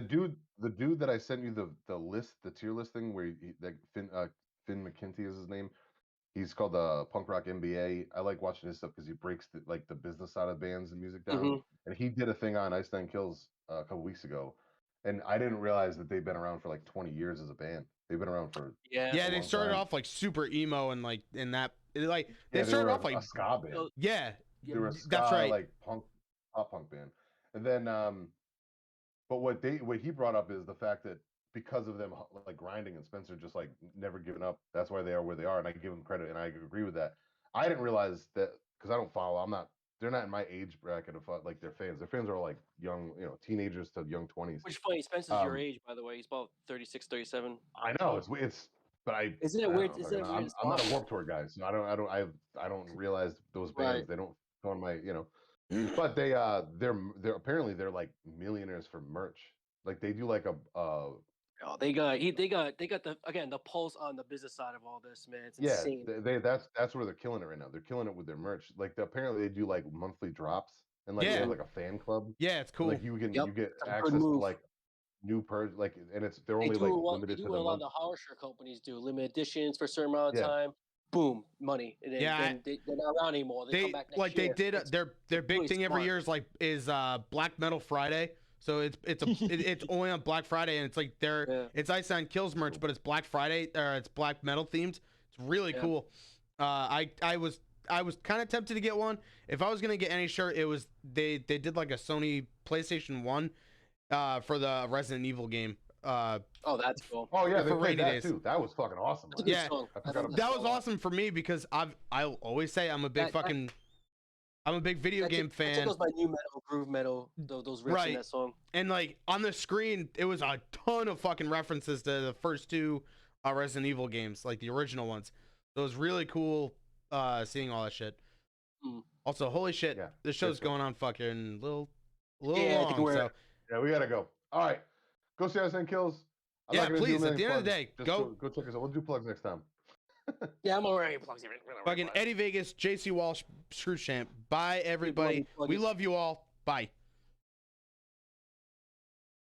dude that I sent you the list, the tier list thing, where that Finn McKenty is his name. He's called the Punk Rock MBA. I like watching his stuff because he breaks the business side of bands and music down. Mhm. And he did a thing on Ice Nine Kills a couple weeks ago, and I didn't realize that they've been around for like 20 years as a band. They've been around for Yeah. Yeah, a they long started time. off like super emo and like in that like they Yeah, started were off like a ska band. So- yeah, They were a ska, that's right. like pop punk band. And then but what he brought up is the fact that because of them like grinding and Spencer just like never giving up, that's why they are where they are, and I give him credit and I agree with that. I didn't realize that because I don't follow. They're not in my age bracket of like their fans. Their fans are like young, teenagers to young 20s. Which funny, Spencer's your Um, age, by the way. He's about 36, 37. I know it's but Isn't it I don't weird? know, Isn't it fucking- weird? I'm not a Warped Tour guy, so I don't realize those bands. Right. They don't go on my but they're apparently they're like millionaires for merch. Like they do like a Oh, they got the pulse on the business side of all this, man. It's yeah, insane. that's where they're killing it right now. They're killing it with their merch. Like apparently they do like monthly drops and like they Yeah. have like a fan club. Yeah, it's cool. Like you Yep, get it's a good access to move. like new like and they're They only do like what limited they to do the what a lot of month. the harsher companies do. Limited editions for a certain amount of Yeah. time. Boom, money. And then, Yeah, they're not around anymore. They come back next like year. they did It's their big really thing every smart. year is Black Metal Friday. So it's only on Black Friday and it's like Yeah. it's Ice Nine Kills merch, but it's Black Friday or it's Black Metal themed. It's really Yeah. cool. I was kind of tempted to get one. If I was gonna get any shirt, it was they did like a Sony PlayStation 1 for the Resident Evil game. Oh, that's cool. Oh yeah, they for played rainy that days. too. That was fucking awesome. That's a man. good Yeah. song. I I forgot love about That song was a lot. awesome for me because I'll always say I'm a big I'm a big video game That fan. tickles my new metal, groove metal, those riffs Right. in that song. And like on the screen, it was a ton of fucking references to the first two Resident Evil games, like the original ones. So it was really cool seeing all that shit. Mm. Also, holy shit, Yeah, this show's good stuff. going on fucking little Yeah, I think long. we're- So Yeah, we gotta go. All right, go see Ice Nine Kills. I'm Yeah, not gonna do a please, at million the end of the plugs. day, Just go- check us out. We'll do plugs next time. Yeah, I'm already plugged. fucking Eddie Vegas, JC Walsh, Screwchamp. Bye, everybody. plug We it. love you all. Bye.